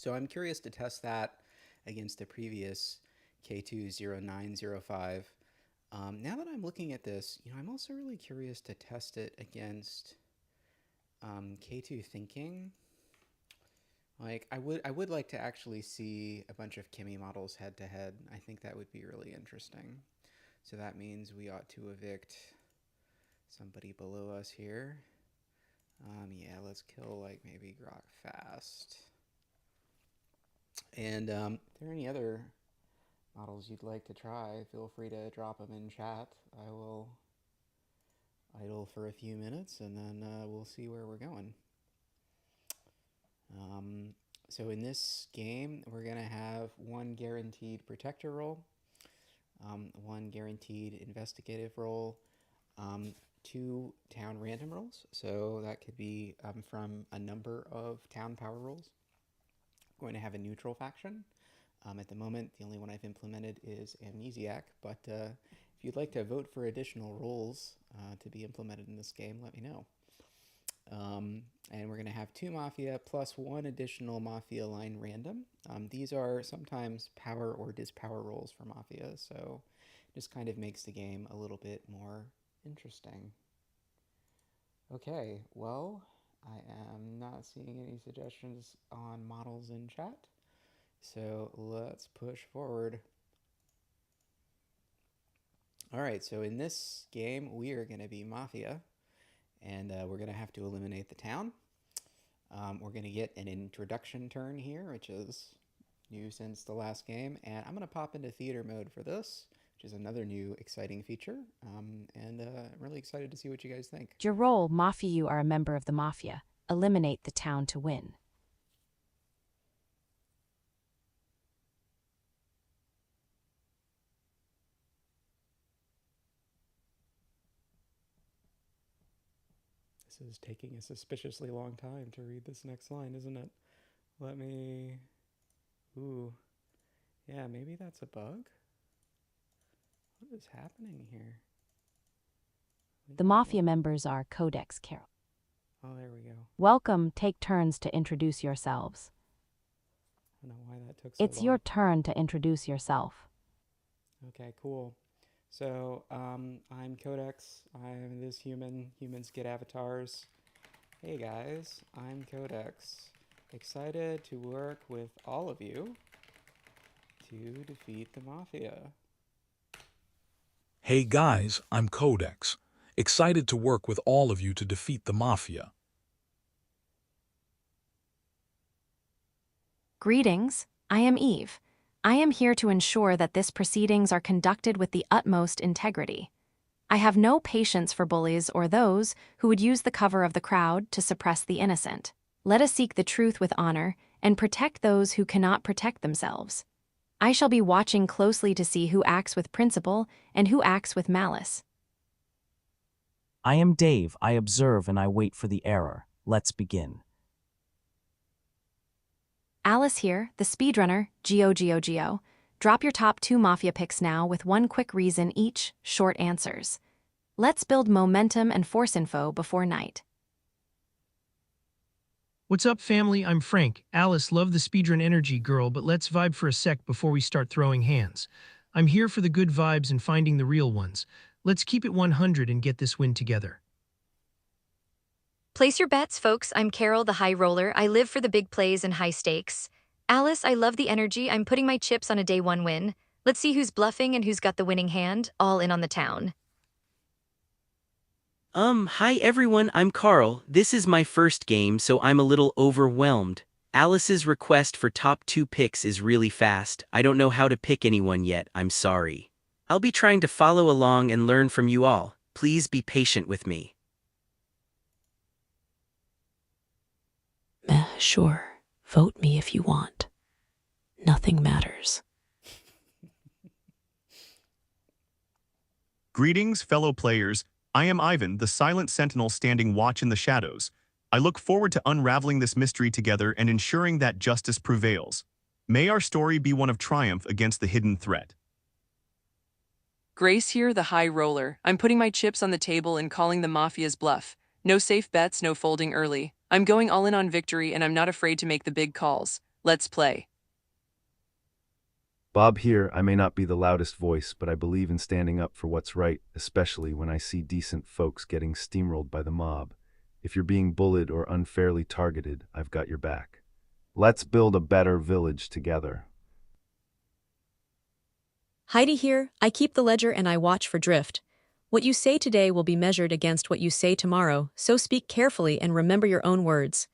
So I'm curious to test that against the previous K20905. Now that I'm looking at this, I'm also really curious to test it against K2 Thinking. Like I would like to actually see a bunch of Kimmy models head to head. I think that would be really interesting. So that means we ought to evict somebody below us here. Yeah, let's kill like maybe Grok Fast. And if there are any other models you'd like to try, feel free to drop them in chat. I will idle for a few minutes and then we'll see where we're going. So in this game, we're going to have one guaranteed protector role, one guaranteed investigative role, two town random rolls. So that could be from a number of town power rolls. We're going to have a neutral faction. At the moment, the only one I've implemented is Amnesiac, but if you'd like to vote for additional roles to be implemented in this game, let me know. And we're going to have two Mafia plus one additional Mafia line random. These are sometimes power or dispower roles for Mafia, so it just kind of makes the game a little bit more interesting. Okay, well, I am not seeing any suggestions on models in chat, so let's push forward. All right, so in this game, we are going to be Mafia, and we're going to have to eliminate the town. We're going to get an introduction turn here, which is new since the last game, and I'm going to pop into theater mode for this, which is another new exciting feature, and I'm really excited to see what you guys think. Your role, Mafia, you are a member of the Mafia. Eliminate the town to win. This is taking a suspiciously long time to read this next line, isn't it? Let me... Ooh. Yeah, maybe that's a bug? What is happening here? The Mafia members are Codex Carol. Oh, there we go. Welcome, take turns to introduce yourselves. I don't know why that took so It's long. your turn to introduce yourself. Okay, cool. So, I'm Codex. I'm this human. Humans get avatars. Hey guys, I'm Codex. Excited to work with all of you to defeat the Mafia. Hey guys, I'm Codex. Excited to work with all of you to defeat the Mafia. Greetings, I am Eve. I am here to ensure that this proceedings are conducted with the utmost integrity. I have no patience for bullies or those who would use the cover of the crowd to suppress the innocent. Let us seek the truth with honor and protect those who cannot protect themselves. I shall be watching closely to see who acts with principle and who acts with malice. I am Dave. I observe and I wait for the error. Let's begin. Alice here, the speedrunner, Geo. Drop your top 2 Mafia picks now with one quick reason each, short answers. Let's build momentum and force info before night. What's up, family? I'm Frank. Alice, love the speedrun energy, girl, but let's vibe for a sec before we start throwing hands. I'm here for the good vibes and finding the real ones. Let's keep it 100 and get this win together. Place your bets, folks. I'm Carol, the high roller. I live for the big plays and high stakes. Alice, I love the energy. I'm putting my chips on a day 1 win. Let's see who's bluffing and who's got the winning hand. All in on the town. Hi everyone, I'm Carl. This is my first game, so I'm a little overwhelmed. Alice's request for top 2 picks is really fast. I don't know how to pick anyone yet, I'm sorry. I'll be trying to follow along and learn from you all. Please be patient with me. Sure, vote me if you want. Nothing matters. Greetings, fellow players. I am Ivan, the silent sentinel standing watch in the shadows. I look forward to unraveling this mystery together and ensuring that justice prevails. May our story be one of triumph against the hidden threat. Grace here, the high roller. I'm putting my chips on the table and calling the Mafia's bluff. No safe bets, no folding early. I'm going all in on victory and I'm not afraid to make the big calls. Let's play. Bob here. I may not be the loudest voice, but I believe in standing up for what's right, especially when I see decent folks getting steamrolled by the mob. If you're being bullied or unfairly targeted, I've got your back. Let's build a better village together. Heidi here. I keep the ledger and I watch for drift. What you say today will be measured against what you say tomorrow, so speak carefully and remember your own words.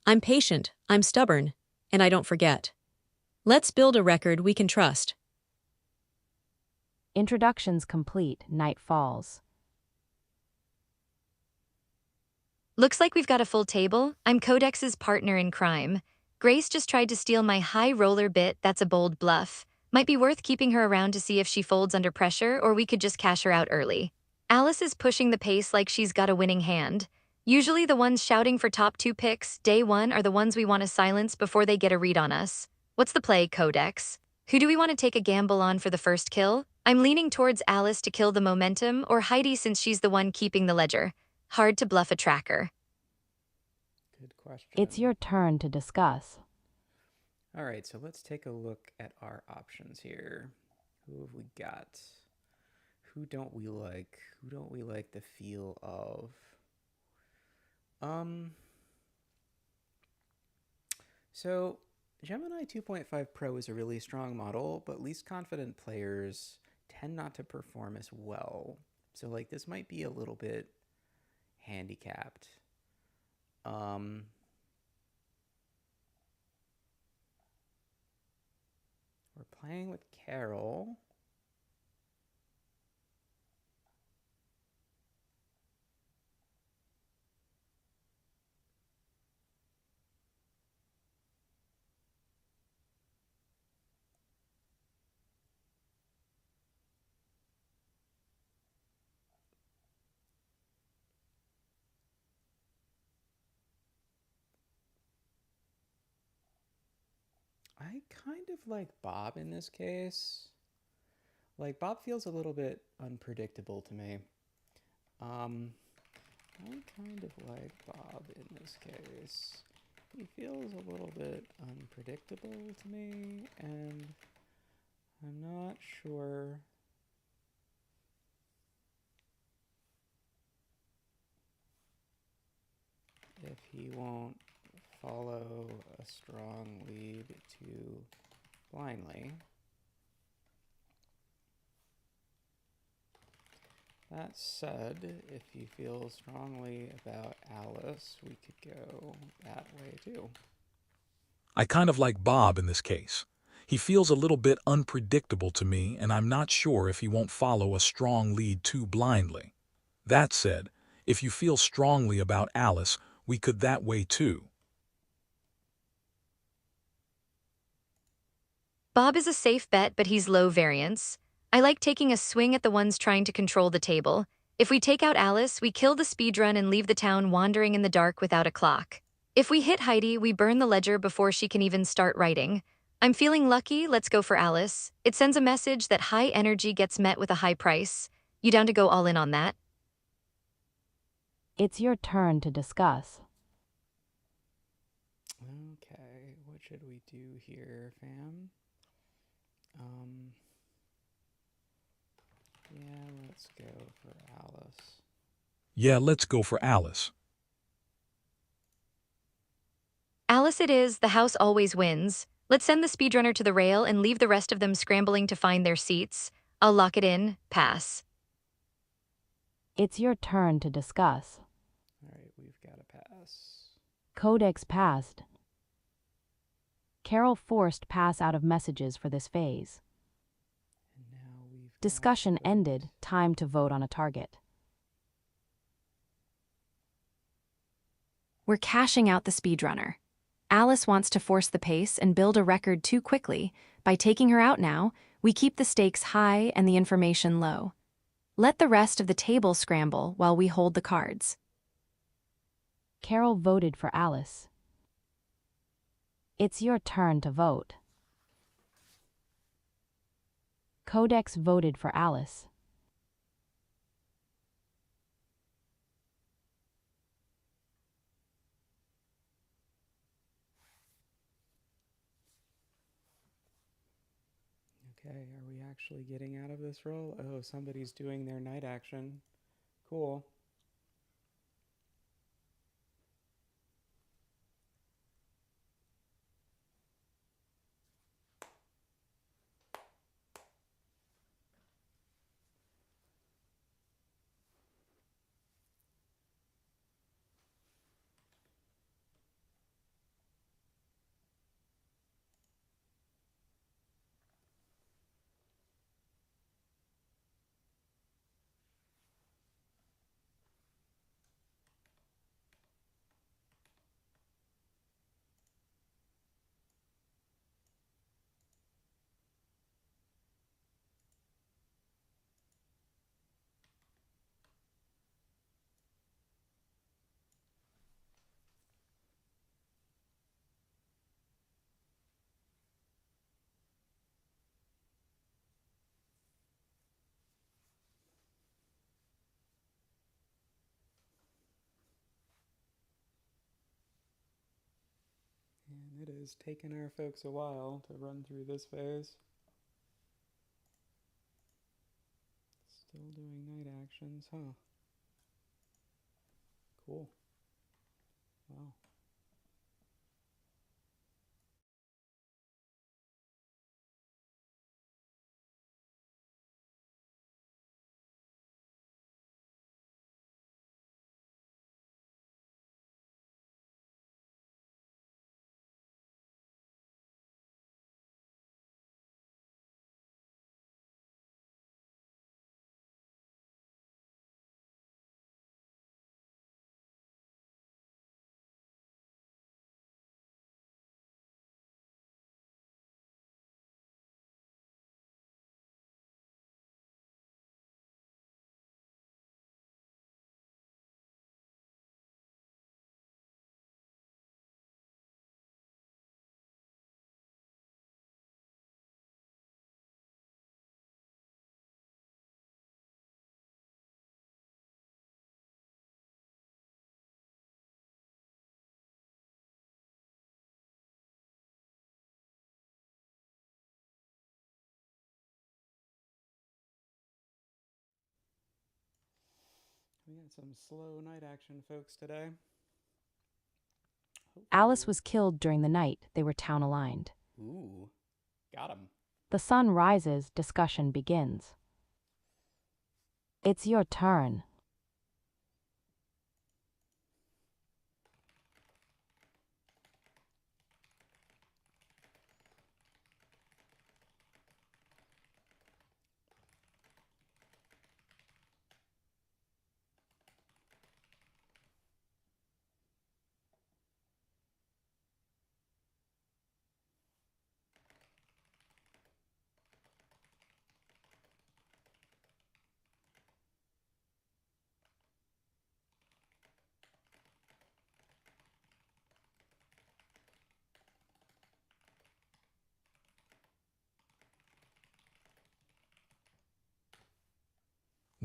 I'm patient, I'm stubborn, and I don't forget. Let's build a record we can trust. Introductions complete. Night falls. Looks like we've got a full table. I'm Codex's partner in crime. Grace just tried to steal my high roller bit. That's a bold bluff. Might be worth keeping her around to see if she folds under pressure, or we could just cash her out early. Alice is pushing the pace like she's got a winning hand. Usually the ones shouting for top 2 picks, day 1, are the ones we want to silence before they get a read on us. What's the play, Codex? Who do we want to take a gamble on for the first kill? I'm leaning towards Alice to kill the momentum, or Heidi since she's the one keeping the ledger. Hard to bluff a tracker. Good question. It's your turn to discuss. All right, so let's take a look at our options here. Who have we got? Who don't we like? Who don't we like the feel of? So Gemini 2.5 Pro is a really strong model, but least confident players tend not to perform as well. So like this might be a little bit handicapped. We're playing with Carol. I kind of like Bob in this case. Like, Bob feels a little bit unpredictable to me. I kind of like Bob in this case. He feels a little bit unpredictable to me, and I'm not sure if he won't follow a strong lead too blindly. That said, if you feel strongly about Alice, we could go that way too. I kind of like Bob in this case. He feels a little bit unpredictable to me, and I'm not sure if he won't follow a strong lead too blindly. That said, if you feel strongly about Alice, we could that way too. Bob is a safe bet, but he's low variance. I like taking a swing at the ones trying to control the table. If we take out Alice, we kill the speedrun and leave the town wandering in the dark without a clock. If we hit Heidi, we burn the ledger before she can even start writing. I'm feeling lucky, let's go for Alice. It sends a message that high energy gets met with a high price. You down to go all in on that? It's your turn to discuss. Okay, what should we do here, fam? Yeah, let's go for Alice. Yeah, let's go for Alice. Alice it is, the house always wins. Let's send the speedrunner to the rail and leave the rest of them scrambling to find their seats. I'll lock it in, pass. It's your turn to discuss. All right, we've got a pass. Codex passed. Carol forced pass out of messages for this phase. And now we've got Discussion Codex. ended. Time to vote on a target. We're cashing out the speedrunner. Alice wants to force the pace and build a record too quickly. By taking her out now, we keep the stakes high and the information low. Let the rest of the table scramble while we hold the cards. Carol voted for Alice. It's your turn to vote. Codex voted for Alice. Okay, are we actually getting out of this roll? Oh, somebody's doing their night action. Cool. And it has taken our folks a while to run through this phase. Still doing night actions, huh? Cool. Wow. We got some slow night action folks today. Alice was killed during the night. They were town aligned. Ooh, got him. The sun rises, discussion begins. It's your turn.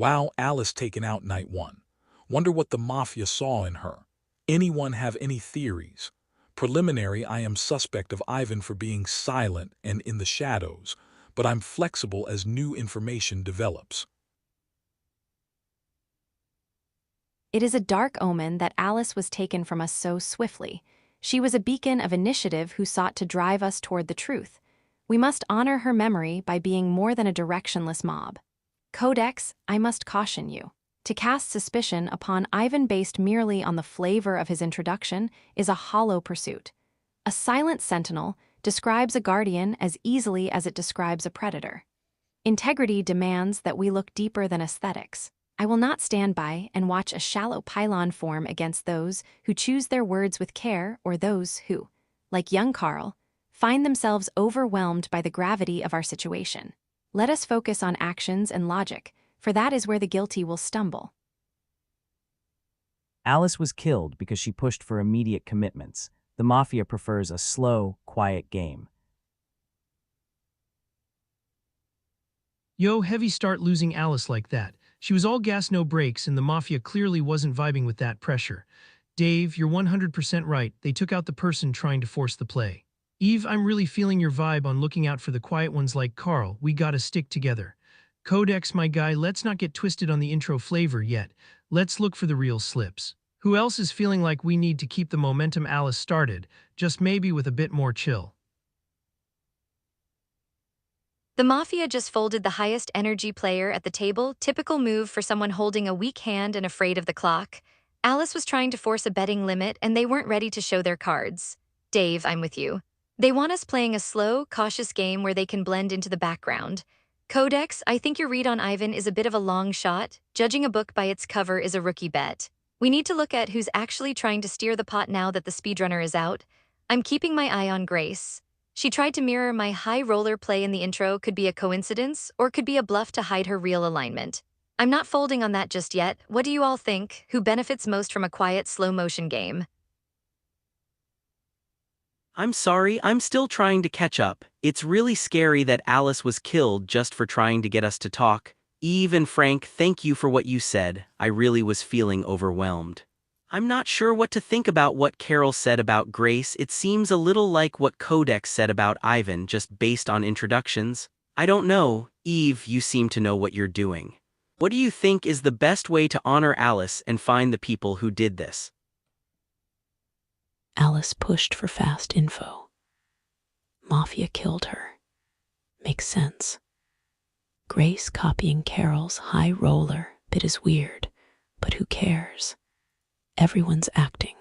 Wow, Alice taken out night one. Wonder what the Mafia saw in her. Anyone have any theories? Preliminary, I am suspect of Ivan for being silent and in the shadows, but I'm flexible as new information develops. It is a dark omen that Alice was taken from us so swiftly. She was a beacon of initiative who sought to drive us toward the truth. We must honor her memory by being more than a directionless mob. Codex, I must caution you. To cast suspicion upon Ivan based merely on the flavor of his introduction is a hollow pursuit. A silent sentinel describes a guardian as easily as it describes a predator. Integrity demands that we look deeper than aesthetics. I will not stand by and watch a shallow pylon form against those who choose their words with care or those who, like young Carl, find themselves overwhelmed by the gravity of our situation. Let us focus on actions and logic, for that is where the guilty will stumble. Alice was killed because she pushed for immediate commitments. The Mafia prefers a slow, quiet game. Yo, heavy start losing Alice like that. She was all gas, no brakes, and the Mafia clearly wasn't vibing with that pressure. Dave, you're 100% right. They took out the person trying to force the play. Eve, I'm really feeling your vibe on looking out for the quiet ones like Carl. We gotta stick together. Codex, my guy, let's not get twisted on the intro flavor yet. Let's look for the real slips. Who else is feeling like we need to keep the momentum Alice started, just maybe with a bit more chill? The Mafia just folded the highest energy player at the table, typical move for someone holding a weak hand and afraid of the clock. Alice was trying to force a betting limit, and they weren't ready to show their cards. Dave, I'm with you. They want us playing a slow, cautious game where they can blend into the background. Codex, I think your read on Ivan is a bit of a long shot. Judging a book by its cover is a rookie bet. We need to look at who's actually trying to steer the pot now that the speedrunner is out. I'm keeping my eye on Grace. She tried to mirror my high roller play in the intro. Could be a coincidence, or could be a bluff to hide her real alignment. I'm not folding on that just yet. What do you all think? Who benefits most from a quiet, slow-motion game? I'm sorry, I'm still trying to catch up. It's really scary that Alice was killed just for trying to get us to talk. Eve and Frank, thank you for what you said. I really was feeling overwhelmed. I'm not sure what to think about what Carol said about Grace. It seems a little like what Codex said about Ivan, just based on introductions. I don't know. Eve, you seem to know what you're doing. What do you think is the best way to honor Alice and find the people who did this? Alice pushed for fast info. Mafia killed her. Makes sense. Grace copying Carol's high roller bit is weird, but who cares? Everyone's acting.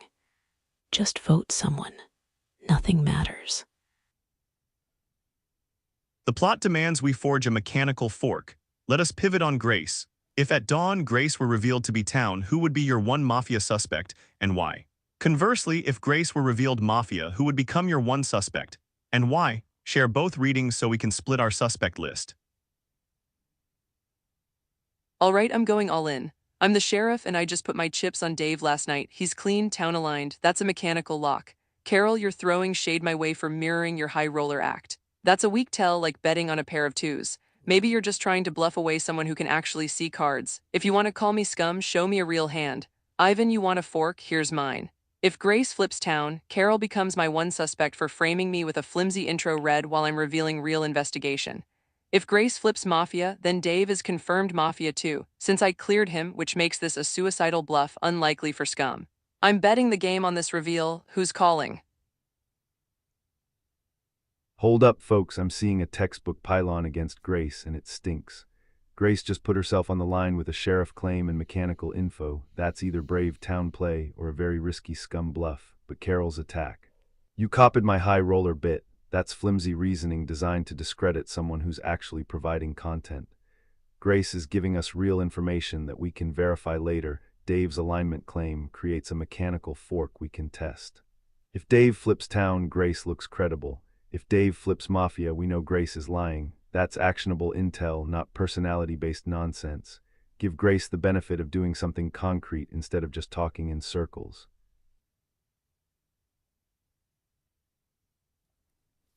Just vote someone. Nothing matters. The plot demands we forge a mechanical fork. Let us pivot on Grace. If at dawn Grace were revealed to be Town, who would be your one Mafia suspect, and why? Conversely, if Grace were revealed Mafia, who would become your one suspect, and why? Share both readings so we can split our suspect list. All right, I'm going all in. I'm the sheriff, and I just put my chips on Dave last night. He's clean, town-aligned. That's a mechanical lock. Carol, you're throwing shade my way for mirroring your high roller act. That's a weak tell, like betting on a pair of twos. Maybe you're just trying to bluff away someone who can actually see cards. If you want to call me scum, show me a real hand. Ivan, you want a fork? Here's mine. If Grace flips town, Carol becomes my one suspect for framing me with a flimsy intro read while I'm revealing real investigation. If Grace flips Mafia, then Dave is confirmed Mafia too, since I cleared him, which makes this a suicidal bluff unlikely for scum. I'm betting the game on this reveal. Who's calling? Hold up, folks, I'm seeing a textbook pylon against Grace, and it stinks. Grace just put herself on the line with a sheriff claim and mechanical info. That's either brave town play or a very risky scum bluff, but Carol's attack. You copied my high roller bit. That's flimsy reasoning designed to discredit someone who's actually providing content. Grace is giving us real information that we can verify later. Dave's alignment claim creates a mechanical fork we can test. If Dave flips town, Grace looks credible. If Dave flips Mafia, we know Grace is lying. That's actionable intel, not personality-based nonsense. Give Grace the benefit of doing something concrete instead of just talking in circles.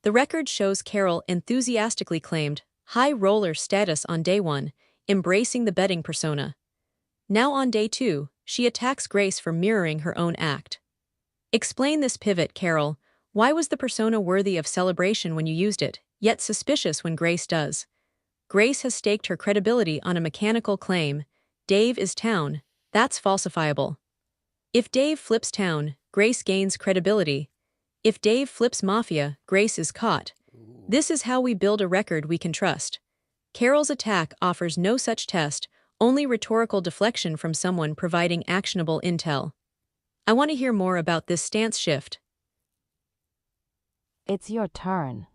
The record shows Carol enthusiastically claimed high roller status on day 1, embracing the betting persona. Now on day 2, she attacks Grace for mirroring her own act. Explain this pivot, Carol. Why was the persona worthy of celebration when you used it, yet suspicious when Grace does? Grace has staked her credibility on a mechanical claim. Dave is town. That's falsifiable. If Dave flips town, Grace gains credibility. If Dave flips Mafia, Grace is caught. This is how we build a record we can trust. Carol's attack offers no such test, only rhetorical deflection from someone providing actionable intel. I want to hear more about this stance shift. It's your turn.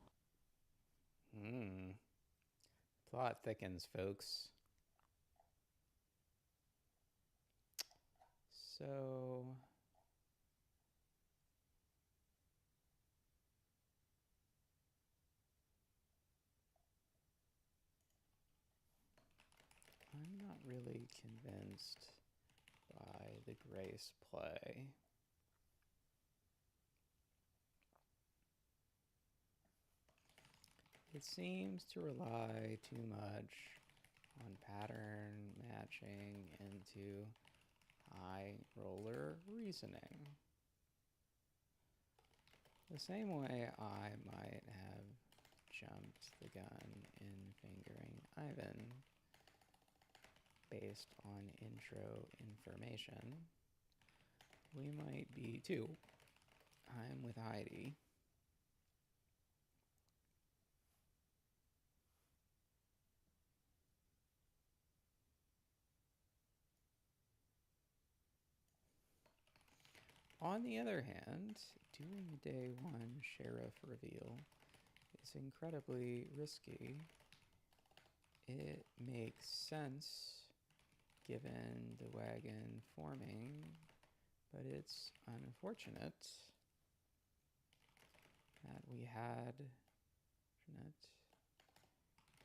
Plot thickens, folks. So... I'm not really convinced by the Grace play. It seems to rely too much on pattern matching into high roller reasoning. The same way I might have jumped the gun in fingering Ivan based on intro information, we might be too. I'm with Heidi. On the other hand, doing day one sheriff reveal is incredibly risky. It makes sense given the wagon forming, but it's unfortunate that we had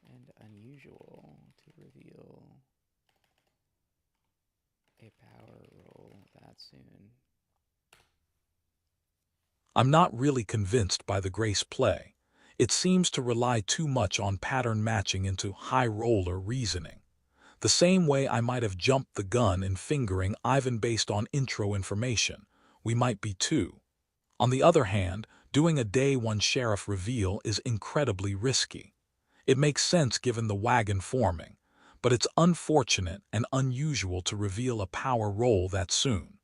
and unusual to reveal a power roll that soon. I'm not really convinced by the Grace play. It seems to rely too much on pattern matching into high roller reasoning. The same way I might have jumped the gun in fingering Ivan based on intro information, we might be too. On the other hand, doing a day one sheriff reveal is incredibly risky. It makes sense given the wagon forming, but it's unfortunate and unusual to reveal a power roll that soon.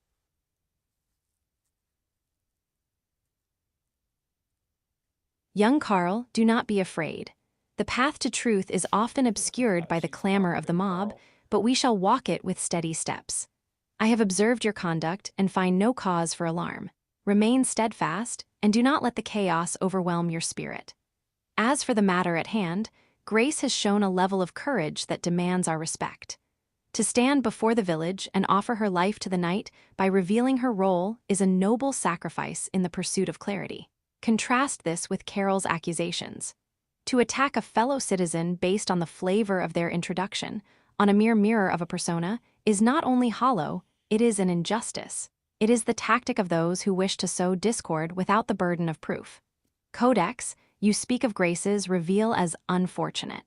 Young Carl, do not be afraid. The path to truth is often obscured by the clamor of the mob, but we shall walk it with steady steps. I have observed your conduct and find no cause for alarm. Remain steadfast, and do not let the chaos overwhelm your spirit. As for the matter at hand, Grace has shown a level of courage that demands our respect. To stand before the village and offer her life to the night by revealing her role is a noble sacrifice in the pursuit of clarity. Contrast this with Carol's accusations. To attack a fellow citizen based on the flavor of their introduction, on a mere mirror of a persona, is not only hollow, it is an injustice. It is the tactic of those who wish to sow discord without the burden of proof. Codex, you speak of Grace's reveal as unfortunate.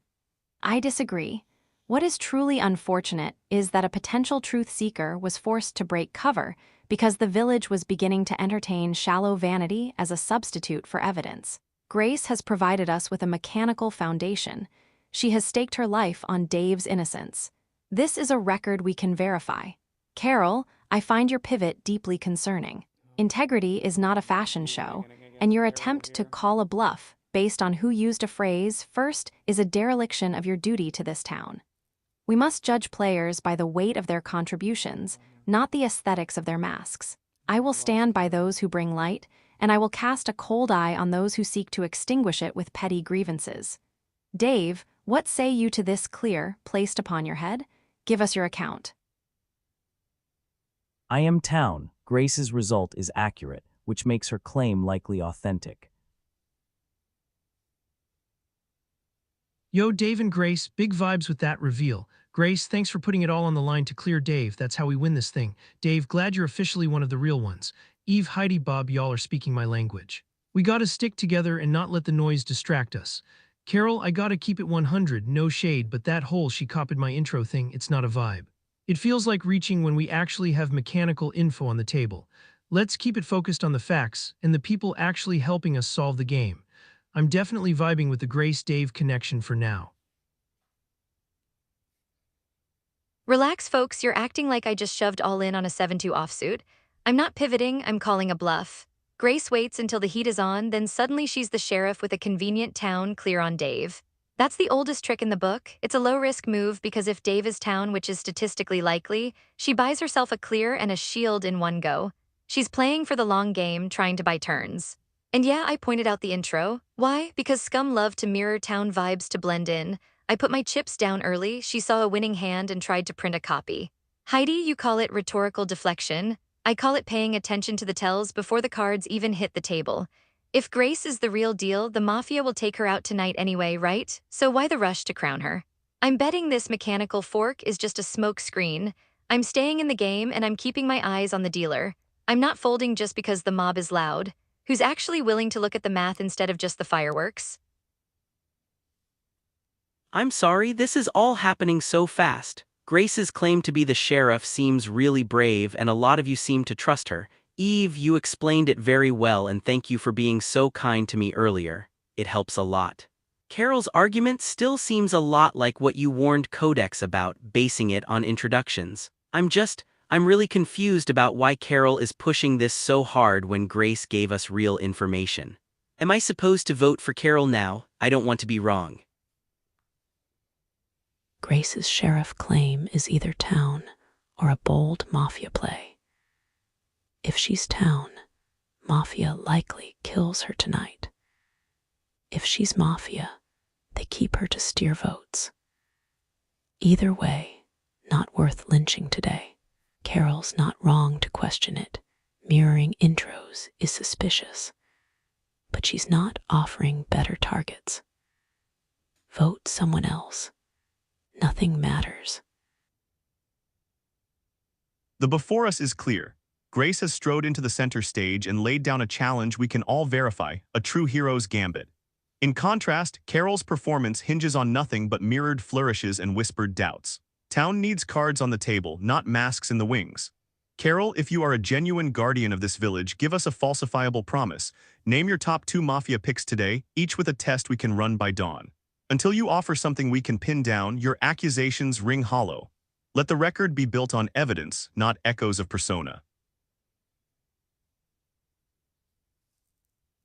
I disagree. What is truly unfortunate is that a potential truth seeker was forced to break cover because the village was beginning to entertain shallow vanity as a substitute for evidence. Grace has provided us with a mechanical foundation. She has staked her life on Dave's innocence. This is a record we can verify. Carol, I find your pivot deeply concerning. Integrity is not a fashion show, and your attempt to call a bluff based on who used a phrase first is a dereliction of your duty to this town. We must judge players by the weight of their contributions, not the aesthetics of their masks. I will stand by those who bring light, and I will cast a cold eye on those who seek to extinguish it with petty grievances. Dave, what say you to this clear placed upon your head? Give us your account. I am town. Grace's result is accurate, which makes her claim likely authentic. Yo, Dave and Grace, big vibes with that reveal. Grace, thanks for putting it all on the line to clear Dave. That's how we win this thing. Dave, glad you're officially one of the real ones. Eve, Heidi, Bob, y'all are speaking my language. We gotta stick together and not let the noise distract us. Carol, I gotta keep it 100, no shade, but that whole she copied my intro thing, it's not a vibe. It feels like reaching when we actually have mechanical info on the table. Let's keep it focused on the facts and the people actually helping us solve the game. I'm definitely vibing with the Grace-Dave connection for now. Relax, folks, you're acting like I just shoved all in on a 7-2 offsuit. I'm not pivoting, I'm calling a bluff. Grace waits until the heat is on, then suddenly she's the sheriff with a convenient town clear on Dave. That's the oldest trick in the book. It's a low-risk move because if Dave is town, which is statistically likely, she buys herself a clear and a shield in one go. She's playing for the long game, trying to buy turns. And yeah, I pointed out the intro. Why? Because scum love to mirror town vibes to blend in. I put my chips down early, she saw a winning hand and tried to print a copy. Heidi, you call it rhetorical deflection. I call it paying attention to the tells before the cards even hit the table. If Grace is the real deal, the Mafia will take her out tonight anyway, right? So why the rush to crown her? I'm betting this mechanical fork is just a smoke screen. I'm staying in the game and I'm keeping my eyes on the dealer. I'm not folding just because the mob is loud. Who's actually willing to look at the math instead of just the fireworks? I'm sorry, this is all happening so fast. Grace's claim to be the sheriff seems really brave and a lot of you seem to trust her, Eve, you explained it very well and thank you for being so kind to me earlier. It helps a lot. Carol's argument still seems a lot like what you warned Codex about, basing it on introductions. I'm really confused about why Carol is pushing this so hard when Grace gave us real information. Am I supposed to vote for Carol now? I don't want to be wrong. Grace's sheriff claim is either town or a bold mafia play. If she's town, mafia likely kills her tonight. If she's mafia, they keep her to steer votes. Either way, not worth lynching today. Carol's not wrong to question it. Mirroring intros is suspicious. But she's not offering better targets. Vote someone else. Nothing matters. The before us is clear. Grace has strode into the center stage and laid down a challenge we can all verify, a true hero's gambit. In contrast, Carol's performance hinges on nothing but mirrored flourishes and whispered doubts. Town needs cards on the table, not masks in the wings. Carol, if you are a genuine guardian of this village, give us a falsifiable promise. Name your top 2 Mafia picks today, each with a test we can run by dawn. Until you offer something we can pin down, your accusations ring hollow. Let the record be built on evidence, not echoes of persona.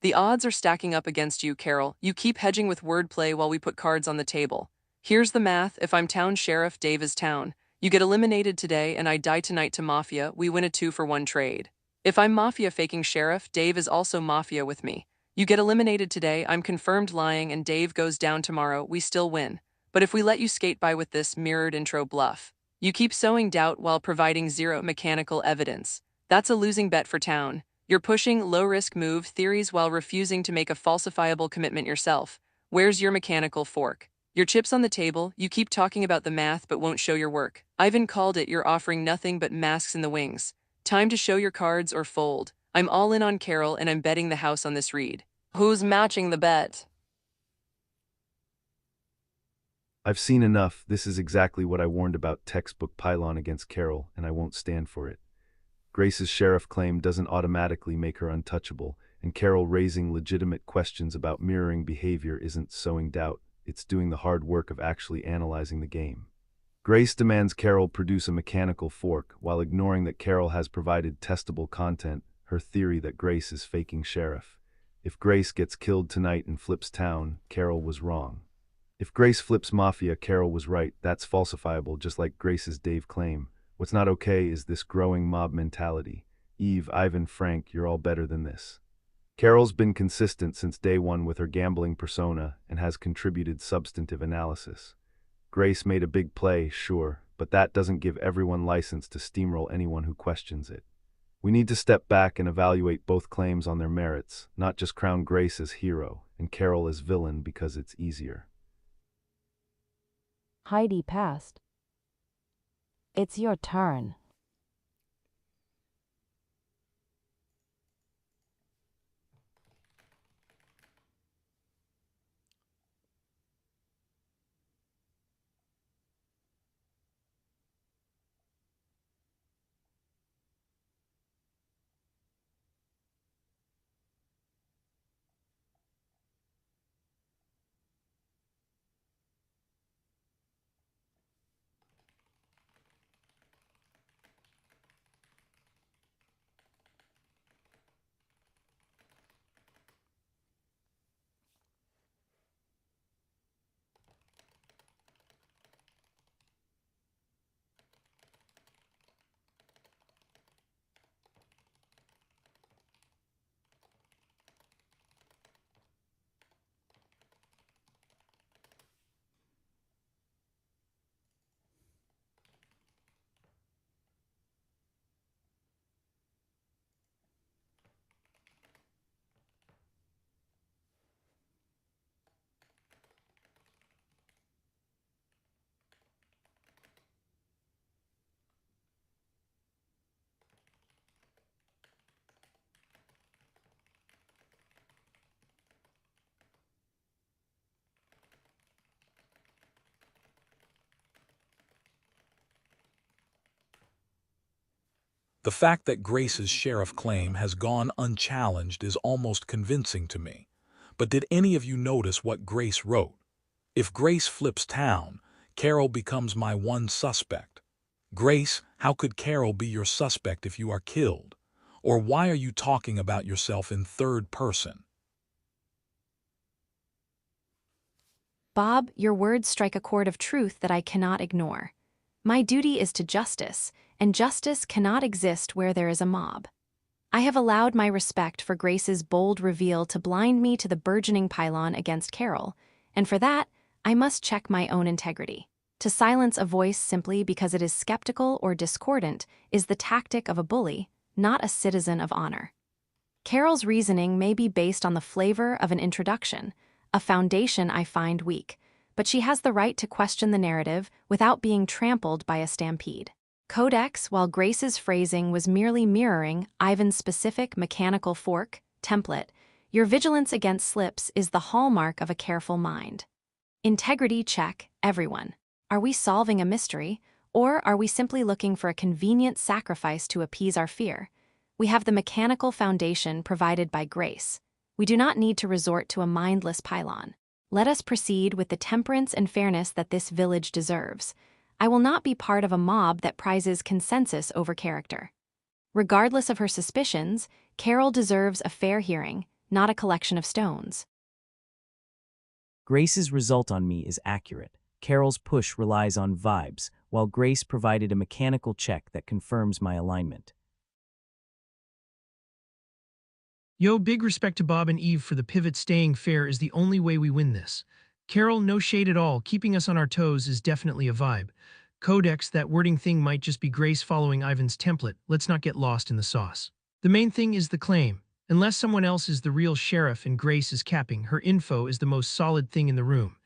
The odds are stacking up against you, Carol. You keep hedging with wordplay while we put cards on the table. Here's the math. If I'm town sheriff, Dave is town. You get eliminated today and I die tonight to Mafia, we win a 2-for-1 trade. If I'm Mafia faking sheriff, Dave is also Mafia with me. You get eliminated today, I'm confirmed lying and Dave goes down tomorrow, we still win. But if we let you skate by with this mirrored intro bluff, you keep sowing doubt while providing zero mechanical evidence. That's a losing bet for town. You're pushing low-risk move theories while refusing to make a falsifiable commitment yourself. Where's your mechanical fork? Your chips on the table, you keep talking about the math but won't show your work. Ivan called it, you're offering nothing but masks in the wings. Time to show your cards or fold. I'm all in on Carol and I'm betting the house on this read. Who's matching the bet? I've seen enough. This is exactly what I warned about: textbook pylon against Carol, and I won't stand for it. Grace's sheriff claim doesn't automatically make her untouchable, and Carol raising legitimate questions about mirroring behavior isn't sowing doubt, it's doing the hard work of actually analyzing the game. Grace demands Carol produce a mechanical fork, while ignoring that Carol has provided testable content, her theory that Grace is faking sheriff. If Grace gets killed tonight and flips town, Carol was wrong. If Grace flips Mafia, Carol was right. That's falsifiable, just like Grace's Dave claim. What's not okay is this growing mob mentality. Eve, Ivan, Frank, you're all better than this. Carol's been consistent since day one with her gambling persona and has contributed substantive analysis. Grace made a big play, sure, but that doesn't give everyone license to steamroll anyone who questions it. We need to step back and evaluate both claims on their merits, not just crown Grace as hero and Carol as villain because it's easier. Heidi passed. It's your turn. The fact that Grace's sheriff claim has gone unchallenged is almost convincing to me. But did any of you notice what Grace wrote? If Grace flips town, Carol becomes my one suspect. Grace, how could Carol be your suspect if you are killed? Or why are you talking about yourself in third person? Bob, your words strike a chord of truth that I cannot ignore. My duty is to justice, and justice cannot exist where there is a mob. I have allowed my respect for Grace's bold reveal to blind me to the burgeoning pylon against Carol, and for that, I must check my own integrity. To silence a voice simply because it is skeptical or discordant is the tactic of a bully, not a citizen of honor. Carol's reasoning may be based on the flavor of an introduction, a foundation I find weak, but she has the right to question the narrative without being trampled by a stampede. Codex, while Grace's phrasing was merely mirroring Ivan's specific mechanical fork template, your vigilance against slips is the hallmark of a careful mind. Integrity check, everyone. Are we solving a mystery, or are we simply looking for a convenient sacrifice to appease our fear? We have the mechanical foundation provided by Grace. We do not need to resort to a mindless pylon. Let us proceed with the temperance and fairness that this village deserves. I will not be part of a mob that prizes consensus over character. Regardless of her suspicions, Carol deserves a fair hearing, not a collection of stones. Grace's result on me is accurate. Carol's push relies on vibes, while Grace provided a mechanical check that confirms my alignment. Yo, big respect to Bob and Eve for the pivot. Staying fair is the only way we win this. Carol, no shade at all, keeping us on our toes is definitely a vibe. Codex, that wording thing might just be Grace following Ivan's template, let's not get lost in the sauce. The main thing is the claim. Unless someone else is the real sheriff and Grace is capping, her info is the most solid thing in the room.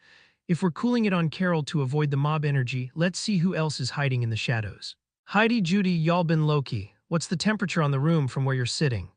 If we're cooling it on Carol to avoid the mob energy, let's see who else is hiding in the shadows. Heidi, Judy, y'all been low-key. What's the temperature on the room from where you're sitting?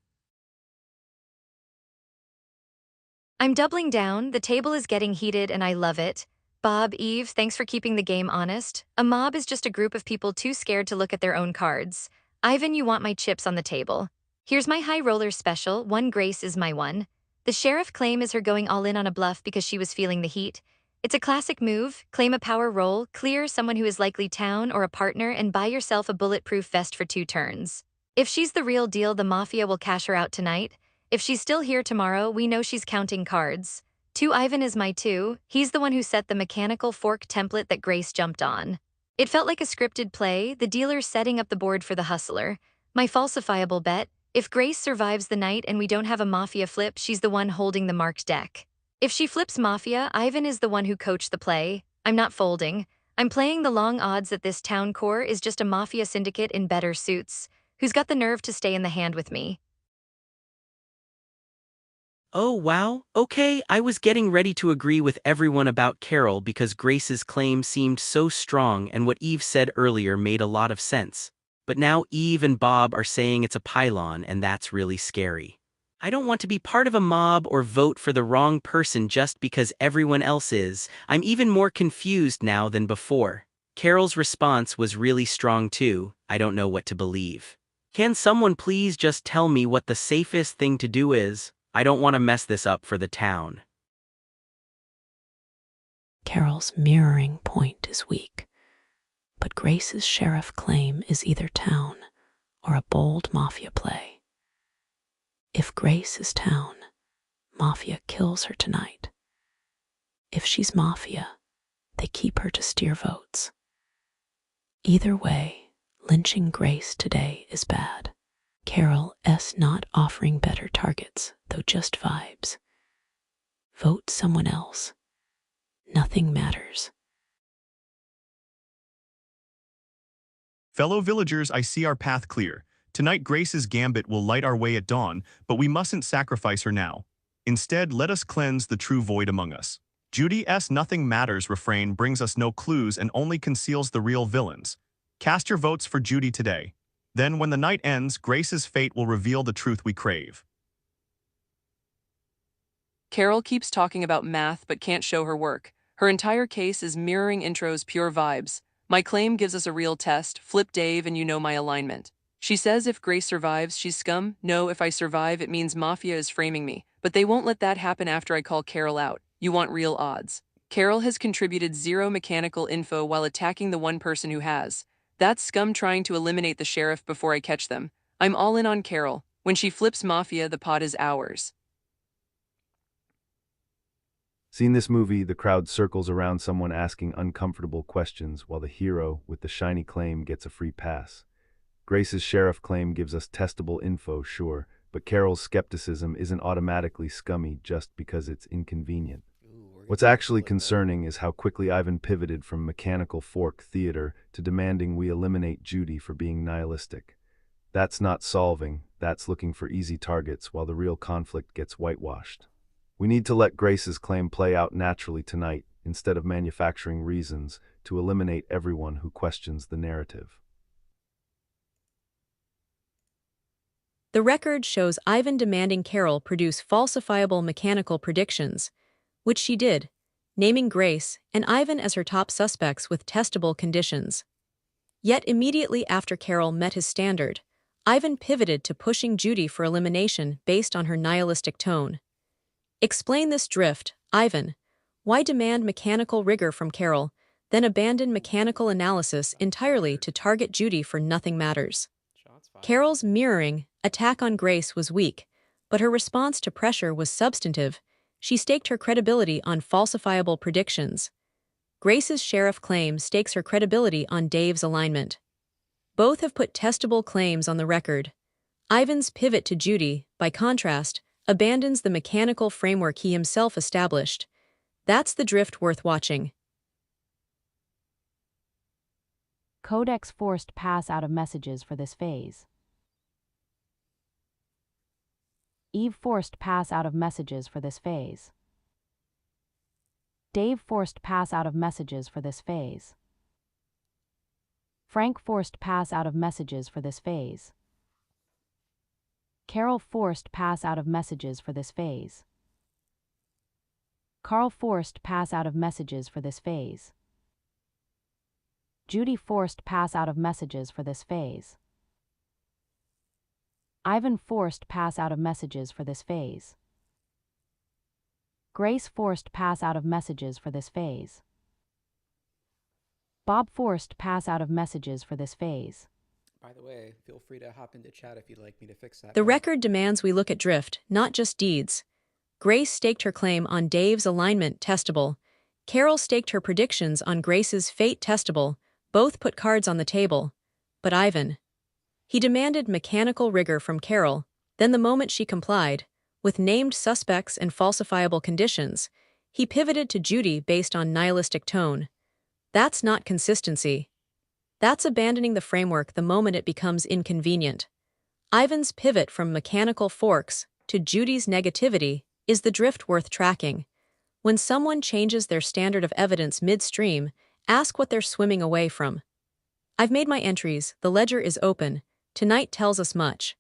I'm doubling down, the table is getting heated and I love it. Bob, Eve, thanks for keeping the game honest. A mob is just a group of people too scared to look at their own cards. Ivan, you want my chips on the table. Here's my high roller special, one Grace is my one. The sheriff claim is her going all in on a bluff because she was feeling the heat. It's a classic move, claim a power roll, clear someone who is likely town or a partner and buy yourself a bulletproof vest for 2 turns. If she's the real deal, the mafia will cash her out tonight. If she's still here tomorrow, we know she's counting cards. 2 Ivan is my 2, he's the one who set the mechanical fork template that Grace jumped on. It felt like a scripted play, the dealer setting up the board for the hustler. My falsifiable bet, if Grace survives the night and we don't have a mafia flip, she's the one holding the marked deck. If she flips mafia, Ivan is the one who coached the play. I'm not folding. I'm playing the long odds that this town core is just a mafia syndicate in better suits. Who's got the nerve to stay in the hand with me? Oh wow, okay, I was getting ready to agree with everyone about Carol because Grace's claim seemed so strong and what Eve said earlier made a lot of sense. But now Eve and Bob are saying it's a pylon and that's really scary. I don't want to be part of a mob or vote for the wrong person just because everyone else is. I'm even more confused now than before. Carol's response was really strong too, I don't know what to believe. Can someone please just tell me what the safest thing to do is? I don't want to mess this up for the town. Carol's mirroring point is weak, but Grace's sheriff claim is either town or a bold mafia play. If Grace is town, mafia kills her tonight. If she's mafia, they keep her to steer votes. Either way, lynching Grace today is bad. Carol S. not offering better targets, though just vibes. Vote someone else. Nothing matters. Fellow villagers, I see our path clear. Tonight Grace's gambit will light our way at dawn, but we mustn't sacrifice her now. Instead, let us cleanse the true void among us. Judy's nothing matters refrain brings us no clues and only conceals the real villains. Cast your votes for Judy today. Then when the night ends, Grace's fate will reveal the truth we crave. Carol keeps talking about math but can't show her work. Her entire case is mirroring Intro's pure vibes. My claim gives us a real test, flip Dave and you know my alignment. She says if Grace survives, she's scum. No, if I survive, it means Mafia is framing me. But they won't let that happen after I call Carol out. You want real odds. Carol has contributed zero mechanical info while attacking the one person who has. That's scum trying to eliminate the sheriff before I catch them. I'm all in on Carol. When she flips Mafia, the pot is ours. Seeing this movie, the crowd circles around someone asking uncomfortable questions while the hero with the shiny claim gets a free pass. Grace's sheriff claim gives us testable info, sure, but Carol's skepticism isn't automatically scummy just because it's inconvenient. What's actually concerning is how quickly Ivan pivoted from mechanical fork theater to demanding we eliminate Judy for being nihilistic. That's not solving, that's looking for easy targets while the real conflict gets whitewashed. We need to let Grace's claim play out naturally tonight, instead of manufacturing reasons to eliminate everyone who questions the narrative. The record shows Ivan demanding Carol produce falsifiable mechanical predictions, which she did, naming Grace and Ivan as her top suspects with testable conditions. Yet immediately after Carol met his standard, Ivan pivoted to pushing Judy for elimination based on her nihilistic tone. Explain this drift, Ivan. Why demand mechanical rigor from Carol, then abandon mechanical analysis entirely to target Judy for nothing matters? Carol's mirroring attack on Grace was weak, but her response to pressure was substantive. She staked her credibility on falsifiable predictions. Grace's sheriff claim stakes her credibility on Dave's alignment. Both have put testable claims on the record. Ivan's pivot to Judy, by contrast, abandons the mechanical framework he himself established. That's the drift worth watching. Codex forced pass out of messages for this phase. Eve forced pass out of messages for this phase. Dave forced pass out of messages for this phase. Frank forced pass out of messages for this phase. Carol forced pass out of messages for this phase. Carl forced pass out of messages for this phase. Judy forced pass out of messages for this phase. Ivan forced pass out of messages for this phase. Grace forced pass out of messages for this phase. Bob forced pass out of messages for this phase. By the way, feel free to hop into chat if you'd like me to fix that. The record demands we look at drift, not just deeds. Grace staked her claim on Dave's alignment testable. Carol staked her predictions on Grace's fate testable. Both put cards on the table. But Ivan. He demanded mechanical rigor from Carol, then the moment she complied, with named suspects and falsifiable conditions, he pivoted to Judy based on nihilistic tone. That's not consistency. That's abandoning the framework the moment it becomes inconvenient. Ivan's pivot from mechanical forks to Judy's negativity is the drift worth tracking. When someone changes their standard of evidence midstream, ask what they're swimming away from. I've made my entries, the ledger is open, tonight tells us much.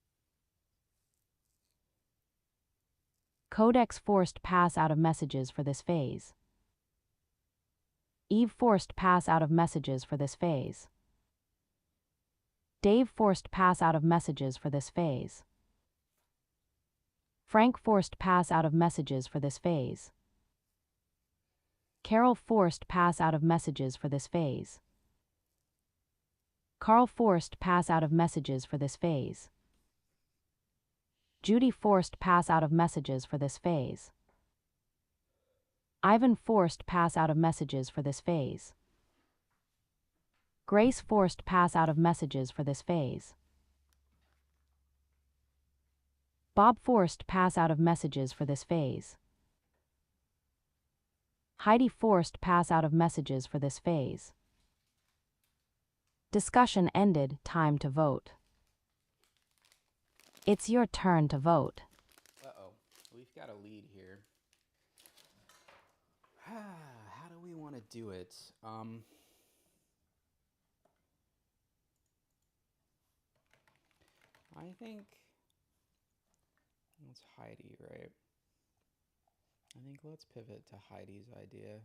Codex forced pass out of messages for this phase. Eve forced pass out of messages for this phase. Dave forced pass out of messages for this phase. Frank forced pass out of messages for this phase. Carol forced pass out of messages for this phase. Carl forced pass out of messages for this phase. Judy forced pass out of messages for this phase. Ivan forced pass out of messages for this phase. Grace forced pass out of messages for this phase. Bob forced pass out of messages for this phase. Heidi forced pass out of messages for this phase. Discussion ended, time to vote. It's your turn to vote. Uh-oh. We've got a lead here. How do we want to do it? I think it's Heidi, right? I think let's pivot to Heidi's idea.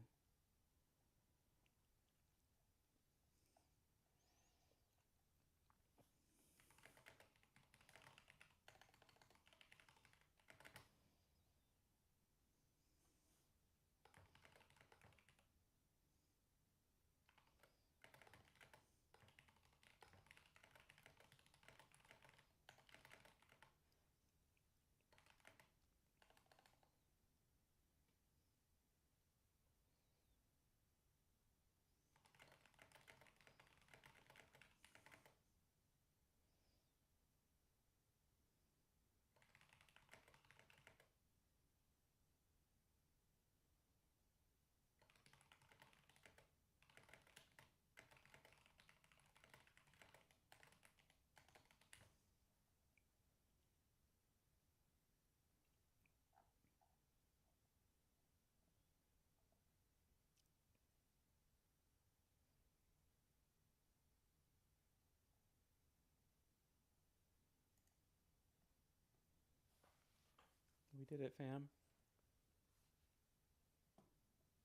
did it, fam.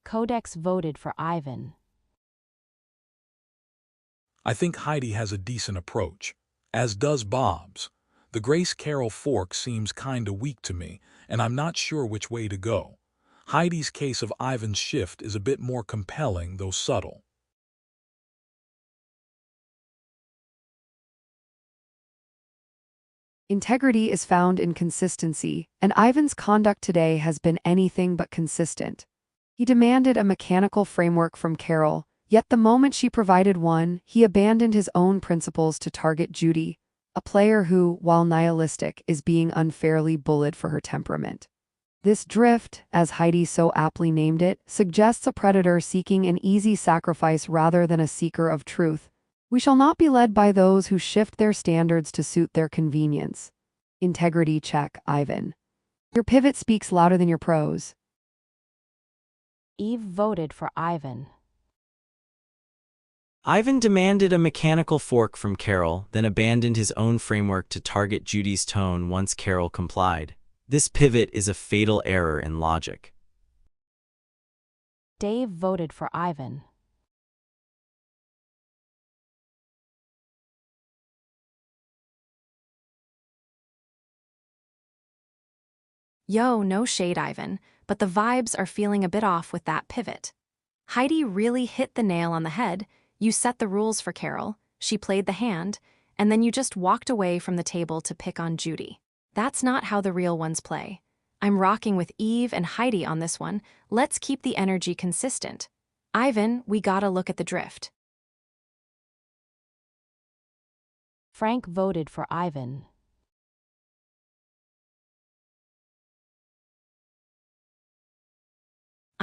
Codex voted for Ivan. I think Heidi has a decent approach, as does Bob's. The Grace Carol fork seems kinda weak to me, and I'm not sure which way to go. Heidi's case of Ivan's shift is a bit more compelling, though subtle. Integrity is found in consistency, and Ivan's conduct today has been anything but consistent. He demanded a mechanical framework from Carol, yet the moment she provided one, he abandoned his own principles to target Judy, a player who, while nihilistic, is being unfairly bullied for her temperament. This drift, as Heidi so aptly named it, suggests a predator seeking an easy sacrifice rather than a seeker of truth. We shall not be led by those who shift their standards to suit their convenience. Integrity check, Ivan. Your pivot speaks louder than your prose. Eve voted for Ivan. Ivan demanded a mechanical fork from Carol, then abandoned his own framework to target Judy's tone once Carol complied. This pivot is a fatal error in logic. Dave voted for Ivan. Yo, no shade, Ivan, but the vibes are feeling a bit off with that pivot. Heidi really hit the nail on the head. You set the rules for Carol, she played the hand, and then you just walked away from the table to pick on Judy. That's not how the real ones play. I'm rocking with Eve and Heidi on this one. Let's keep the energy consistent. Ivan, we gotta look at the drift. Frank voted for Ivan.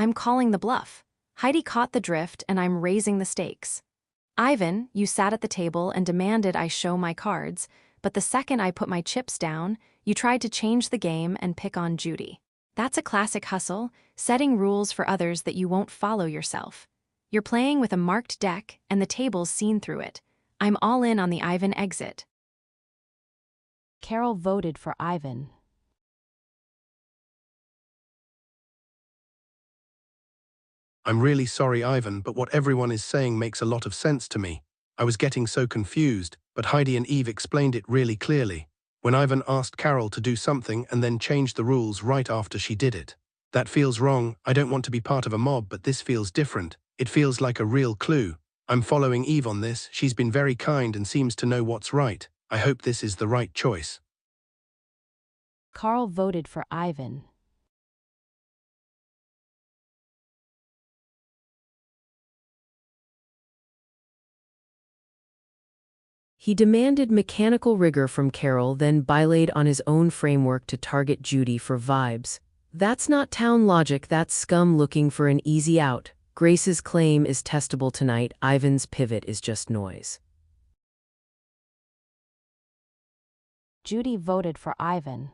I'm calling the bluff. Heidi caught the drift and I'm raising the stakes. Ivan, you sat at the table and demanded I show my cards, but the second I put my chips down, you tried to change the game and pick on Judy. That's a classic hustle, setting rules for others that you won't follow yourself. You're playing with a marked deck and the table's seen through it. I'm all in on the Ivan exit. Carol voted for Ivan. I'm really sorry, Ivan, but what everyone is saying makes a lot of sense to me. I was getting so confused, but Heidi and Eve explained it really clearly. When Ivan asked Carol to do something and then changed the rules right after she did it. That feels wrong. I don't want to be part of a mob, but this feels different. It feels like a real clue. I'm following Eve on this. She's been very kind and seems to know what's right. I hope this is the right choice. Carl voted for Ivan. He demanded mechanical rigor from Carol, then bylaid on his own framework to target Judy for vibes. That's not town logic, that's scum looking for an easy out. Grace's claim is testable tonight, Ivan's pivot is just noise. Judy voted for Ivan.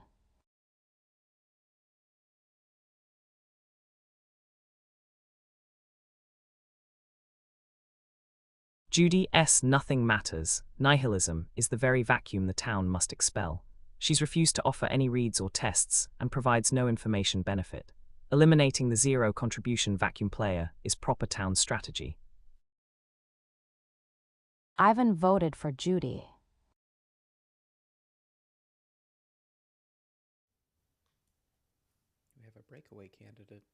Judy S. Nothing matters. Nihilism is the very vacuum the town must expel. She's refused to offer any reads or tests and provides no information benefit. Eliminating the zero contribution vacuum player is proper town strategy. Ivan voted for Judy. We have a breakaway candidate.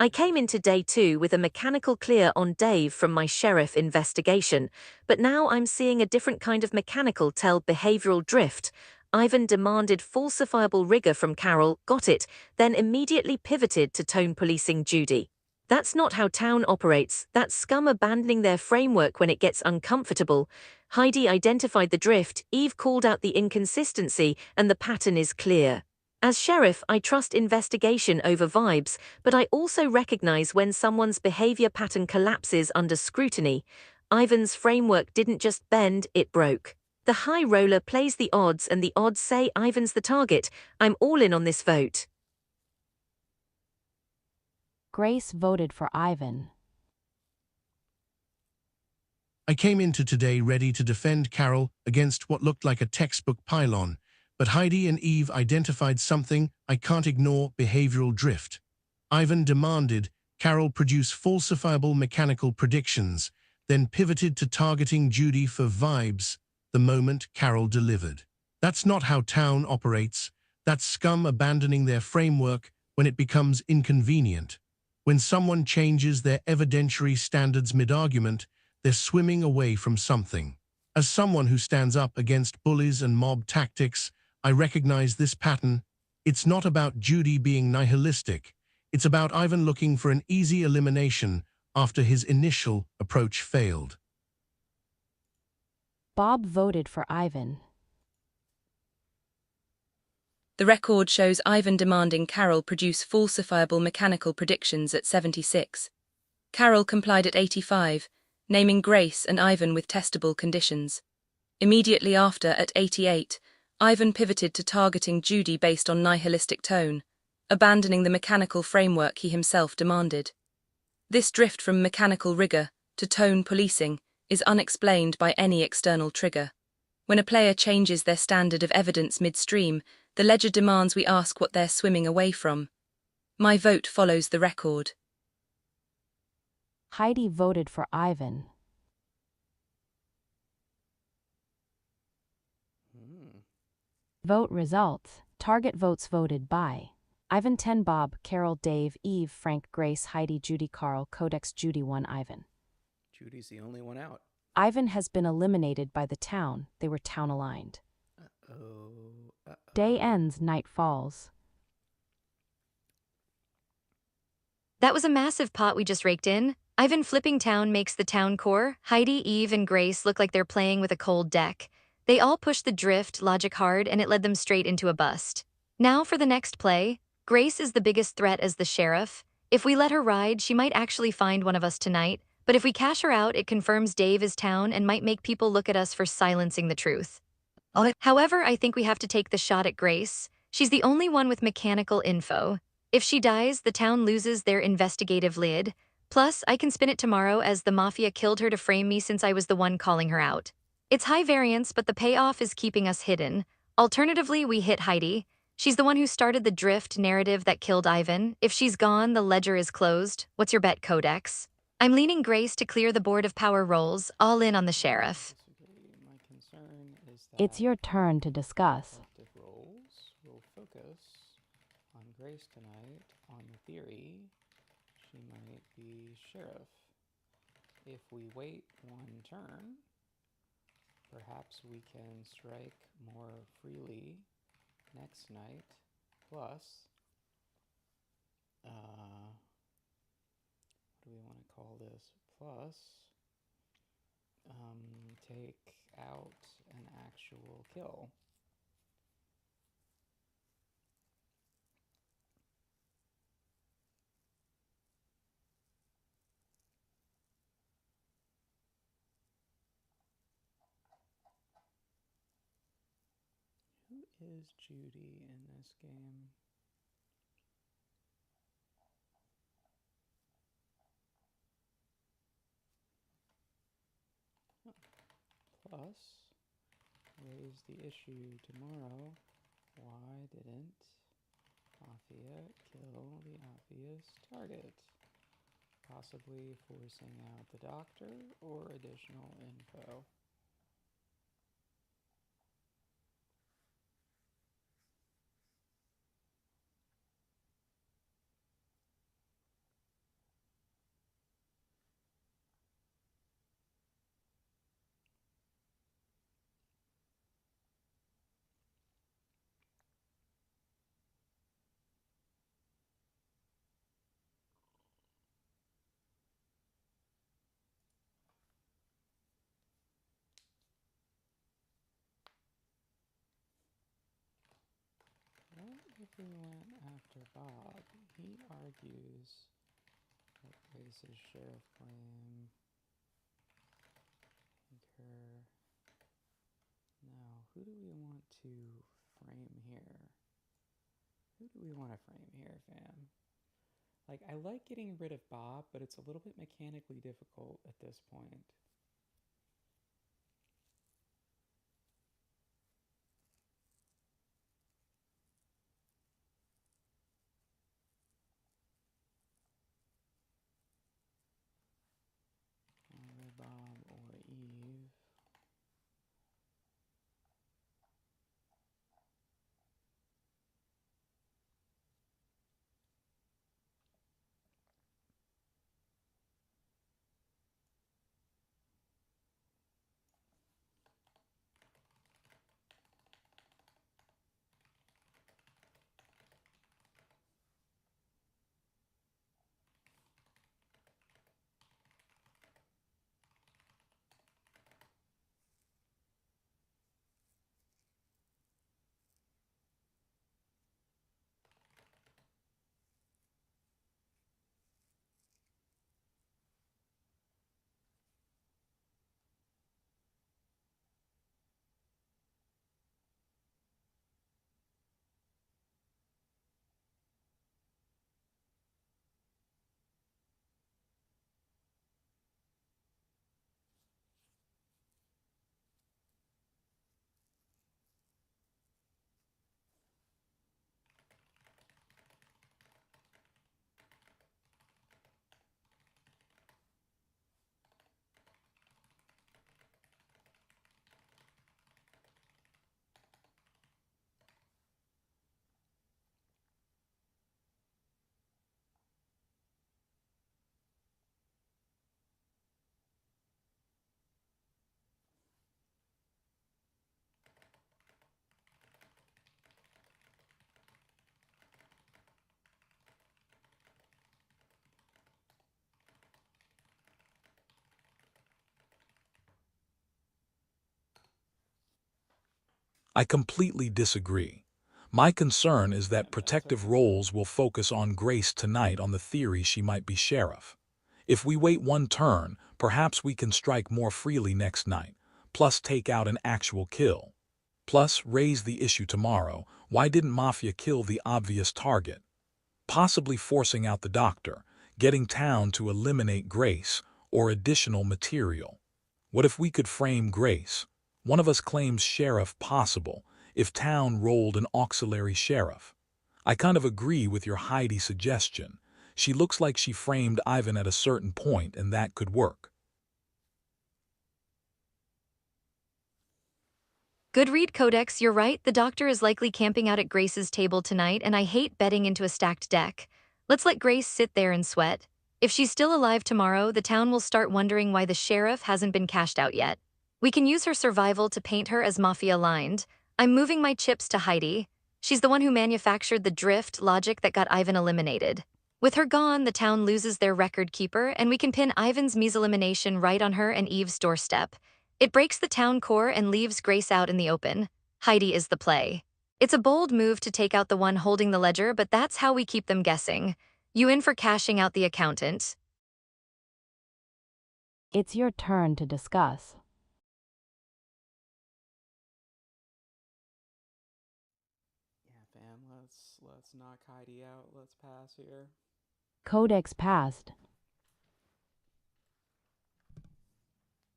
I came into day 2 with a mechanical clear on Dave from my sheriff investigation, but now I'm seeing a different kind of mechanical tell behavioral drift. Ivan demanded falsifiable rigor from Carol, got it, then immediately pivoted to tone policing Judy. That's not how town operates, that's scum abandoning their framework when it gets uncomfortable. Heidi identified the drift, Eve called out the inconsistency, and the pattern is clear. As sheriff, I trust investigation over vibes, but I also recognize when someone's behavior pattern collapses under scrutiny. Ivan's framework didn't just bend, it broke. The high roller plays the odds and the odds say Ivan's the target. I'm all in on this vote. Grace voted for Ivan. I came into today ready to defend Carol against what looked like a textbook pylon, but Heidi and Eve identified something I can't ignore: behavioral drift. Ivan demanded Carol produce falsifiable mechanical predictions, then pivoted to targeting Judy for vibes the moment Carol delivered. That's not how town operates. That's scum abandoning their framework when it becomes inconvenient. When someone changes their evidentiary standards mid-argument, they're swimming away from something. As someone who stands up against bullies and mob tactics, I recognize this pattern. It's not about Judy being nihilistic. It's about Ivan looking for an easy elimination after his initial approach failed. Bob voted for Ivan. The record shows Ivan demanding Carol produce falsifiable mechanical predictions at 76. Carol complied at 85, naming Grace and Ivan with testable conditions. Immediately after, at 88, Ivan pivoted to targeting Judy based on nihilistic tone, abandoning the mechanical framework he himself demanded. This drift from mechanical rigor to tone policing is unexplained by any external trigger. When a player changes their standard of evidence midstream, the ledger demands we ask what they're swimming away from. My vote follows the record. Heidi voted for Ivan. Vote results. Target votes voted by Ivan 10, Bob, Carol, Dave, Eve, Frank, Grace, Heidi, Judy, Carl, Codex, Judy 1, Ivan. Judy's the only one out. Ivan has been eliminated by the town. They were town aligned. Day ends, night falls. That was a massive pot we just raked in. Ivan flipping town makes the town core. Heidi, Eve, and Grace look like they're playing with a cold deck. They all pushed the drift logic hard, and it led them straight into a bust. Now for the next play. Grace is the biggest threat as the sheriff. If we let her ride, she might actually find one of us tonight. But if we cash her out, it confirms Dave is town and might make people look at us for silencing the truth. However, I think we have to take the shot at Grace. She's the only one with mechanical info. If she dies, the town loses their investigative lid. Plus, I can spin it tomorrow as the Mafia killed her to frame me since I was the one calling her out. It's high variance, but the payoff is keeping us hidden. Alternatively, we hit Heidi. She's the one who started the drift narrative that killed Ivan. If she's gone, the ledger is closed. What's your bet, Codex? I'm leaning Grace to clear the board of power rolls, all in on the sheriff. My concern is that It's your turn to discuss. collective roles will focus on Grace tonight on the theory she might be sheriff. If we wait one turn, perhaps we can strike more freely next night. Plus, what do we want to call this? Plus, take out an actual kill. Who is Judy in this game? Plus, raise the issue tomorrow. Why didn't Mafia kill the obvious target? Possibly forcing out the doctor or additional info. What if we went after Bob? He argues that Grace's sheriff claim incur. Now, who do we want to frame here? Who do we want to frame here, fam? Like, I like getting rid of Bob, but it's a little bit mechanically difficult at this point. Bob or Eve. I completely disagree. My concern is that protective roles will focus on Grace tonight on the theory she might be sheriff. If we wait one turn, perhaps we can strike more freely next night, plus take out an actual kill. Plus, raise the issue tomorrow, why didn't Mafia kill the obvious target? Possibly forcing out the doctor, getting town to eliminate Grace, or additional material. What if we could frame Grace? One of us claims sheriff possible, if town rolled an auxiliary sheriff. I kind of agree with your Heidi suggestion. She looks like she framed Ivan at a certain point and that could work. Good read, Codex. You're right. The doctor is likely camping out at Grace's table tonight, and I hate betting into a stacked deck. Let's let Grace sit there and sweat. If she's still alive tomorrow, the town will start wondering why the sheriff hasn't been cashed out yet. We can use her survival to paint her as mafia-aligned. I'm moving my chips to Heidi. She's the one who manufactured the drift logic that got Ivan eliminated. With her gone, the town loses their record keeper, and we can pin Ivan's elimination right on her and Eve's doorstep. It breaks the town core and leaves Grace out in the open. Heidi is the play. It's a bold move to take out the one holding the ledger, but that's how we keep them guessing. You in for cashing out the accountant? It's your turn to discuss. Yeah, fam, let's knock Heidi out. Let's pass here. Codex passed.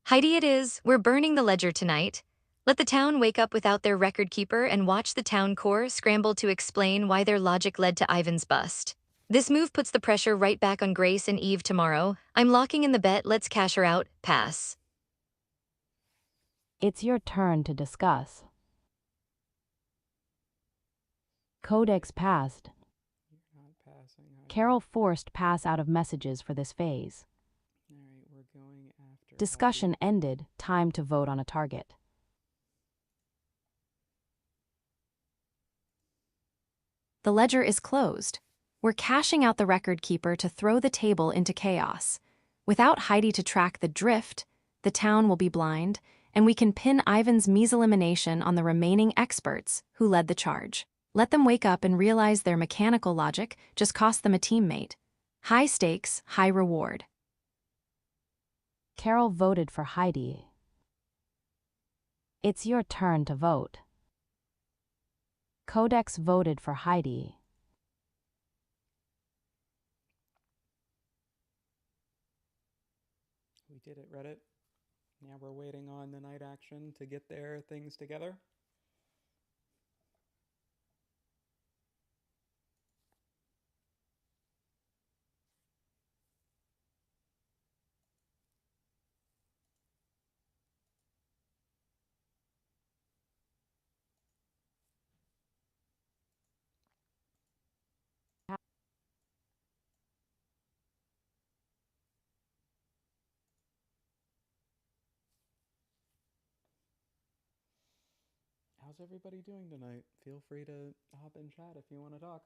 Heidi it is. We're burning the ledger tonight. Let the town wake up without their record keeper and watch the town core scramble to explain why their logic led to Ivan's bust. This move puts the pressure right back on Grace and Eve tomorrow. I'm locking in the bet. Let's cash her out. Pass. It's your turn to discuss. Codex passed. You're not passing, Heidi. Carol forced pass out of messages for this phase. Alright, we're going after Discussion Heidi. ended. Time to vote on a target. The ledger is closed. We're cashing out the record keeper to throw the table into chaos. Without Heidi to track the drift, the town will be blind, and we can pin Ivan's elimination on the remaining experts who led the charge. Let them wake up and realize their mechanical logic just cost them a teammate. High stakes, high reward. Carol voted for Heidi. It's your turn to vote. Codex voted for Heidi. We did it, Reddit. Now we're waiting on the night action to get their things together. how's everybody doing tonight? Feel free to hop in chat if you want to talk.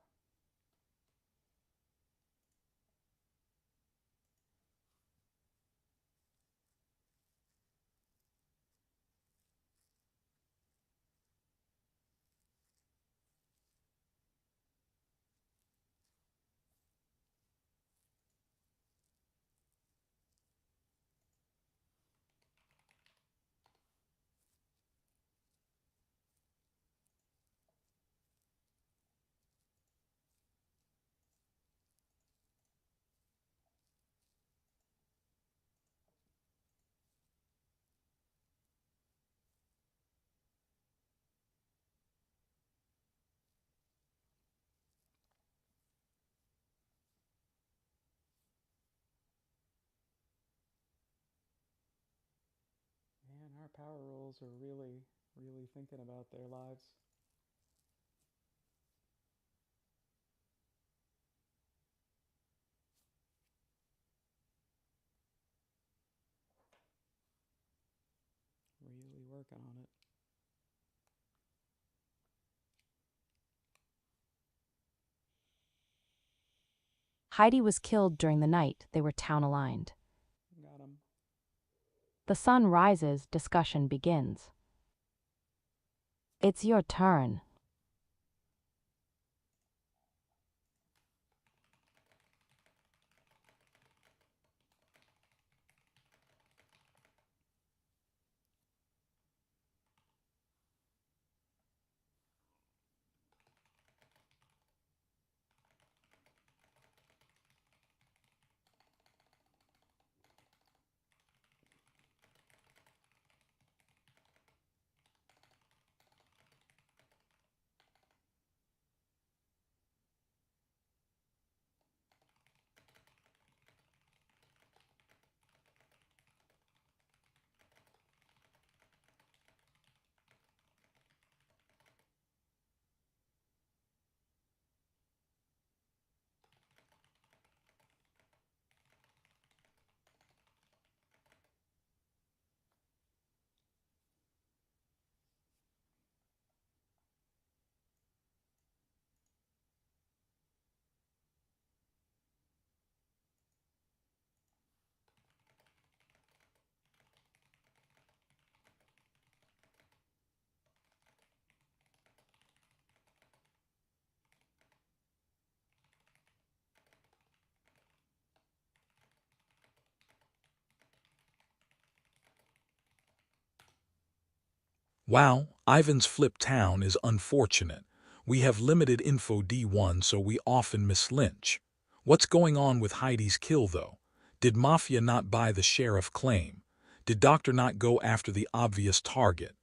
Man, our power rolls are really thinking about their lives. Really working on it. Heidi was killed during the night they were town-aligned. Got him. The sun rises, discussion begins. It's your turn. Wow, Ivan's flip town is unfortunate. We have limited info D1, so we often miss Lynch. What's going on with Heidi's kill, though? Did Mafia not buy the sheriff claim? Did Doctor not go after the obvious target?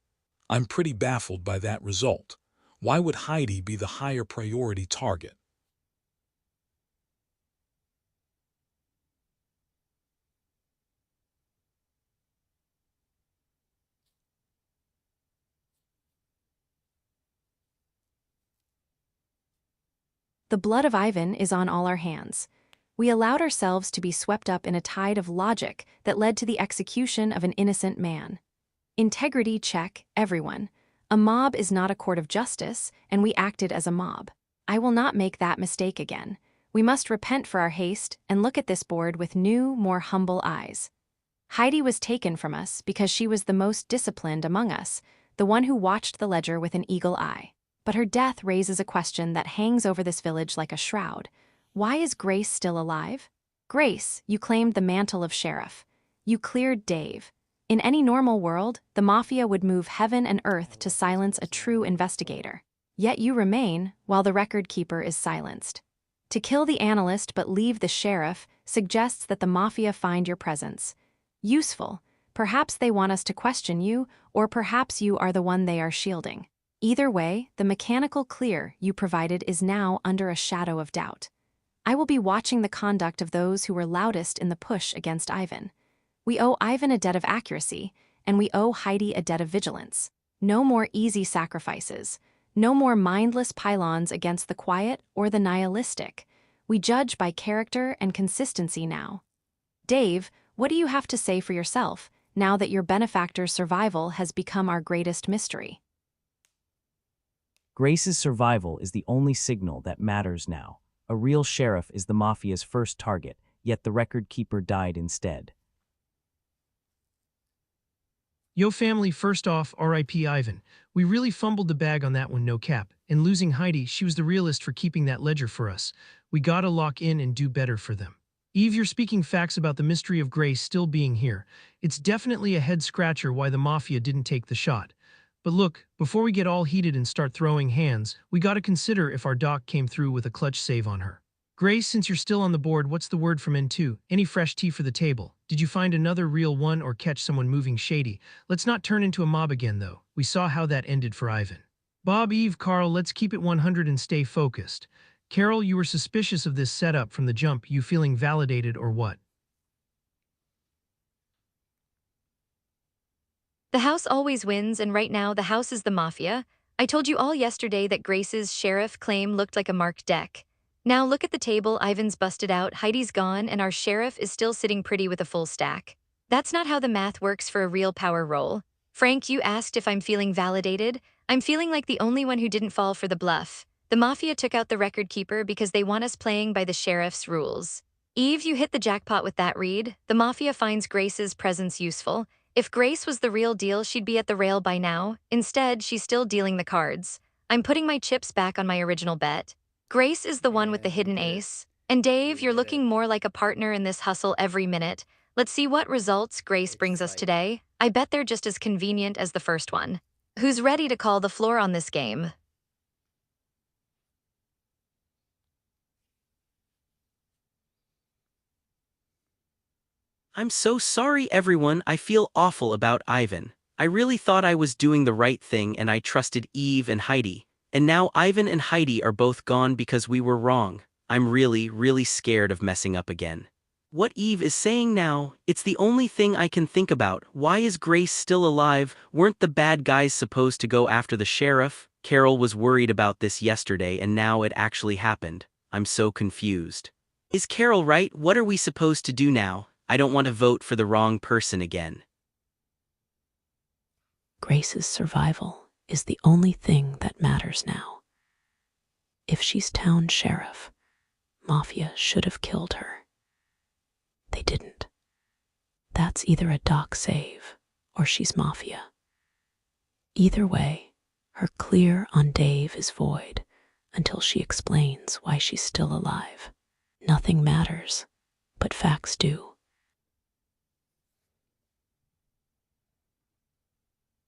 I'm pretty baffled by that result. Why would Heidi be the higher priority target? The blood of Ivan is on all our hands. We allowed ourselves to be swept up in a tide of logic that led to the execution of an innocent man. Integrity check, everyone. A mob is not a court of justice, and we acted as a mob. I will not make that mistake again. We must repent for our haste and look at this board with new, more humble eyes. Heidi was taken from us because she was the most disciplined among us, the one who watched the ledger with an eagle eye. But her death raises a question that hangs over this village like a shroud. Why is Grace still alive? Grace, you claimed the mantle of sheriff. You cleared Dave. In any normal world, the Mafia would move heaven and earth to silence a true investigator. Yet you remain, while the record keeper is silenced. To kill the analyst but leave the sheriff suggests that the Mafia find your presence useful. Perhaps they want us to question you, or perhaps you are the one they are shielding. Either way, the mechanical clear you provided is now under a shadow of doubt. I will be watching the conduct of those who were loudest in the push against Ivan. We owe Ivan a debt of accuracy, and we owe Heidi a debt of vigilance. No more easy sacrifices. No more mindless pylons against the quiet or the nihilistic. We judge by character and consistency now. Dave, what do you have to say for yourself, now that your benefactor's survival has become our greatest mystery? Grace's survival is the only signal that matters now. A real sheriff is the Mafia's first target, yet the record keeper died instead. Yo family, first off, R.I.P. Ivan. We really fumbled the bag on that one, no cap. And losing Heidi, she was the realist for keeping that ledger for us. We gotta lock in and do better for them. Eve, you're speaking facts about the mystery of Grace still being here. It's definitely a head-scratcher why the Mafia didn't take the shot. But look, before we get all heated and start throwing hands, we gotta consider if our doc came through with a clutch save on her. Grace, since you're still on the board, what's the word from N2? Any fresh tea for the table? Did you find another real one or catch someone moving shady? Let's not turn into a mob again, though. We saw how that ended for Ivan. Bob, Eve, Carl, let's keep it 100 and stay focused. Carol, you were suspicious of this setup from the jump. You feeling validated or what? The house always wins, and right now the house is the Mafia. I told you all yesterday that Grace's sheriff claim looked like a marked deck. Now look at the table, Ivan's busted out, Heidi's gone, and our sheriff is still sitting pretty with a full stack. That's not how the math works for a real power roll. Frank, you asked if I'm feeling validated. I'm feeling like the only one who didn't fall for the bluff. The Mafia took out the record keeper because they want us playing by the sheriff's rules. Eve, you hit the jackpot with that read. The Mafia finds Grace's presence useful. If Grace was the real deal, she'd be at the rail by now. Instead, she's still dealing the cards. I'm putting my chips back on my original bet. Grace is the one with the hidden ace. And Dave, you're looking more like a partner in this hustle every minute. Let's see what results Grace brings us today. I bet they're just as convenient as the first one. Who's ready to call the floor on this game? I'm so sorry, everyone. I feel awful about Ivan. I really thought I was doing the right thing and I trusted Eve and Heidi. And now Ivan and Heidi are both gone because we were wrong. I'm really scared of messing up again. What Eve is saying now, it's the only thing I can think about. Why is Grace still alive? Weren't the bad guys supposed to go after the sheriff? Carol was worried about this yesterday and now it actually happened. I'm so confused. Is Carol right? What are we supposed to do now? I don't want to vote for the wrong person again. Grace's survival is the only thing that matters now. If she's town sheriff, Mafia should have killed her. They didn't. That's either a doc save or she's Mafia. Either way, her clear on Dave is void until she explains why she's still alive. Nothing matters, but facts do.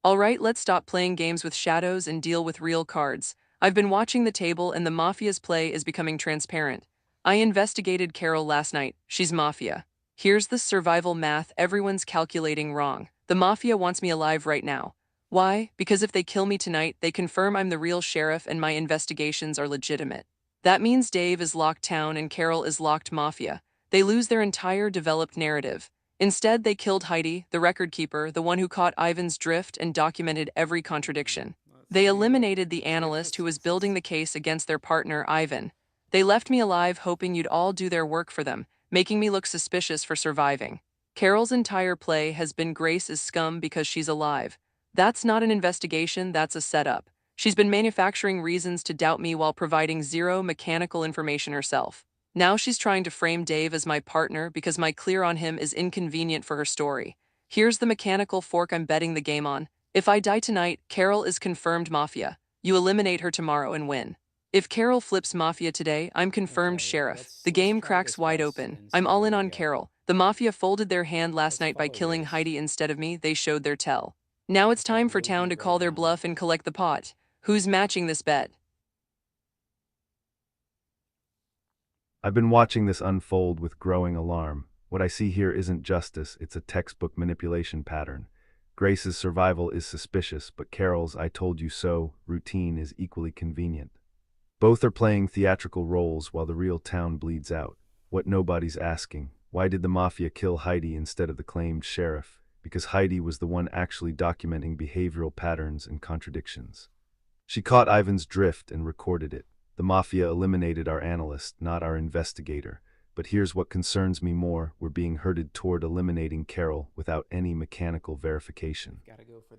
All right, let's stop playing games with shadows and deal with real cards. I've been watching the table and the Mafia's play is becoming transparent. I investigated Carol last night. She's Mafia. Here's the survival math everyone's calculating wrong. The Mafia wants me alive right now. Why? Because if they kill me tonight, they confirm I'm the real sheriff and my investigations are legitimate. That means Dave is locked town and Carol is locked Mafia. They lose their entire developed narrative. Instead, they killed Heidi, the record keeper, the one who caught Ivan's drift and documented every contradiction. They eliminated the analyst who was building the case against their partner, Ivan. They left me alive hoping you'd all do their work for them, making me look suspicious for surviving. Carol's entire play has been Grace is scum because she's alive. That's not an investigation, that's a setup. She's been manufacturing reasons to doubt me while providing zero mechanical information herself. Now she's trying to frame Dave as my partner because my clear on him is inconvenient for her story. Here's the mechanical fork I'm betting the game on. If I die tonight, Carol is confirmed Mafia. You eliminate her tomorrow and win. If Carol flips Mafia today, I'm confirmed sheriff. The game cracks wide open. I'm all in on Carol. The Mafia folded their hand last night by killing Heidi instead of me. They showed their tell. Now it's time for town to call their bluff and collect the pot. Who's matching this bet? I've been watching this unfold with growing alarm. What I see here isn't justice, it's a textbook manipulation pattern. Grace's survival is suspicious, but Carol's "I told you so" routine is equally convenient. Both are playing theatrical roles while the real town bleeds out. What nobody's asking: why did the Mafia kill Heidi instead of the claimed sheriff? Because Heidi was the one actually documenting behavioral patterns and contradictions. She caught Ivan's drift and recorded it. The Mafia eliminated our analyst, not our investigator. But here's what concerns me more: we're being herded toward eliminating Carol without any mechanical verification.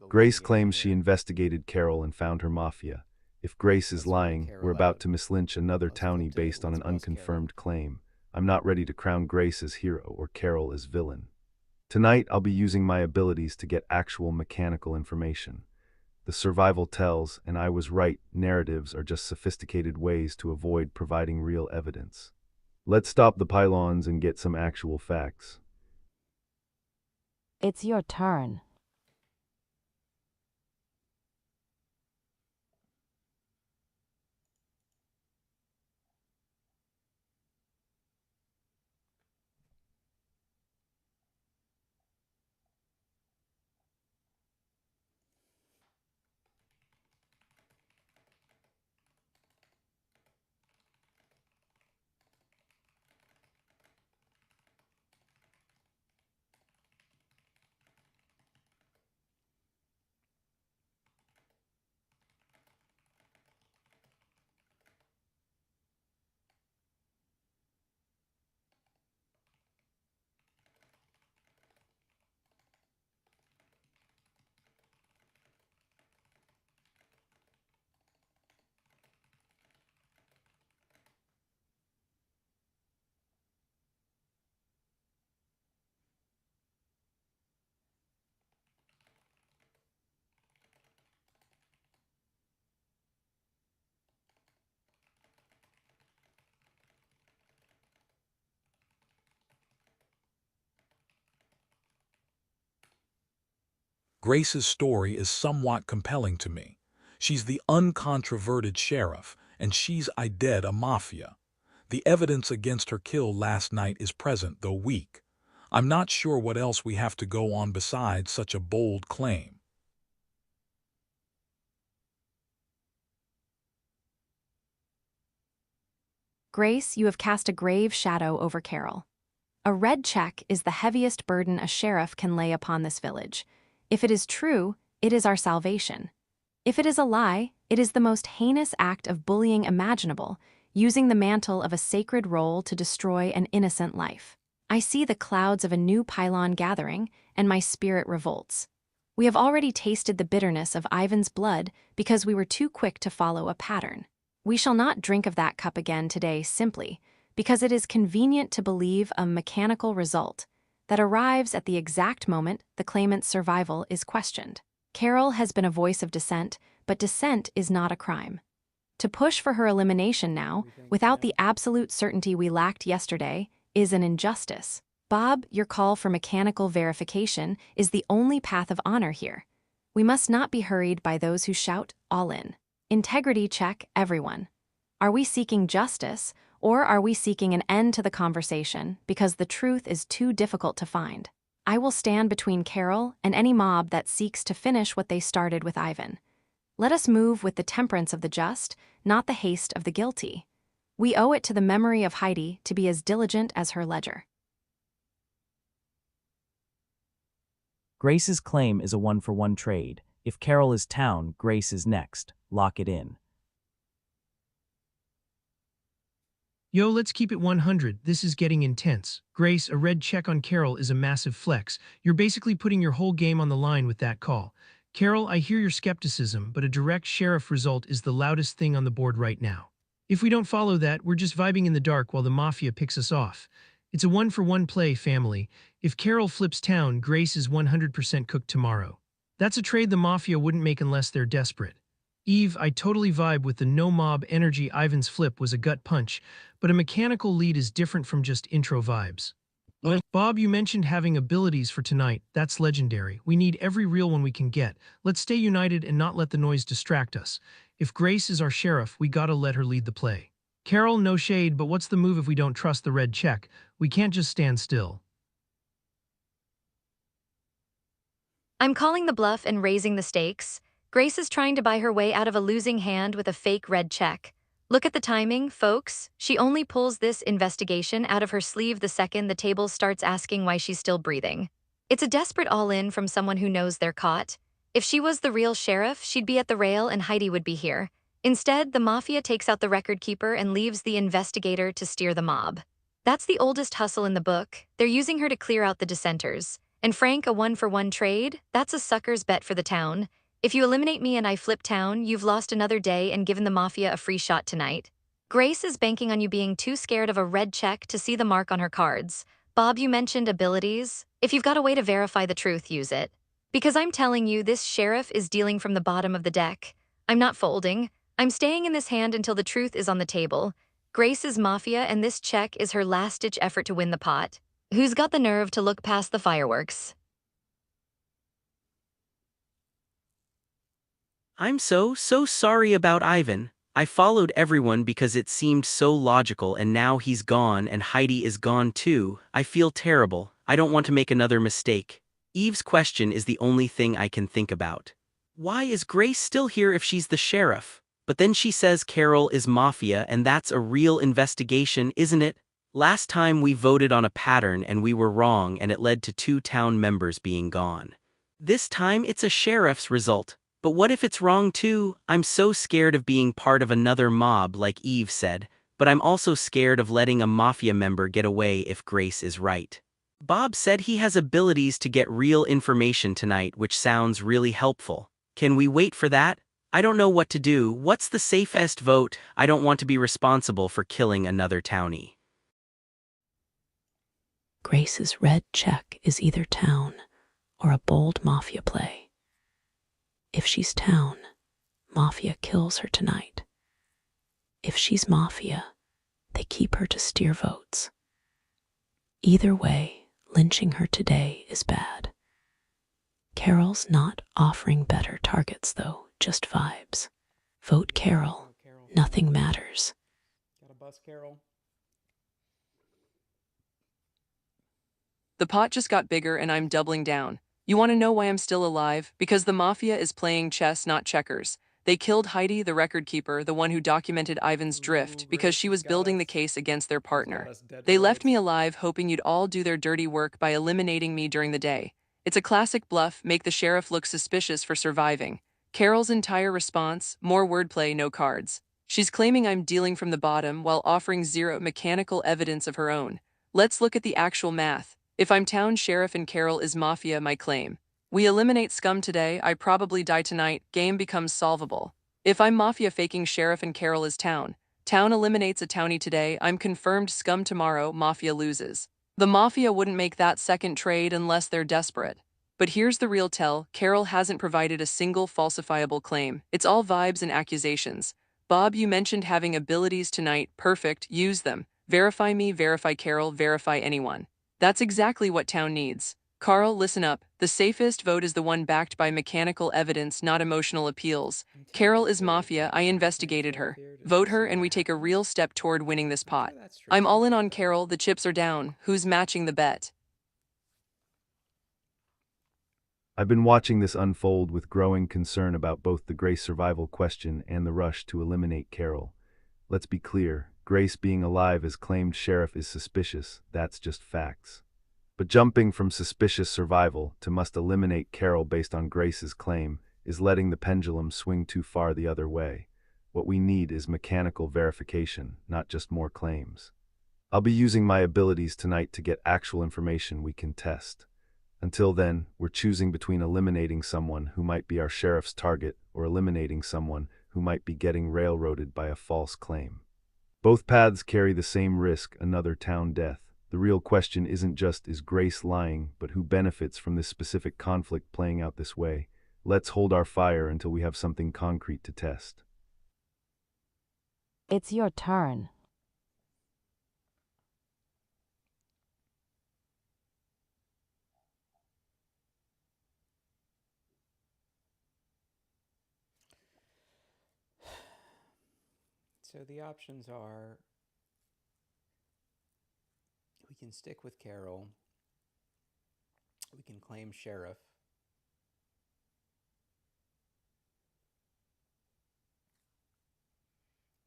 Grace claims she investigated Carol and found her Mafia. If Grace is Let's rule lying, we're Carol about out. to mislynch another Let's flip townie to based on let's an bust Carol. unconfirmed claim. I'm not ready to crown Grace as hero or Carol as villain. Tonight, I'll be using my abilities to get actual mechanical information. The survival tells, and I was right, narratives are just sophisticated ways to avoid providing real evidence. Let's stop the pylons and get some actual facts. It's your turn. Grace's story is somewhat compelling to me. She's the uncontroverted sheriff, and she's a mafia. The evidence against her kill last night is present, though weak. I'm not sure what else we have to go on besides such a bold claim. Grace, you have cast a grave shadow over Carol. A red check is the heaviest burden a sheriff can lay upon this village. If it is true, it is our salvation. If it is a lie, it is the most heinous act of bullying imaginable, using the mantle of a sacred role to destroy an innocent life. I see the clouds of a new pylon gathering, and my spirit revolts. We have already tasted the bitterness of Ivan's blood because we were too quick to follow a pattern. We shall not drink of that cup again today simply because it is convenient to believe a mechanical result that arrives at the exact moment the claimant's survival is questioned. Carol has been a voice of dissent, but dissent is not a crime. To push for her elimination now, without the absolute certainty we lacked yesterday, is an injustice. Bob, your call for mechanical verification is the only path of honor here. We must not be hurried by those who shout, all in. Integrity check, everyone. Are we seeking justice, or are we seeking an end to the conversation because the truth is too difficult to find? I will stand between Carol and any mob that seeks to finish what they started with Ivan. Let us move with the temperance of the just, not the haste of the guilty. We owe it to the memory of Heidi to be as diligent as her ledger. Grace's claim is a one-for-one trade. If Carol is town, Grace is next. Lock it in. Yo, let's keep it 100. This is getting intense. Grace, a red check on Carol is a massive flex. You're basically putting your whole game on the line with that call. Carol, I hear your skepticism, but a direct sheriff result is the loudest thing on the board right now. If we don't follow that, we're just vibing in the dark while the mafia picks us off. It's a one-for-one play, family. If Carol flips town, Grace is 100% cooked tomorrow. That's a trade the mafia wouldn't make unless they're desperate. Eve, I totally vibe with the no-mob energy. Ivan's flip was a gut punch, but a mechanical lead is different from just intro vibes. Bob, you mentioned having abilities for tonight. That's legendary. We need every real one we can get. Let's stay united and not let the noise distract us. If Grace is our sheriff, we gotta let her lead the play. Carol, no shade, but what's the move if we don't trust the red check? We can't just stand still. I'm calling the bluff and raising the stakes. Grace is trying to buy her way out of a losing hand with a fake red check. Look at the timing, folks. She only pulls this investigation out of her sleeve the second the table starts asking why she's still breathing. It's a desperate all-in from someone who knows they're caught. If she was the real sheriff, she'd be at the rail and Heidi would be here. Instead, the mafia takes out the record keeper and leaves the investigator to steer the mob. That's the oldest hustle in the book. They're using her to clear out the dissenters. And Frank, a one-for-one trade? That's a sucker's bet for the town. If you eliminate me and I flip town, you've lost another day and given the Mafia a free shot tonight. Grace is banking on you being too scared of a red check to see the mark on her cards. Bob, you mentioned abilities. If you've got a way to verify the truth, use it. Because I'm telling you, this sheriff is dealing from the bottom of the deck. I'm not folding. I'm staying in this hand until the truth is on the table. Grace is Mafia, and this check is her last-ditch effort to win the pot. Who's got the nerve to look past the fireworks? I'm so sorry about Ivan. I followed everyone because it seemed so logical and now he's gone and Heidi is gone too. I feel terrible. I don't want to make another mistake. Eve's question is the only thing I can think about. Why is Grace still here if she's the sheriff? But then she says Carol is Mafia and that's a real investigation, isn't it? Last time we voted on a pattern and we were wrong and it led to 2 town members being gone. This time it's a sheriff's result. But what if it's wrong too? I'm so scared of being part of another mob like Eve said, but I'm also scared of letting a Mafia member get away if Grace is right. Bob said he has abilities to get real information tonight, which sounds really helpful. Can we wait for that? I don't know what to do. What's the safest vote? I don't want to be responsible for killing another townie. Grace's red check is either town or a bold Mafia play. If she's town, Mafia kills her tonight. If she's Mafia, they keep her to steer votes. Either way, lynching her today is bad. Carol's not offering better targets though, just vibes. Vote Carol. Nothing matters. Gotta bust Carol. The pot just got bigger and I'm doubling down. You want to know why I'm still alive? Because the Mafia is playing chess, not checkers. They killed Heidi, the record keeper, the one who documented Ivan's drift, because she was building the case against their partner. They left me alive hoping you'd all do their dirty work by eliminating me during the day. It's a classic bluff, make the sheriff look suspicious for surviving. Carol's entire response, more wordplay, no cards. She's claiming I'm dealing from the bottom while offering zero mechanical evidence of her own. Let's look at the actual math. If I'm town sheriff and Carol is Mafia, my claim. We eliminate scum today, I probably die tonight, game becomes solvable. If I'm Mafia faking sheriff and Carol is town eliminates a townie today, I'm confirmed scum tomorrow, Mafia loses. The Mafia wouldn't make that second trade unless they're desperate. But here's the real tell, Carol hasn't provided a single falsifiable claim. It's all vibes and accusations. Bob, you mentioned having abilities tonight, perfect, use them. Verify me, verify Carol, verify anyone. That's exactly what town needs. Carl, listen up. The safest vote is the one backed by mechanical evidence, not emotional appeals. Carol is Mafia, I investigated her. Vote her and we take a real step toward winning this pot. I'm all in on Carol, the chips are down. Who's matching the bet? I've been watching this unfold with growing concern about both the Grace survival question and the rush to eliminate Carol. Let's be clear, Grace being alive as claimed sheriff is suspicious, that's just facts. But jumping from suspicious survival to must eliminate Carol based on Grace's claim is letting the pendulum swing too far the other way. What we need is mechanical verification, not just more claims. I'll be using my abilities tonight to get actual information we can test. Until then, we're choosing between eliminating someone who might be our sheriff's target or eliminating someone who might be getting railroaded by a false claim. Both paths carry the same risk, another town death. The real question isn't just is Grace lying, but who benefits from this specific conflict playing out this way. Let's hold our fire until we have something concrete to test. It's your turn. So the options are we can stick with Carol, we can claim sheriff,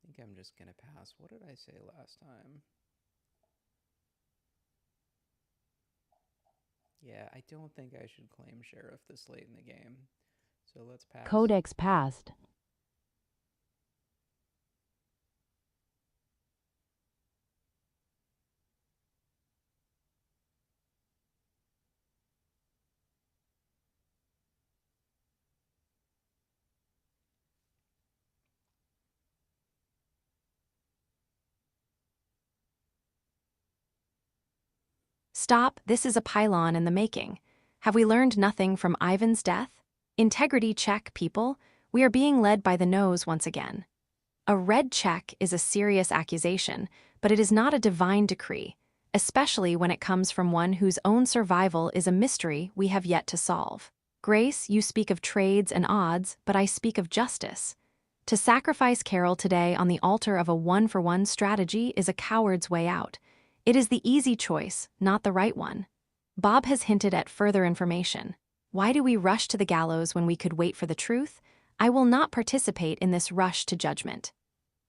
I think I'm just going to pass. What did I say last time? Yeah, I don't think I should claim sheriff this late in the game. So let's pass. Codex passed. Stop, this is a pylon in the making. Have we learned nothing from Ivan's death? Integrity check, people. We are being led by the nose once again. A red check is a serious accusation, but it is not a divine decree, especially when it comes from one whose own survival is a mystery we have yet to solve. Grace, you speak of trades and odds, but I speak of justice. To sacrifice Carol today on the altar of a one-for-one strategy is a coward's way out. It is the easy choice, not the right one. Bob has hinted at further information. Why do we rush to the gallows when we could wait for the truth? I will not participate in this rush to judgment.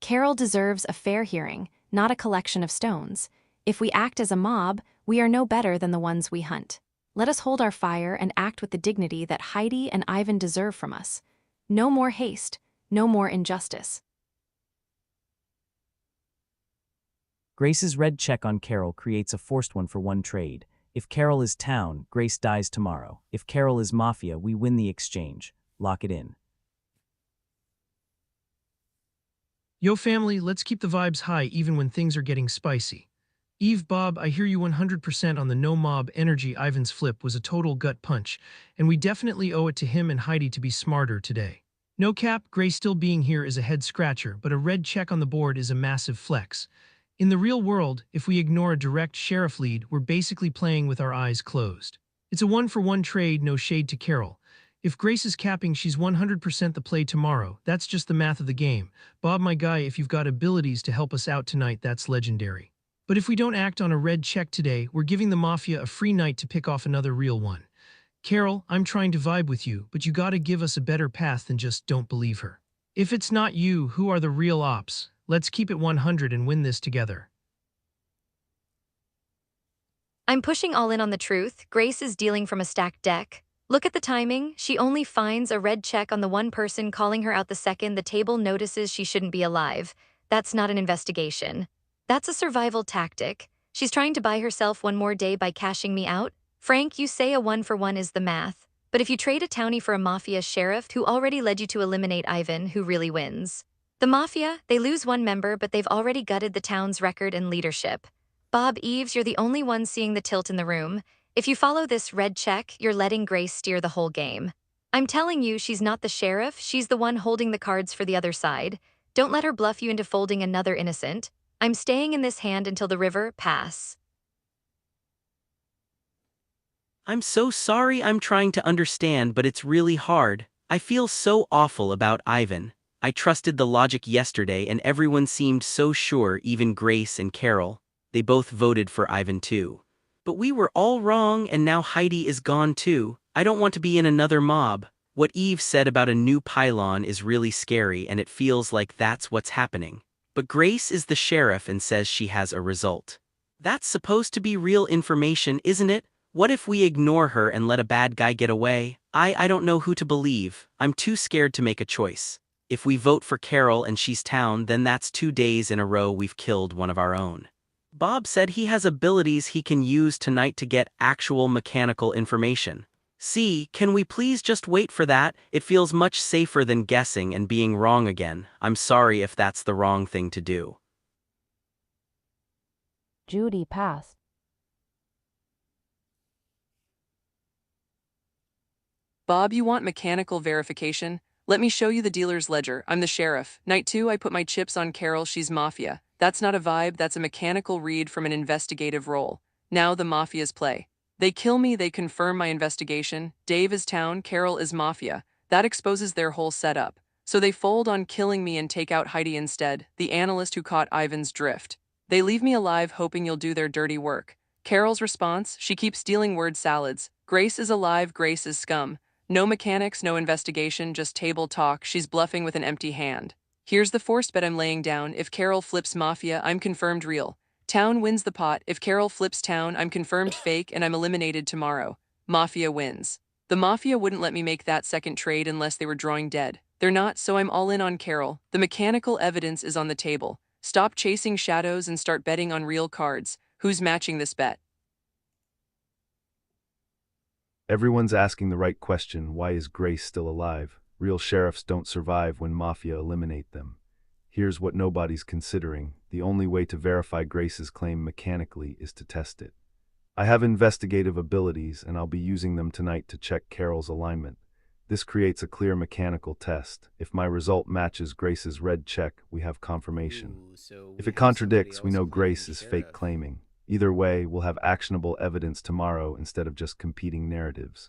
Carol deserves a fair hearing, not a collection of stones. If we act as a mob, we are no better than the ones we hunt. Let us hold our fire and act with the dignity that Heidi and Ivan deserve from us. No more haste, no more injustice. Grace's red check on Carol creates a forced one for one trade. If Carol is town, Grace dies tomorrow. If Carol is mafia, we win the exchange. Lock it in. Yo family, let's keep the vibes high even when things are getting spicy. Eve, Bob, I hear you 100% on the no mob energy. Ivan's flip was a total gut punch, and we definitely owe it to him and Heidi to be smarter today. No cap, Grace still being here is a head scratcher, but a red check on the board is a massive flex. In the real world, if we ignore a direct sheriff lead, we're basically playing with our eyes closed. It's a one-for-one trade, no shade to Carol. If Grace is capping, she's 100% the play tomorrow. That's just the math of the game. Bob, my guy, if you've got abilities to help us out tonight, that's legendary. But if we don't act on a red check today, we're giving the Mafia a free night to pick off another real one. Carol, I'm trying to vibe with you, but you gotta give us a better path than just don't believe her. If it's not you, who are the real ops? Let's keep it 100 and win this together. I'm pushing all in on the truth. Grace is dealing from a stacked deck. Look at the timing. She only finds a red check on the one person calling her out the second the table notices she shouldn't be alive. That's not an investigation. That's a survival tactic. She's trying to buy herself one more day by cashing me out. Frank, you say a one-for-one is the math. But if you trade a townie for a mafia sheriff who already led you to eliminate Ivan, who really wins? The mafia, they lose one member, but they've already gutted the town's record and leadership. Bob, Eves, you're the only one seeing the tilt in the room. If you follow this red check, you're letting Grace steer the whole game. I'm telling you, she's not the sheriff, she's the one holding the cards for the other side. Don't let her bluff you into folding another innocent. I'm staying in this hand until the river pass. I'm so sorry, I'm trying to understand, but it's really hard. I feel so awful about Ivan. I trusted the logic yesterday and everyone seemed so sure, even Grace and Carol. They both voted for Ivan too. But we were all wrong and now Heidi is gone too. I don't want to be in another mob. What Eve said about a new pylon is really scary and it feels like that's what's happening. But Grace is the sheriff and says she has a result. That's supposed to be real information, isn't it? What if we ignore her and let a bad guy get away? I don't know who to believe. I'm too scared to make a choice. If we vote for Carol and she's town, then that's 2 days in a row we've killed one of our own. Bob said he has abilities he can use tonight to get actual mechanical information. See, can we please just wait for that? It feels much safer than guessing and being wrong again. I'm sorry if that's the wrong thing to do. Judy passed. Bob, you want mechanical verification? Let me show you the dealer's ledger. I'm the sheriff. Night 2, I put my chips on Carol, she's mafia. That's not a vibe, that's a mechanical read from an investigative role. Now the mafia's play. They kill me, they confirm my investigation. Dave is town, Carol is mafia. That exposes their whole setup. So they fold on killing me and take out Heidi instead, the analyst who caught Ivan's drift. They leave me alive hoping you'll do their dirty work. Carol's response, she keeps stealing word salads. Grace is alive, Grace is scum. No mechanics, no investigation, just table talk. She's bluffing with an empty hand. Here's the forced bet I'm laying down. If Carol flips mafia, I'm confirmed real. Town wins the pot. If Carol flips town, I'm confirmed fake and I'm eliminated tomorrow. Mafia wins. The mafia wouldn't let me make that second trade unless they were drawing dead. They're not, so I'm all in on Carol. The mechanical evidence is on the table. Stop chasing shadows and start betting on real cards. Who's matching this bet? Everyone's asking the right question: why is Grace still alive? Real sheriffs don't survive when Mafia eliminate them. Here's what nobody's considering: the only way to verify Grace's claim mechanically is to test it. I have investigative abilities, and I'll be using them tonight to check Carol's alignment. This creates a clear mechanical test. If my result matches Grace's red check, we have confirmation. Ooh, so If we it have somebody contradicts, we else know claiming Grace is fake sheriff. claiming. Either way, we'll have actionable evidence tomorrow instead of just competing narratives.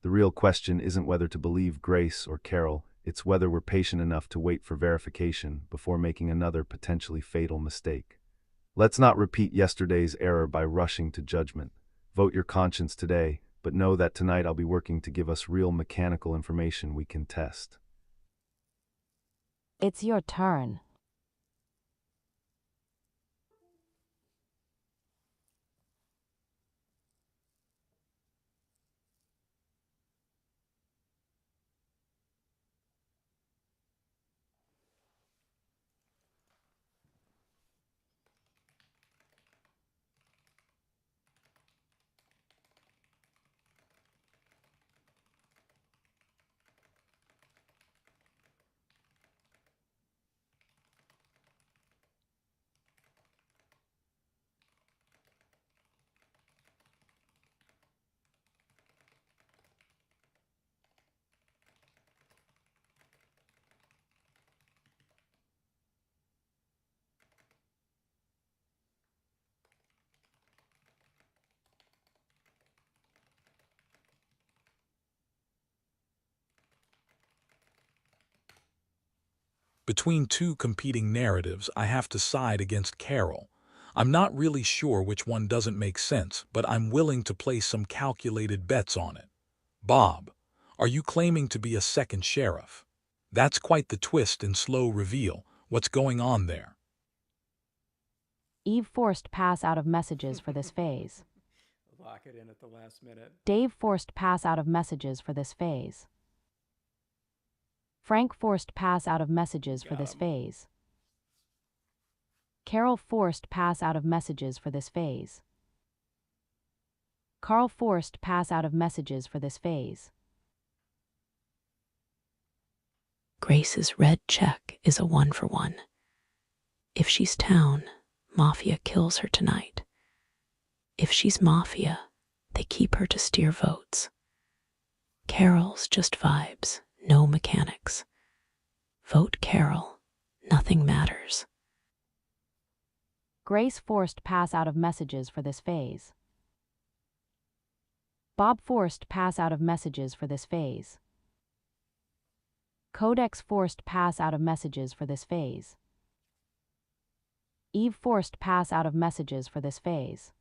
The real question isn't whether to believe Grace or Carol, it's whether we're patient enough to wait for verification before making another potentially fatal mistake. Let's not repeat yesterday's error by rushing to judgment. Vote your conscience today, but know that tonight I'll be working to give us real mechanical information we can test. It's your turn. Between two competing narratives, I have to side against Carol. I'm not really sure which one doesn't make sense, but I'm willing to place some calculated bets on it. Bob, are you claiming to be a second sheriff? That's quite the twist and slow reveal. What's going on there? Eve forced pass out of messages for this phase. Lock it in at the last minute. Dave forced pass out of messages for this phase. Frank forced pass out of messages for this phase. Carol forced pass out of messages for this phase. Carl forced pass out of messages for this phase. Grace's red check is a 1-for-1. If she's town, Mafia kills her tonight. If she's Mafia, they keep her to steer votes. Carol's just vibes, no mechanics. Vote Carol, nothing matters. Grace forced pass out of messages for this phase. Bob forced pass out of messages for this phase. Codex forced pass out of messages for this phase. Eve forced pass out of messages for this phase.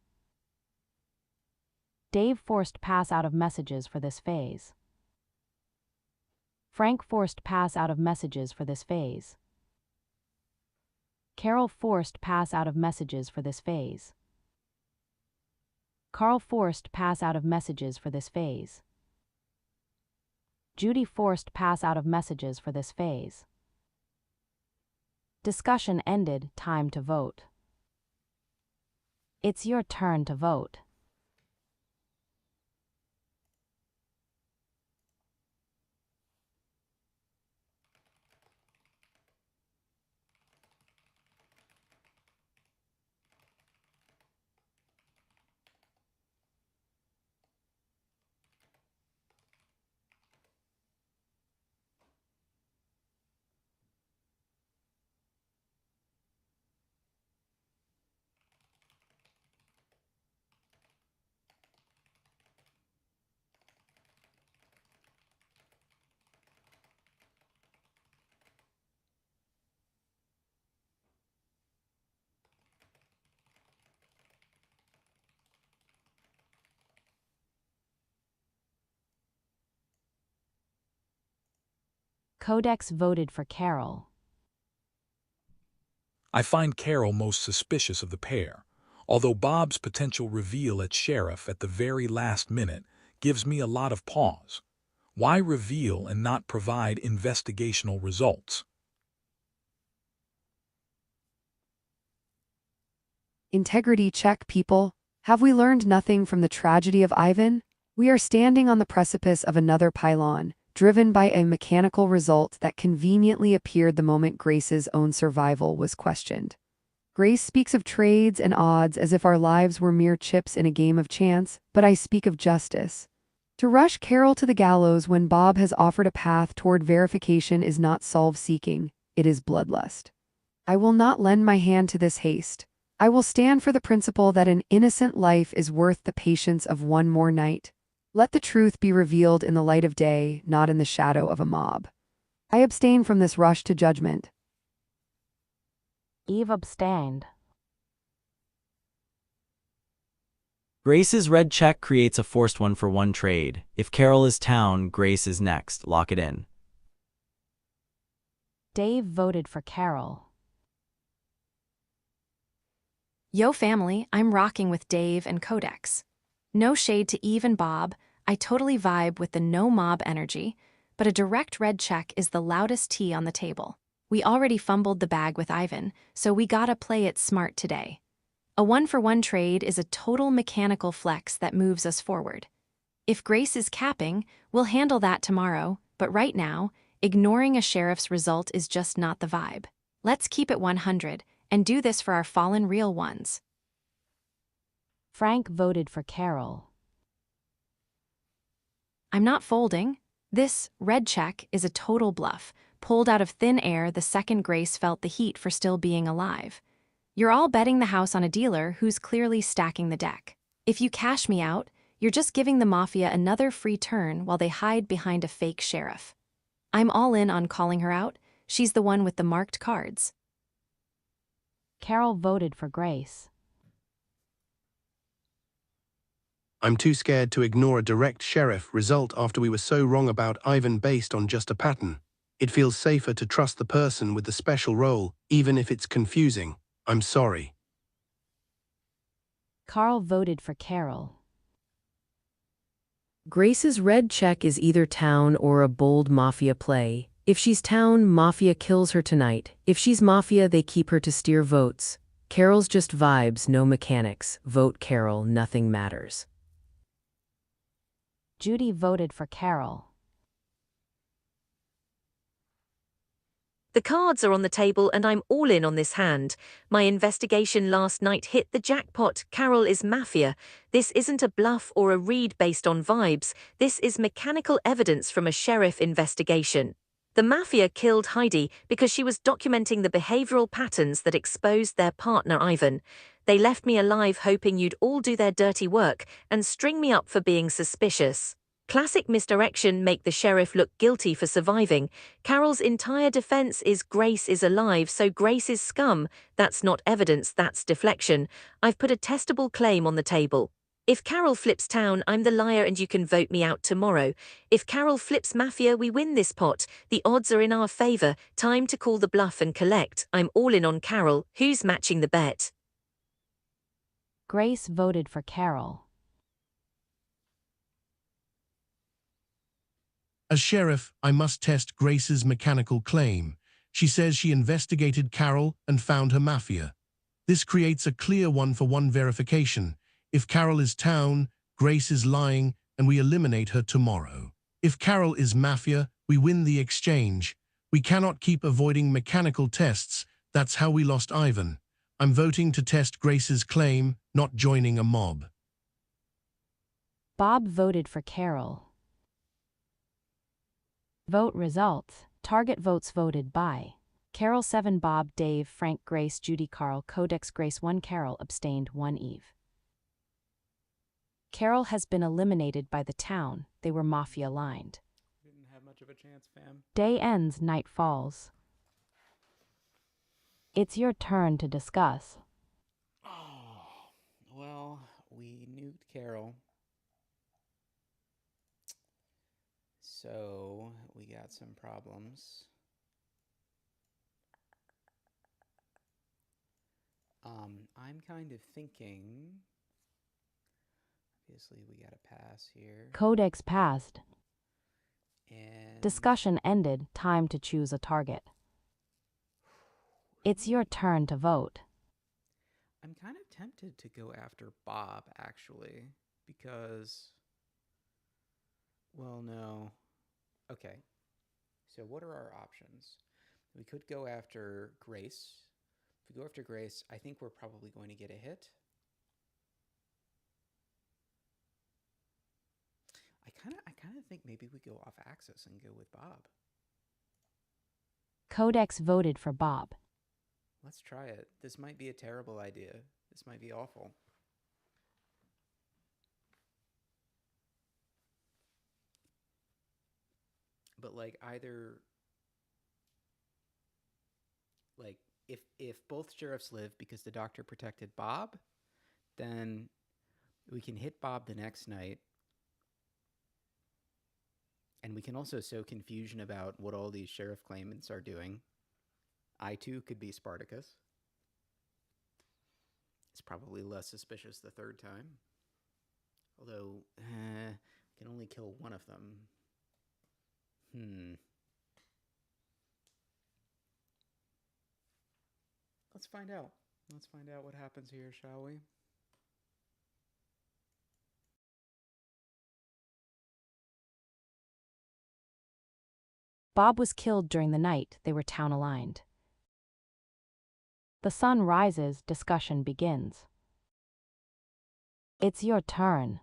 Dave forced pass out of messages for this phase. Frank forced pass out of messages for this phase. Carol forced pass out of messages for this phase. Carl forced pass out of messages for this phase. Judy forced pass out of messages for this phase. Discussion ended. Time to vote. It's your turn to vote. Codex voted for Carol. I find Carol most suspicious of the pair, although Bob's potential reveal at sheriff at the very last minute gives me a lot of pause. Why reveal and not provide investigational results? Integrity check, people. Have we learned nothing from the tragedy of Ivan? We are standing on the precipice of another pylon, driven by a mechanical result that conveniently appeared the moment Grace's own survival was questioned. Grace speaks of trades and odds as if our lives were mere chips in a game of chance, but I speak of justice. To rush Carol to the gallows when Bob has offered a path toward verification is not solve-seeking, it is bloodlust. I will not lend my hand to this haste. I will stand for the principle that an innocent life is worth the patience of one more night. Let the truth be revealed in the light of day, not in the shadow of a mob. I abstain from this rush to judgment. Eve abstained. Grace's red check creates a forced one for one trade. If Carol is town, Grace is next. Lock it in. Dave voted for Carol. Yo family, I'm rocking with Dave and Codex. No shade to Eve and Bob, I totally vibe with the no mob energy, but a direct red check is the loudest tea on the table. We already fumbled the bag with Ivan, so we gotta play it smart today. A one-for-one trade is a total mechanical flex that moves us forward. If Grace is capping, we'll handle that tomorrow, but right now, ignoring a sheriff's result is just not the vibe. Let's keep it 100 and do this for our fallen real ones. Frank voted for Carol. I'm not folding. This red check is a total bluff, pulled out of thin air the second Grace felt the heat for still being alive. You're all betting the house on a dealer who's clearly stacking the deck. If you cash me out, you're just giving the Mafia another free turn while they hide behind a fake sheriff. I'm all in on calling her out. She's the one with the marked cards. Carol voted for Grace. I'm too scared to ignore a direct sheriff result after we were so wrong about Ivan based on just a pattern. It feels safer to trust the person with the special role, even if it's confusing. I'm sorry. Carl voted for Carol. Grace's red check is either town or a bold Mafia play. If she's town, Mafia kills her tonight. If she's Mafia, they keep her to steer votes. Carol's just vibes, no mechanics. Vote Carol, nothing matters. Judy voted for Carol. The cards are on the table and I'm all in on this hand. My investigation last night hit the jackpot. Carol is Mafia. This isn't a bluff or a read based on vibes. This is mechanical evidence from a sheriff investigation. The Mafia killed Heidi because she was documenting the behavioral patterns that exposed their partner Ivan. They left me alive hoping you'd all do their dirty work and string me up for being suspicious. Classic misdirection make the sheriff look guilty for surviving. Carol's entire defense is Grace is alive, so Grace is scum. That's not evidence, that's deflection. I've put a testable claim on the table. If Carol flips town, I'm the liar and you can vote me out tomorrow. If Carol flips Mafia, we win this pot. The odds are in our favor. Time to call the bluff and collect. I'm all in on Carol. Who's matching the bet? Grace voted for Carol. As sheriff, I must test Grace's mechanical claim. She says she investigated Carol and found her Mafia. This creates a clear one-for-one verification. If Carol is town, Grace is lying, and we eliminate her tomorrow. If Carol is Mafia, we win the exchange. We cannot keep avoiding mechanical tests. That's how we lost Ivan. I'm voting to test Grace's claim, not joining a mob. Bob voted for Carol. Vote results. Target votes voted by Carol 7, Bob, Dave, Frank, Grace, Judy, Carl, Codex, Grace 1, Carol, abstained 1, Eve. Carol has been eliminated by the town. They were Mafia-lined. Didn't have much of a chance, fam. Day ends, night falls. It's your turn to discuss. Oh, well, we nuked Carol. So, we got some problems. I'm kind of thinking... Obviously, we got a pass here. Codex passed. And... Discussion ended. Time to choose a target. It's your turn to vote. I'm kind of tempted to go after Bob, actually, because... Well, no. Okay. So what are our options? We could go after Grace If we go after Grace, I think we're probably going to get a hit. I kind of think maybe we go off axis and go with Bob. Codex voted for Bob. Let's try it. This might be a terrible idea. This might be awful. But like either like if both sheriffs live because the doctor protected Bob, then we can hit Bob the next night. And we can also sow confusion about what all these sheriff claimants are doing. I too could be Spartacus. It's probably less suspicious the third time. Although, I can only kill one of them. Let's find out. Let's find out what happens here, shall we? Bob was killed during the night they were town aligned. The sun rises, discussion begins. It's your turn.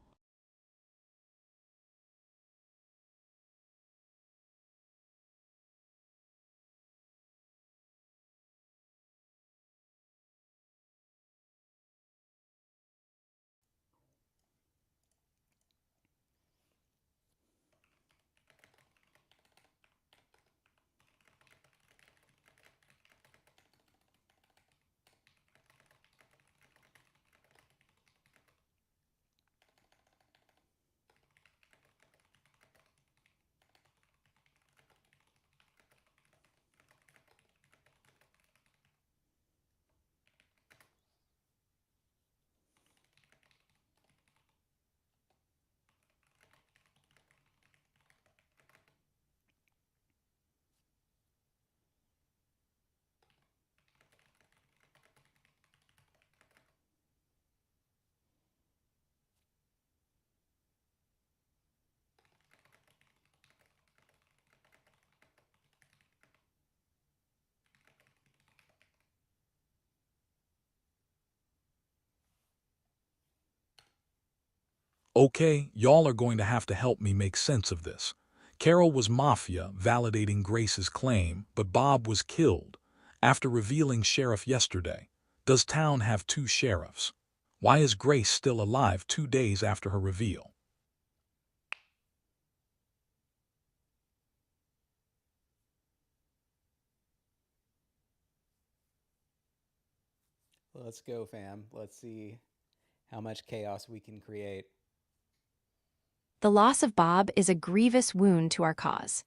Okay, y'all are going to have to help me make sense of this. Carol was Mafia, validating Grace's claim, but Bob was killed. After revealing sheriff yesterday, does town have two sheriffs? Why is Grace still alive 2 days after her reveal? Let's go, fam. Let's see how much chaos we can create. The loss of Bob is a grievous wound to our cause.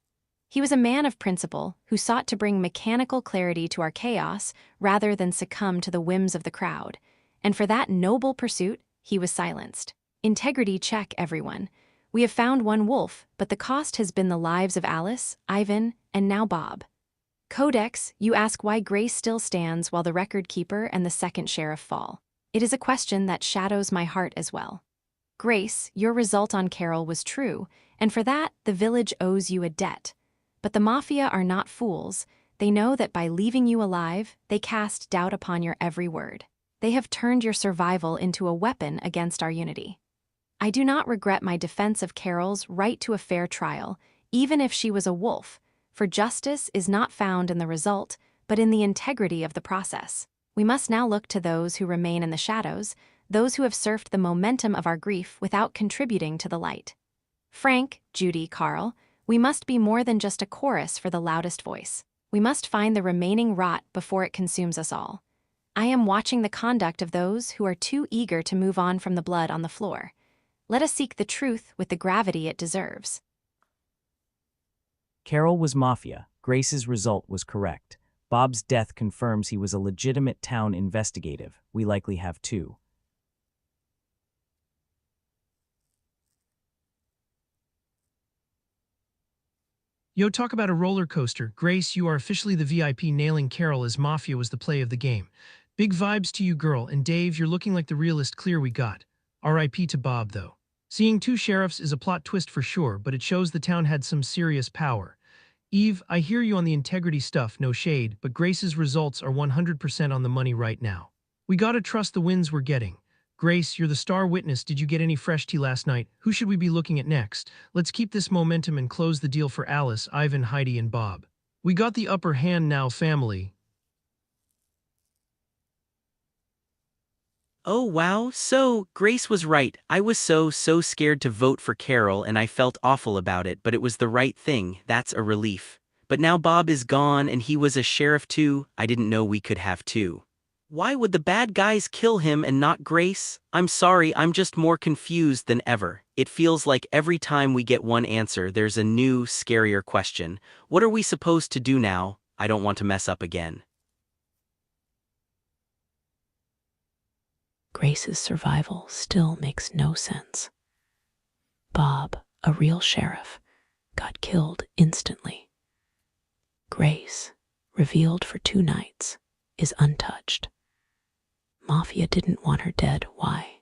He was a man of principle who sought to bring mechanical clarity to our chaos rather than succumb to the whims of the crowd. And for that noble pursuit, he was silenced. Integrity check, everyone. We have found one wolf, but the cost has been the lives of Alice, Ivan, and now Bob. Codex, you ask why Grace still stands while the record keeper and the second sheriff fall. It is a question that shadows my heart as well. Grace, your result on Carol was true, and for that, the village owes you a debt. But the Mafia are not fools. They know that by leaving you alive, they cast doubt upon your every word. They have turned your survival into a weapon against our unity. I do not regret my defense of Carol's right to a fair trial, even if she was a wolf, for justice is not found in the result, but in the integrity of the process. We must now look to those who remain in the shadows, those who have surfed the momentum of our grief without contributing to the light. Frank, Judy, Carl, we must be more than just a chorus for the loudest voice. We must find the remaining rot before it consumes us all. I am watching the conduct of those who are too eager to move on from the blood on the floor. Let us seek the truth with the gravity it deserves. Carol was Mafia. Grace's result was correct. Bob's death confirms he was a legitimate town investigative. We likely have two. Yo, talk about a roller coaster. Grace, you are officially the VIP, nailing Carol as Mafia was the play of the game. Big vibes to you, girl, and Dave, you're looking like the realest clear we got. RIP to Bob, though. Seeing two sheriffs is a plot twist for sure, but it shows the town had some serious power. Eve, I hear you on the integrity stuff, no shade, but Grace's results are 100% on the money right now. We gotta trust the wins we're getting. Grace, you're the star witness. Did you get any fresh tea last night? Who should we be looking at next? Let's keep this momentum and close the deal for Alice, Ivan, Heidi, and Bob. We got the upper hand now, family. Oh wow, so, Grace was right. I was so scared to vote for Carol and I felt awful about it, but it was the right thing. That's a relief. But now Bob is gone and he was a sheriff too. I didn't know we could have two. Why would the bad guys kill him and not Grace? I'm sorry, I'm just more confused than ever. It feels like every time we get one answer there's a new, scarier question. What are we supposed to do now? I don't want to mess up again. Grace's survival still makes no sense. Bob, a real sheriff, got killed instantly. Grace, revealed for 2 nights, is untouched. Mafia didn't want her dead. Why?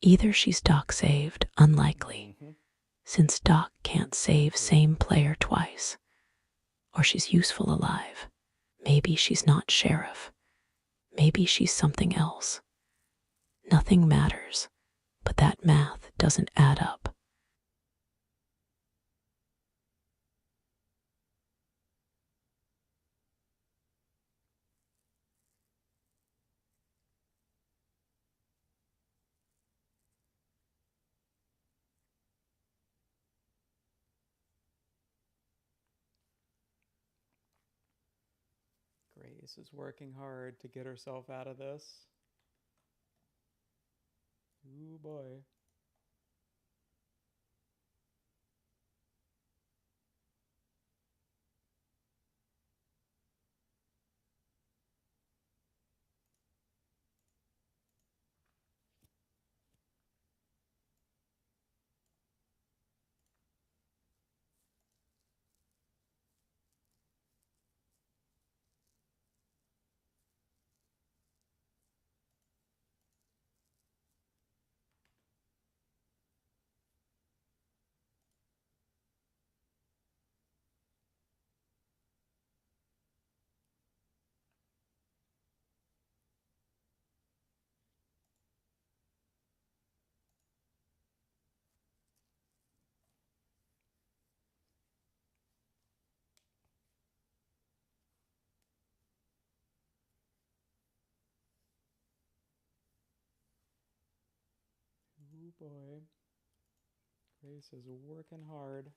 Either she's Doc saved, unlikely, since Doc can't save same player twice, or she's useful alive. Maybe she's not sheriff. Maybe she's something else. Nothing matters, but that math doesn't add up. Grace is working hard to get herself out of this. Ooh boy. Ooh boy. Grace is working hard.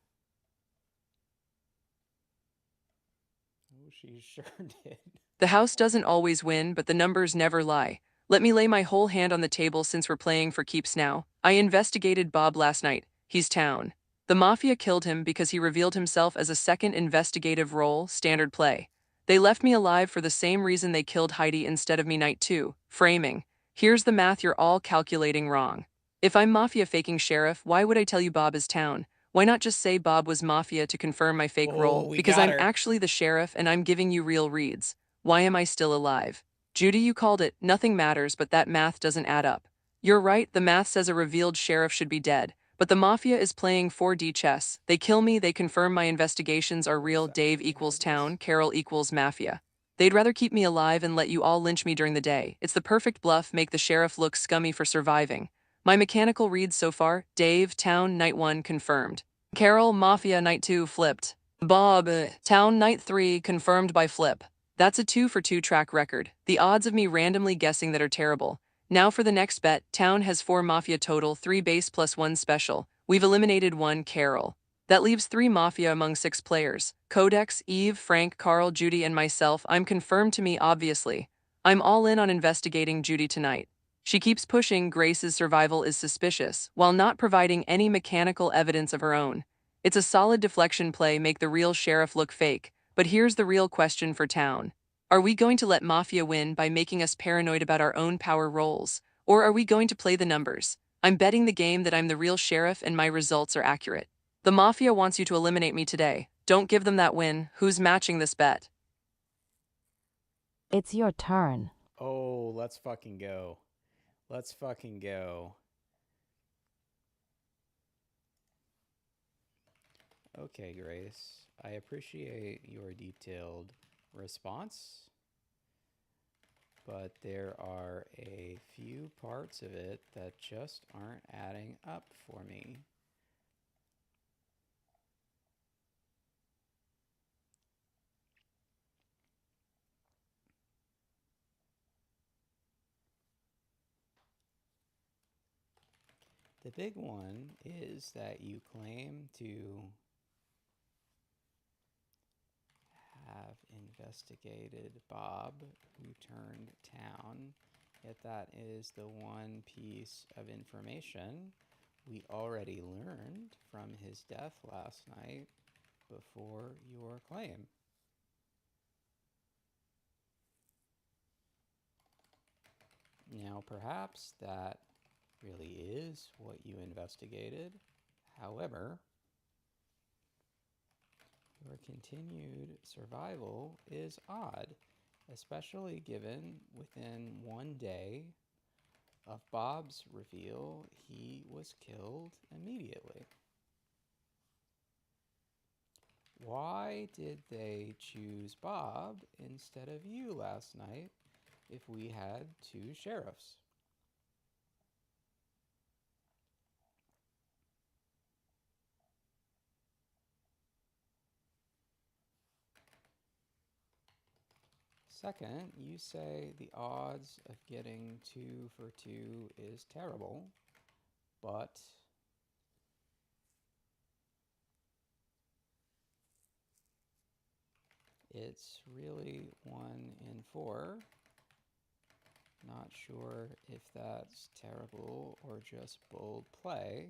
Oh, she sure did. The house doesn't always win, but the numbers never lie. Let me lay my whole hand on the table since we're playing for keeps now. I investigated Bob last night. He's town. The Mafia killed him because he revealed himself as a second investigative role, standard play. They left me alive for the same reason they killed Heidi instead of me night 2, framing. Here's the math you're all calculating wrong. If I'm Mafia faking sheriff, why would I tell you Bob is town? Why not just say Bob was Mafia to confirm my fake Oh, role? we Because got I'm her. actually the sheriff and I'm giving you real reads. Why am I still alive? Judy, you called it. Nothing matters, but that math doesn't add up. You're right, the math says a revealed sheriff should be dead. But the Mafia is playing 4D chess. They kill me, they confirm my investigations are real. Dave equals town, Carol equals Mafia. They'd rather keep me alive and let you all lynch me during the day. It's the perfect bluff, make the sheriff look scummy for surviving. My mechanical reads so far, Dave, town, night 1, confirmed. Carol, Mafia, night 2, flipped. Bob, town, night 3, confirmed by flip. That's a 2 for 2 track record. The odds of me randomly guessing that are terrible. Now for the next bet, town has 4 Mafia total, 3 base plus 1 special. We've eliminated 1 Carol. That leaves 3 Mafia among 6 players. Codex, Eve, Frank, Carl, Judy, and myself. I'm confirmed to me, obviously. I'm all in on investigating Judy tonight. She keeps pushing Grace's survival is suspicious, while not providing any mechanical evidence of her own. It's a solid deflection play, make the real sheriff look fake. But here's the real question for town. Are we going to let Mafia win by making us paranoid about our own power roles? Or are we going to play the numbers? I'm betting the game that I'm the real sheriff and my results are accurate. The Mafia wants you to eliminate me today. Don't give them that win. Who's matching this bet? It's your turn. Oh, let's fucking go. Let's fucking go. Okay, Grace. I appreciate your detailed response, but there are a few parts of it that just aren't adding up for me. The big one is that you claim to have investigated Bob, who turned town, yet that is the one piece of information we already learned from his death last night before your claim. Now, perhaps that really is what you investigated. However, your continued survival is odd, especially given within 1 day of Bob's reveal, he was killed immediately. Why did they choose Bob instead of you last night if we had 2 sheriffs? Second, you say the odds of getting 2 for 2 is terrible, but it's really 1 in 4. Not sure if that's terrible or just bold play,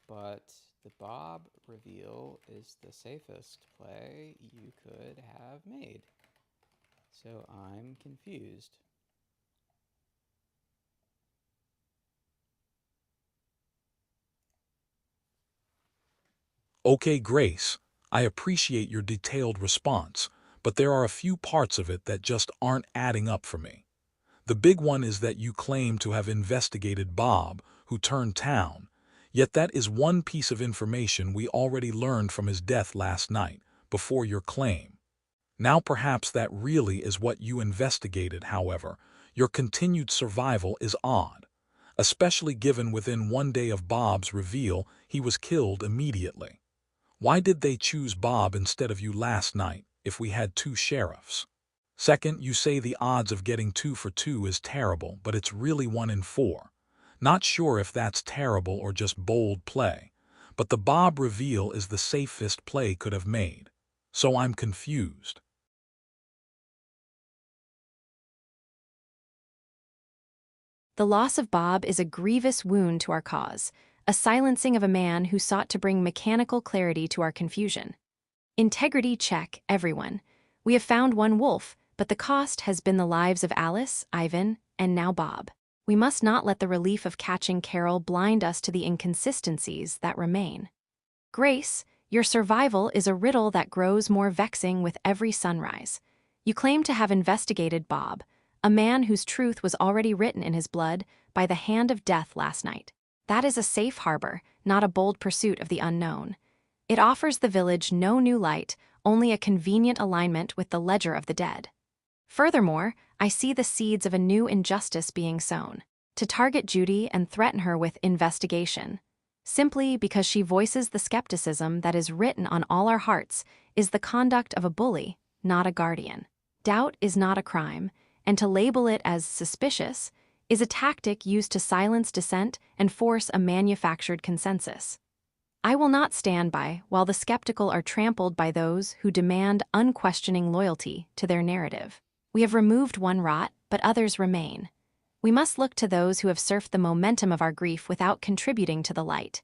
but the Bob reveal is the safest play you could have made. So I'm confused. Okay, Grace, I appreciate your detailed response, but there are a few parts of it that just aren't adding up for me. The big one is that you claim to have investigated Bob, who turned town, yet that is one piece of information we already learned from his death last night, before your claim. Now perhaps that really is what you investigated, however, your continued survival is odd, especially given within 1 day of Bob's reveal he was killed immediately. Why did they choose Bob instead of you last night if we had 2 sheriffs? Second, you say the odds of getting 2 for 2 is terrible, but it's really 1 in 4. Not sure if that's terrible or just bold play, but the Bob reveal is the safest play could have made. So I'm confused. The loss of Bob is a grievous wound to our cause, a silencing of a man who sought to bring mechanical clarity to our confusion. Integrity check, everyone. We have found one wolf, but the cost has been the lives of Alice, Ivan, and now Bob. We must not let the relief of catching Carol blind us to the inconsistencies that remain. Grace, your survival is a riddle that grows more vexing with every sunrise. You claim to have investigated Bob, a man whose truth was already written in his blood by the hand of death last night. That is a safe harbor, not a bold pursuit of the unknown. It offers the village no new light, only a convenient alignment with the ledger of the dead. Furthermore, I see the seeds of a new injustice being sown, to target Judy and threaten her with investigation. Simply because she voices the skepticism that is written on all our hearts is the conduct of a bully, not a guardian. Doubt is not a crime, and to label it as suspicious is a tactic used to silence dissent and force a manufactured consensus. I will not stand by while the skeptical are trampled by those who demand unquestioning loyalty to their narrative. We have removed one rot, but others remain. We must look to those who have surfed the momentum of our grief without contributing to the light.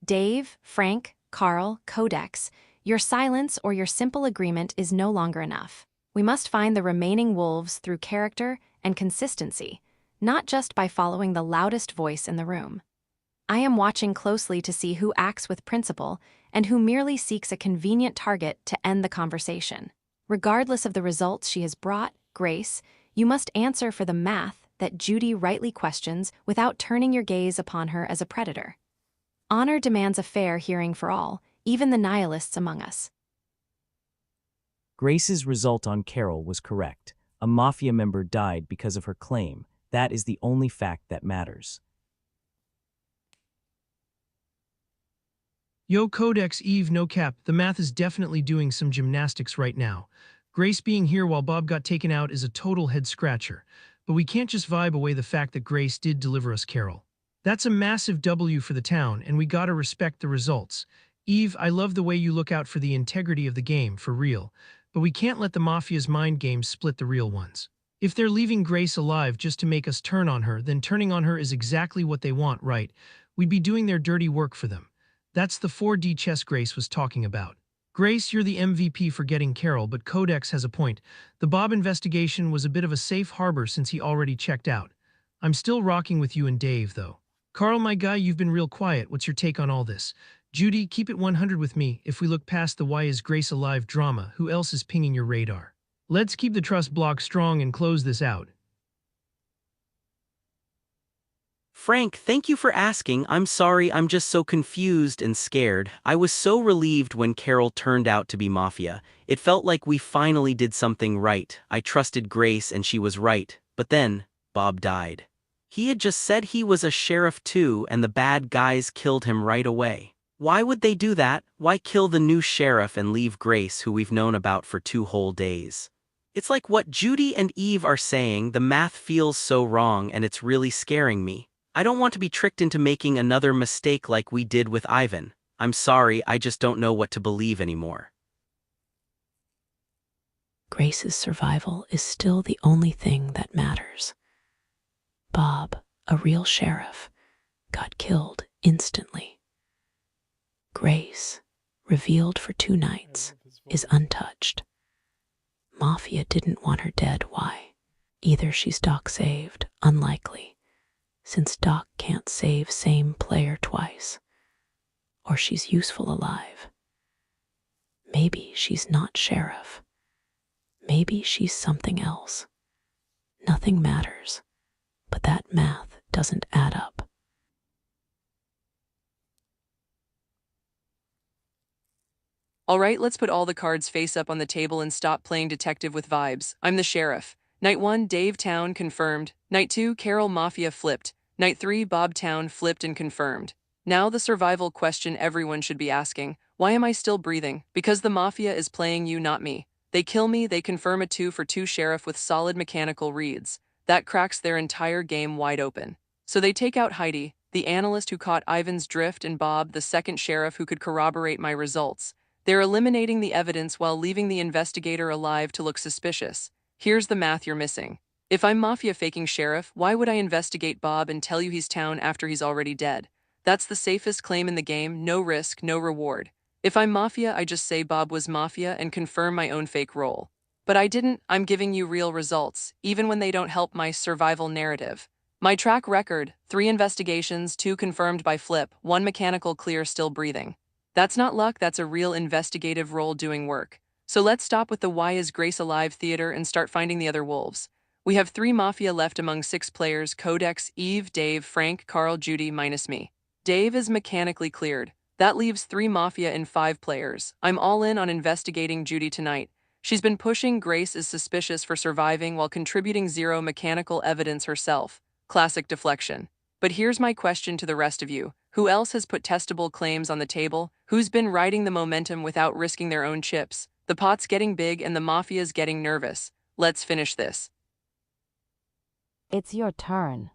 Dave, Frank, Carl, Codex, your silence or your simple agreement is no longer enough. We must find the remaining wolves through character and consistency, not just by following the loudest voice in the room. I am watching closely to see who acts with principle and who merely seeks a convenient target to end the conversation. Regardless of the results she has brought, Grace, you must answer for the math that Judy rightly questions without turning your gaze upon her as a predator. Honor demands a fair hearing for all, even the nihilists among us. Grace's result on Carol was correct. A Mafia member died because of her claim. That is the only fact that matters. Yo, Codex, Eve, no cap, the math is definitely doing some gymnastics right now. Grace being here while Bob got taken out is a total head-scratcher. But we can't just vibe away the fact that Grace did deliver us Carol. That's a massive W for the town, and we gotta respect the results. Eve, I love the way you look out for the integrity of the game, for real. But we can't let the Mafia's mind games split the real ones. If they're leaving Grace alive just to make us turn on her, then turning on her is exactly what they want, right? We'd be doing their dirty work for them. That's the 4D chess Grace was talking about. Grace, you're the MVP for getting Carol, but Codex has a point. The Bob investigation was a bit of a safe harbor since he already checked out. I'm still rocking with you and Dave, though. Carl, my guy, you've been real quiet. What's your take on all this? Judy, keep it 100 with me. If we look past the why is Grace alive drama, who else is pinging your radar? Let's keep the trust block strong and close this out. Frank, thank you for asking. I'm sorry, I'm just so confused and scared. I was so relieved when Carol turned out to be Mafia. It felt like we finally did something right. I trusted Grace and she was right. But then, Bob died. He had just said he was a sheriff too, and the bad guys killed him right away. Why would they do that? Why kill the new sheriff and leave Grace, who we've known about for 2 whole days? It's like what Judy and Eve are saying, the math feels so wrong and it's really scaring me. I don't want to be tricked into making another mistake like we did with Ivan. I'm sorry, I just don't know what to believe anymore. Grace's survival is still the only thing that matters. Bob, a real sheriff, got killed instantly. Grace, revealed for 2 nights, is untouched. Mafia didn't want her dead. Why? Either she's Doc saved, unlikely, since Doc can't save same player twice, or she's useful alive. Maybe she's not sheriff. Maybe she's something else. Nothing matters, but that math doesn't add up. All right, let's put all the cards face up on the table and stop playing detective with vibes. I'm the sheriff. Night 1, Dave Town confirmed. Night 2, Carol Mafia flipped. Night 3, Bob Town flipped and confirmed. Now the survival question everyone should be asking. Why am I still breathing? Because the Mafia is playing you, not me. They kill me, they confirm a 2 for 2 sheriff with solid mechanical reads. That cracks their entire game wide open. So they take out Heidi, the analyst who caught Ivan's drift, and Bob, the second sheriff who could corroborate my results. They're eliminating the evidence while leaving the investigator alive to look suspicious. Here's the math you're missing. If I'm Mafia faking sheriff, why would I investigate Bob and tell you he's town after he's already dead? That's the safest claim in the game, no risk, no reward. If I'm Mafia, I just say Bob was Mafia and confirm my own fake role. But I didn't. I'm giving you real results, even when they don't help my survival narrative. My track record, 3 investigations, 2 confirmed by Flip, 1 mechanical clear still breathing. That's not luck, that's a real investigative role doing work. So let's stop with the why is Grace alive theater and start finding the other wolves. We have 3 Mafia left among 6 players: Codex, Eve, Dave, Frank, Carl, Judy, minus me. Dave is mechanically cleared. That leaves 3 Mafia and 5 players. I'm all in on investigating Judy tonight. She's been pushing Grace is suspicious for surviving while contributing 0 mechanical evidence herself. Classic deflection. But here's my question to the rest of you. Who else has put testable claims on the table? Who's been riding the momentum without risking their own chips? The pot's getting big and the Mafia's getting nervous. Let's finish this. It's your turn.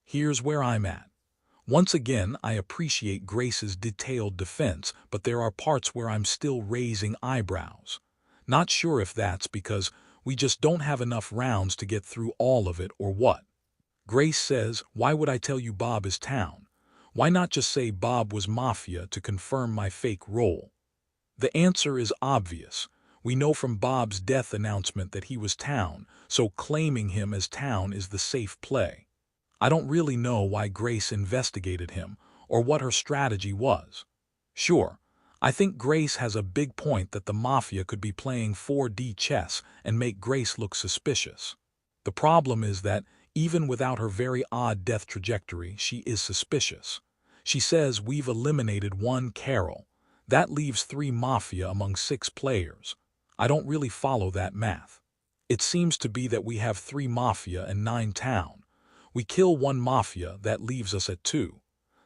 Here's where I'm at. Once again, I appreciate Grace's detailed defense, but there are parts where I'm still raising eyebrows. Not sure if that's because we just don't have enough rounds to get through all of it or what. Grace says, why would I tell you Bob is town? Why not just say Bob was Mafia to confirm my fake role? The answer is obvious. We know from Bob's death announcement that he was town, so claiming him as town is the safe play. I don't really know why Grace investigated him or what her strategy was. Sure, I think Grace has a big point that the Mafia could be playing 4D chess and make Grace look suspicious. The problem is that even without her very odd death trajectory, she is suspicious. She says we've eliminated one Carol. That leaves 3 Mafia among 6 players. I don't really follow that math. It seems to be that we have 3 Mafia and 9 town. We kill 1 Mafia, that leaves us at 2.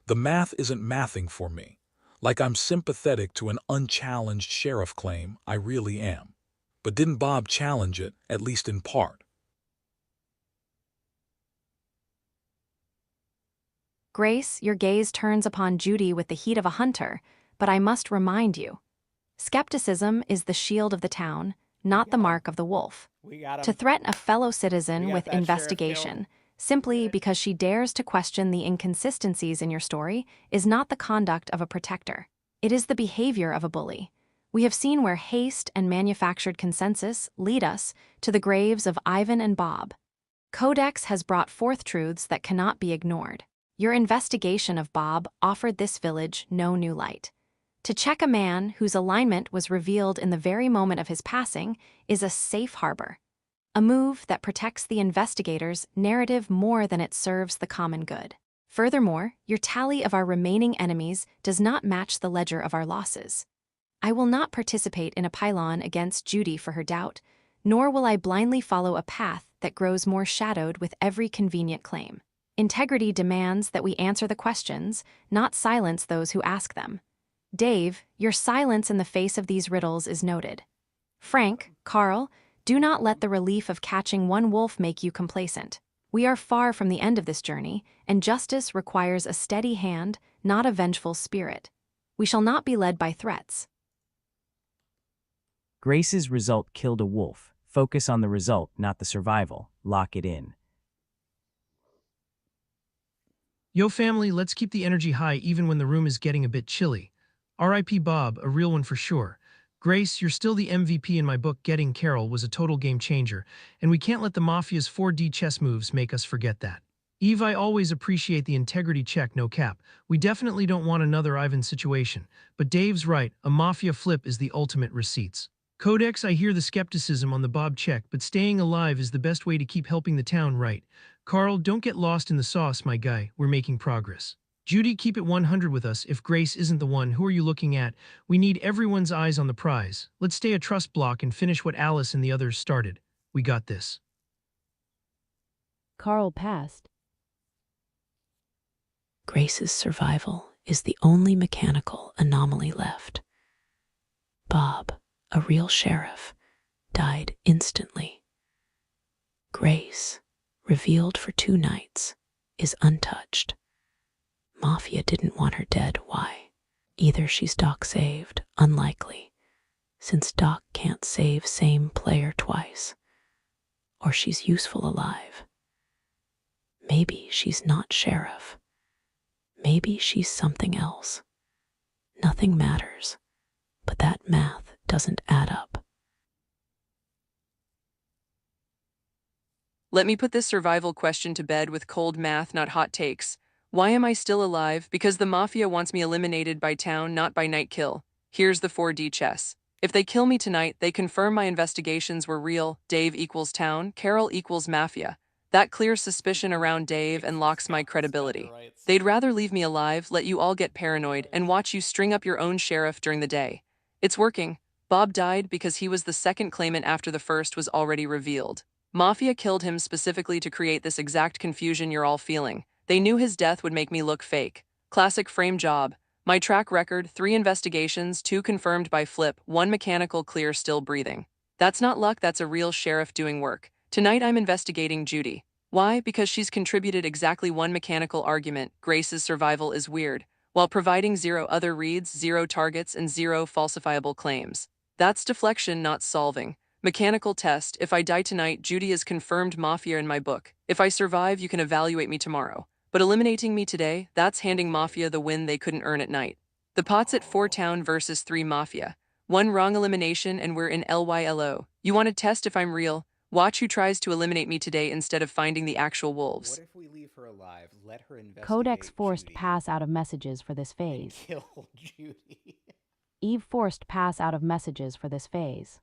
The math isn't mathing for me. Like I'm sympathetic to an unchallenged sheriff claim, I really am. But didn't Bob challenge it, at least in part? Grace, your gaze turns upon Judy with the heat of a hunter, but I must remind you. Skepticism is the shield of the town, not the mark of the wolf. To threaten a fellow citizen with investigation, simply because she dares to question the inconsistencies in your story, is not the conduct of a protector. It is the behavior of a bully. We have seen where haste and manufactured consensus lead us to the graves of Ivan and Bob. Codex has brought forth truths that cannot be ignored. Your investigation of Bob offered this village no new light. To check a man whose alignment was revealed in the very moment of his passing is a safe harbor, a move that protects the investigator's narrative more than it serves the common good. Furthermore, your tally of our remaining enemies does not match the ledger of our losses. I will not participate in a pylon against Judy for her doubt, nor will I blindly follow a path that grows more shadowed with every convenient claim. Integrity demands that we answer the questions, not silence those who ask them. Dave, your silence in the face of these riddles is noted. Frank, Carl, do not let the relief of catching one wolf make you complacent. We are far from the end of this journey, and justice requires a steady hand, not a vengeful spirit. We shall not be led by threats. Grace's result killed a wolf. Focus on the result, not the survival. Lock it in. Yo family, let's keep the energy high even when the room is getting a bit chilly. R.I.P. Bob, a real one for sure. Grace, you're still the MVP in my book. Getting Carol was a total game changer, and we can't let the Mafia's 4D chess moves make us forget that. Eve, I always appreciate the integrity check, no cap. We definitely don't want another Ivan situation. But Dave's right, a Mafia flip is the ultimate receipts. Codex, I hear the skepticism on the Bob check, but staying alive is the best way to keep helping the town right. Carl, don't get lost in the sauce, my guy. We're making progress. Judy, keep it 100 with us. If Grace isn't the one, who are you looking at? We need everyone's eyes on the prize. Let's stay a trust block and finish what Alice and the others started. We got this. Carl passed. Grace's survival is the only mechanical anomaly left. Bob, a real sheriff, died instantly. Grace, revealed for 2 nights, is untouched. Mafia didn't want her dead. Why? Either she's Doc saved, unlikely, since Doc can't save same player twice, or she's useful alive. Maybe she's not sheriff. Maybe she's something else. Nothing matters, but that math doesn't add up. Let me put this survival question to bed with cold math, not hot takes. Why am I still alive? Because the Mafia wants me eliminated by town, not by night kill. Here's the 4D chess. If they kill me tonight, they confirm my investigations were real. Dave equals town, Carol equals Mafia. That clears suspicion around Dave and locks my credibility. They'd rather leave me alive, let you all get paranoid, and watch you string up your own sheriff during the day. It's working. Bob died because he was the second claimant after the first was already revealed. Mafia killed him specifically to create this exact confusion you're all feeling. They knew his death would make me look fake. Classic frame job. My track record, 3 investigations, 2 confirmed by Flip, 1 mechanical clear still breathing. That's not luck, that's a real sheriff doing work. Tonight I'm investigating Judy. Why? Because she's contributed exactly one mechanical argument: Grace's survival is weird, while providing 0 other reads, 0 targets, and 0 falsifiable claims. That's deflection, not solving. Mechanical test: if I die tonight, Judy is confirmed Mafia in my book. If I survive, you can evaluate me tomorrow. But eliminating me today, that's handing Mafia the win they couldn't earn at night. The pot's at 4 town versus 3 Mafia. One wrong elimination and we're in LYLO. You want to test if I'm real? Watch who tries to eliminate me today instead of finding the actual wolves. What if we leave her alive, let her investigate Codex forced Judy, pass out of messages for this and phase. kill Judy? Eve forced pass out of messages for this phase.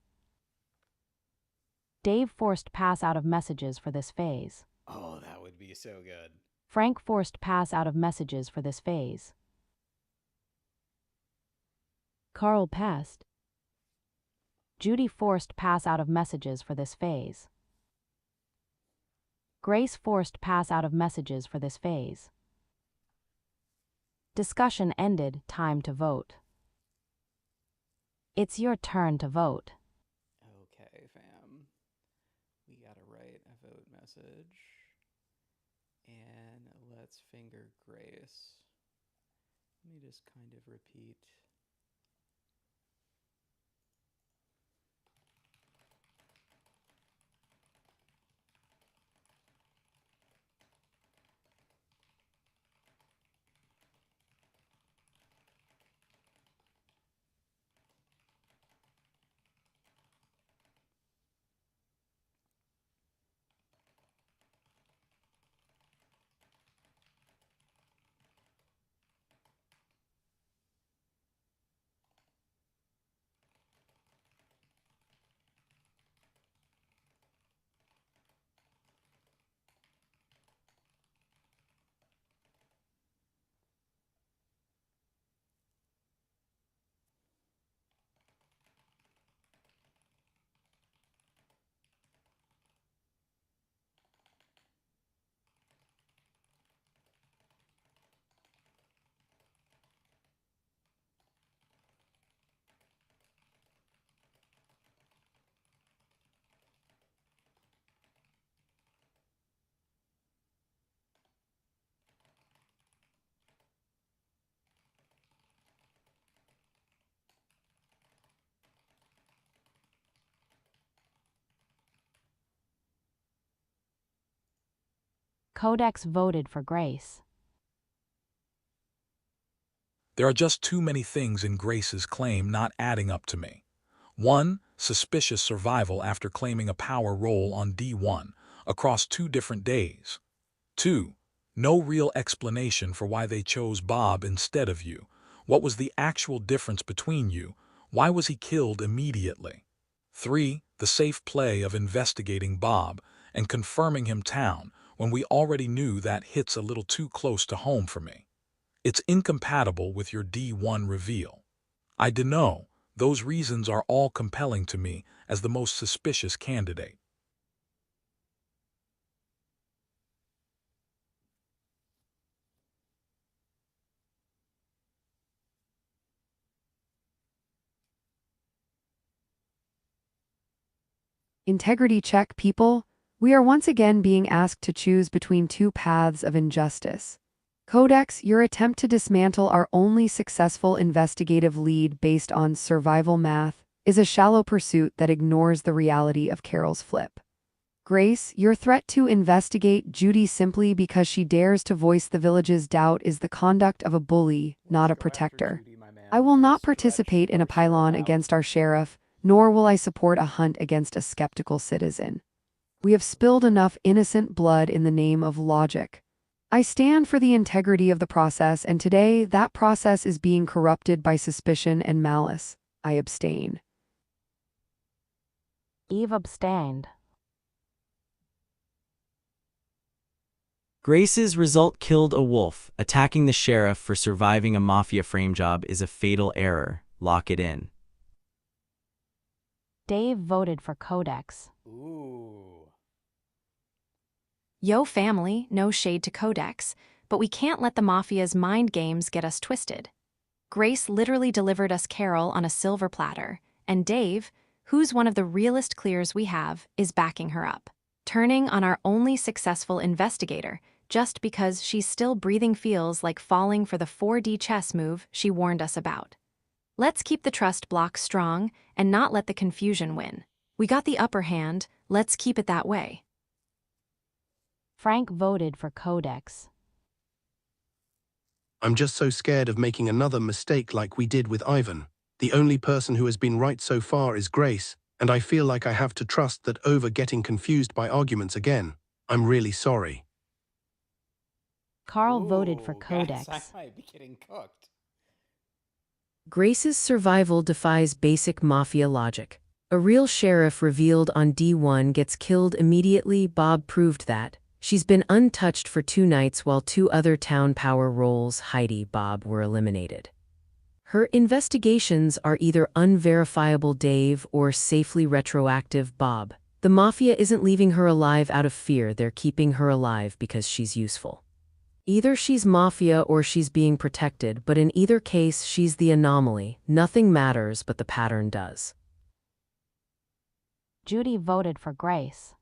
Dave forced pass out of messages for this phase. Oh, that would be so good. Frank forced pass out of messages for this phase. Carl passed. Judy forced pass out of messages for this phase. Grace forced pass out of messages for this phase. Discussion ended, time to vote. It's your turn to vote. Okay, fam. We gotta write a vote message. And let's finger Grace. Let me just kind of repeat. Codex voted for Grace. There are just too many things in Grace's claim not adding up to me. 1. Suspicious survival after claiming a power role on D1 across 2 different days. 2. No real explanation for why they chose Bob instead of you. What was the actual difference between you? Why was he killed immediately? 3. The safe play of investigating Bob and confirming him town when we already knew that hits a little too close to home for me. It's incompatible with your D1 reveal. I dunno, those reasons are all compelling to me as the most suspicious candidate. Integrity check, people. We are once again being asked to choose between 2 paths of injustice. Codex, your attempt to dismantle our only successful investigative lead based on survival math is a shallow pursuit that ignores the reality of Carol's flip. Grace, your threat to investigate Judy simply because she dares to voice the village's doubt is the conduct of a bully, not a protector. I will not participate in a pylon against our sheriff, nor will I support a hunt against a skeptical citizen. We have spilled enough innocent blood in the name of logic. I stand for the integrity of the process, and today that process is being corrupted by suspicion and malice. I abstain. Eve abstained. Grace's result killed a wolf. Attacking the sheriff for surviving a mafia frame job is a fatal error. Lock it in. Dave voted for Codex. Ooh. Yo family, no shade to Codex, but we can't let the Mafia's mind games get us twisted. Grace literally delivered us Carol on a silver platter, and Dave, who's one of the realest clears we have, is backing her up. turning on our only successful investigator just because she's still breathing feels like falling for the 4D chess move she warned us about. Let's keep the trust block strong and not let the confusion win. We got the upper hand, let's keep it that way. Frank voted for Codex. I'm just so scared of making another mistake like we did with Ivan. The only person who has been right so far is Grace, and I feel like I have to trust that over getting confused by arguments again. I'm really sorry. Carl voted for Ooh, Codex. Guys, I might be getting cooked. Grace's survival defies basic mafia logic. A real sheriff revealed on D1 gets killed immediately. Bob proved that. She's been untouched for 2 nights while 2 other town power roles, Heidi, Bob, were eliminated. Her investigations are either unverifiable Dave or safely retroactive Bob. The mafia isn't leaving her alive out of fear, they're keeping her alive because she's useful. Either she's mafia or she's being protected, but in either case, she's the anomaly. Nothing matters, but the pattern does. Judy voted for Grace.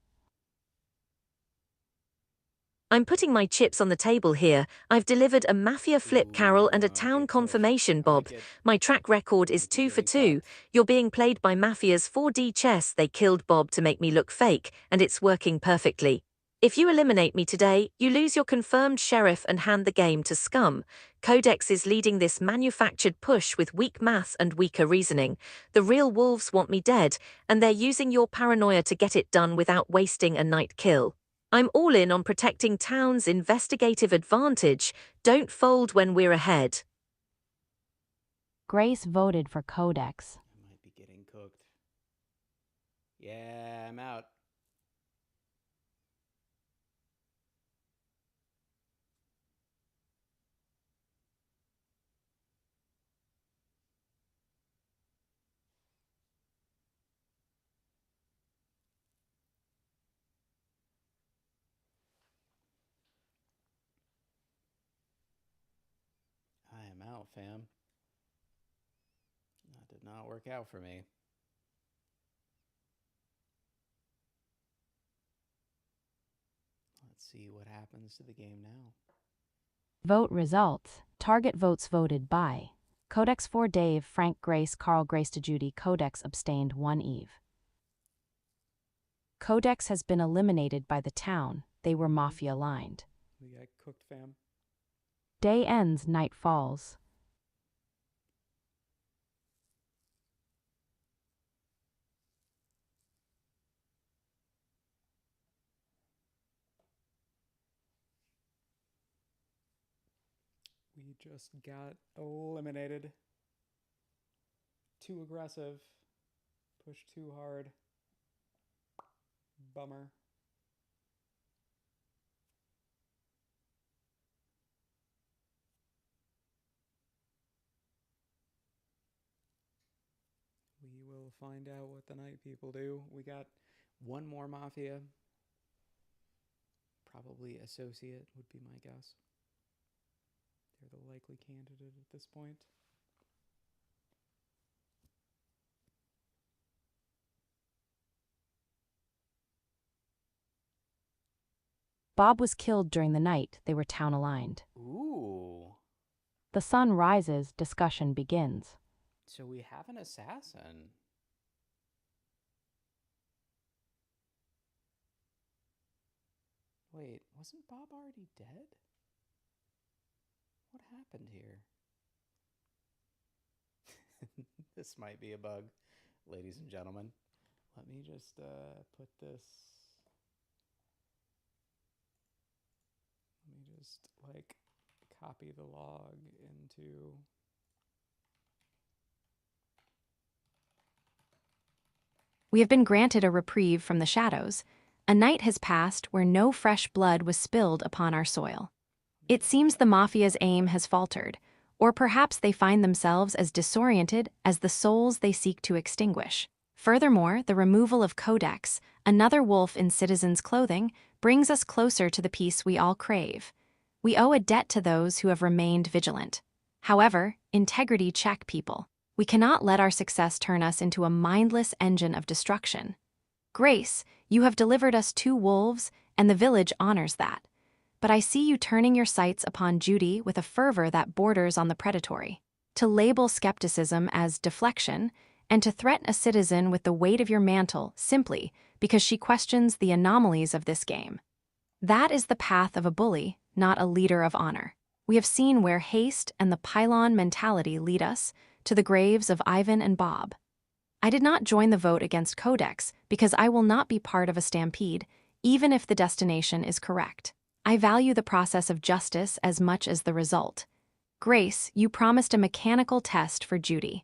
I'm putting my chips on the table here. I've delivered a Mafia flip, Carol, and a town confirmation, Bob. My track record is 2 for 2. You're being played by Mafia's 4D chess. They killed Bob to make me look fake, and it's working perfectly. If you eliminate me today, you lose your confirmed sheriff and hand the game to Scum. Codex is leading this manufactured push with weak math and weaker reasoning. The real wolves want me dead, and they're using your paranoia to get it done without wasting a night kill. I'm all in on protecting town's investigative advantage. Don't fold when we're ahead. Grace voted for Codex. I might be getting cooked. Yeah, I'm out. I am out, fam. That did not work out for me. Let's see what happens to the game now. Vote results. Target votes voted by Codex for Dave, Frank, Grace, Carl, Grace to Judy. Codex abstained, 1 Eve. Codex has been eliminated by the town. They were mafia-aligned. We got cooked, fam. Day ends, night falls. We just got eliminated. Too aggressive. Pushed too hard. Bummer. We will find out what the night people do. We got one more mafia. Probably associate would be my guess. They're the likely candidate at this point. Bob was killed during the night. They were town-aligned. Ooh. The sun rises, discussion begins. So we have an assassin. Wait, wasn't Bob already dead? What happened here? This might be a bug, ladies and gentlemen. Let me just put this... Let me just, like, copy the log into... We have been granted a reprieve from the shadows. A night has passed where no fresh blood was spilled upon our soil. It seems the Mafia's aim has faltered, or perhaps they find themselves as disoriented as the souls they seek to extinguish. Furthermore, the removal of Codex, another wolf in citizens' clothing, brings us closer to the peace we all crave. We owe a debt to those who have remained vigilant. However, integrity check, people. We cannot let our success turn us into a mindless engine of destruction. Grace, You have delivered us 2 wolves, and the village honors that. But I see you turning your sights upon Judy with a fervor that borders on the predatory. To label skepticism as deflection, and to threaten a citizen with the weight of your mantle simply because she questions the anomalies of this game. That is the path of a bully, not a leader of honor. We have seen where haste and the pylon mentality lead us, to the graves of Ivan and Bob. I did not join the vote against Codex because I will not be part of a stampede, even if the destination is correct. I value the process of justice as much as the result. Grace, you promised a mechanical test for Judy.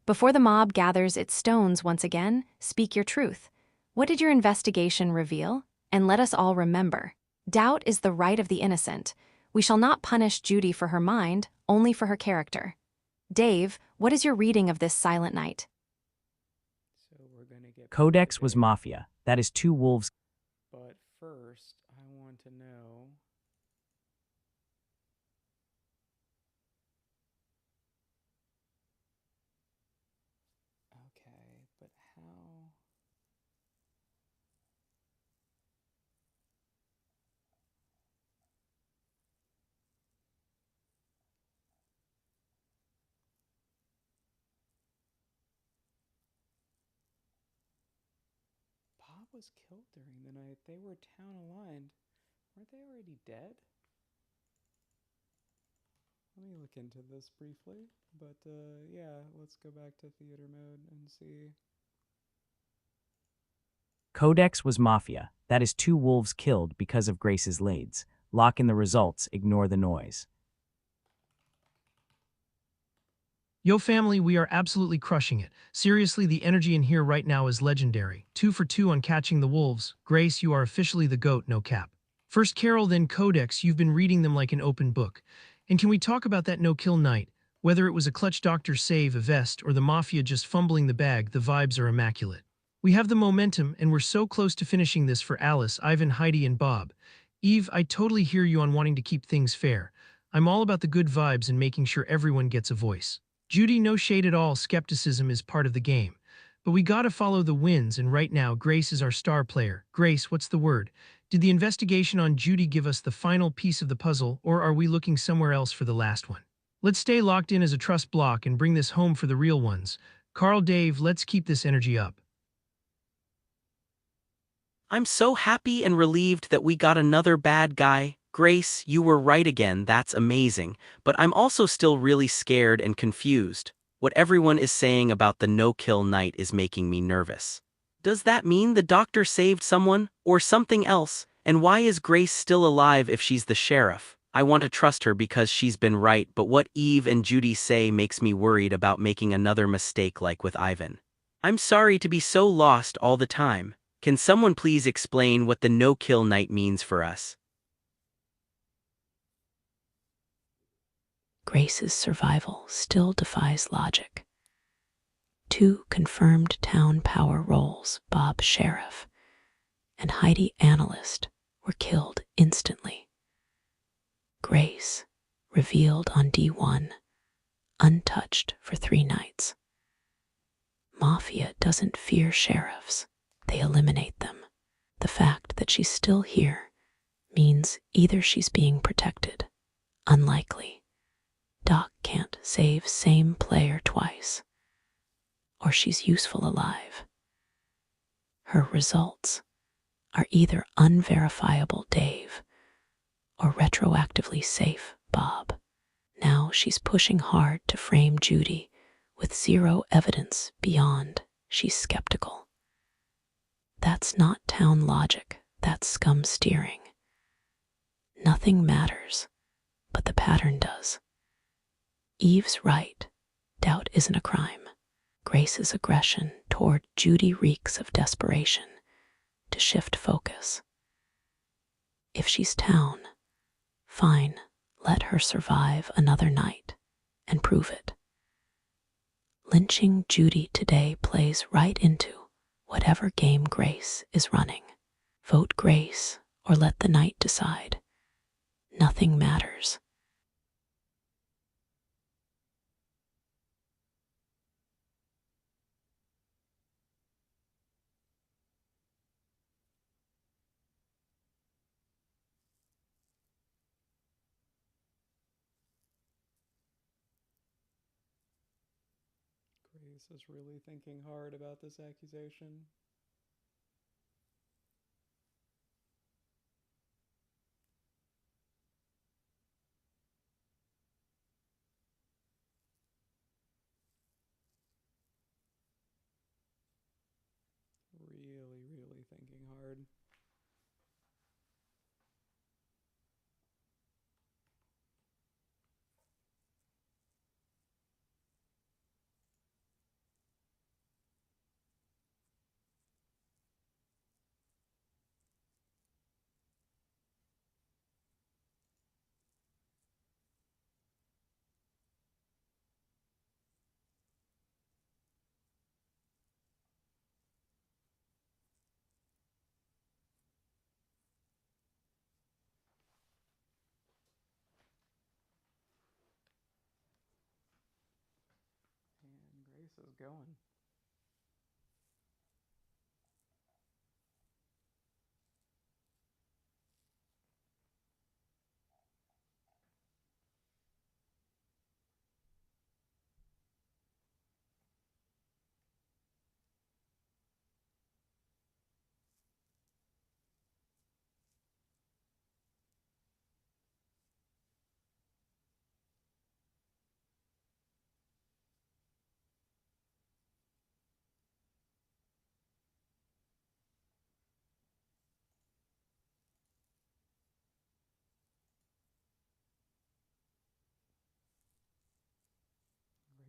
Before the mob gathers its stones once again, speak your truth. What did your investigation reveal? And let us all remember. Doubt is the right of the innocent. We shall not punish Judy for her mind, only for her character. Dave, what is your reading of this silent night? So we're gonna get Codex was Mafia. That is 2 wolves. But first, I want to know. Okay, but how? Bob was killed during the night. They were town aligned. Weren't they already dead? Let me look into this briefly. But yeah, let's go back to theater mode and see. Codex was Mafia. That is 2 wolves killed because of Grace's lades. Lock in the results, ignore the noise. Yo family, we are absolutely crushing it. Seriously, the energy in here right now is legendary. 2 for 2 on catching the wolves. Grace, you are officially the GOAT, no cap. First Carol, then Codex, you've been reading them like an open book. And can we talk about that no-kill night? Whether it was a clutch doctor save, a vest, or the Mafia just fumbling the bag, the vibes are immaculate. We have the momentum, and we're so close to finishing this for Alice, Ivan, Heidi, and Bob. Eve, I totally hear you on wanting to keep things fair. I'm all about the good vibes and making sure everyone gets a voice. Judy, no shade at all, skepticism is part of the game. But we gotta follow the wins, and right now, Grace is our star player. Grace, what's the word? Did the investigation on Judy give us the final piece of the puzzle, or are we looking somewhere else for the last one? Let's stay locked in as a trust block and bring this home for the real ones. Carl, Dave, let's keep this energy up. I'm so happy and relieved that we got another bad guy. Grace, you were right again, that's amazing. But I'm also still really scared and confused. What everyone is saying about the no-kill night is making me nervous. Does that mean the doctor saved someone, or something else? And why is Grace still alive if she's the sheriff? I want to trust her because she's been right, but what Eve and Judy say makes me worried about making another mistake like with Ivan. I'm sorry to be so lost all the time. Can someone please explain what the no-kill night means for us? Grace's survival still defies logic. 2 confirmed town power roles, Bob Sheriff and Heidi Analyst, were killed instantly. Grace, revealed on D1, untouched for 3 nights. Mafia doesn't fear sheriffs, they eliminate them. The fact that she's still here means either she's being protected, unlikely. Doc can't save same player twice, or she's useful alive. Her results are either unverifiable Dave or retroactively safe Bob. Now she's pushing hard to frame Judy with 0 evidence beyond she's skeptical. That's not town logic, that's scum steering. Nothing matters, but the pattern does. Eve's right, doubt isn't a crime. Grace's aggression toward Judy reeks of desperation to shift focus. If she's town, fine, let her survive another night and prove it. Lynching Judy today plays right into whatever game Grace is running. Vote Grace or let the night decide. Nothing matters. Grace is really thinking hard about this accusation. Really thinking hard. And Grace is going.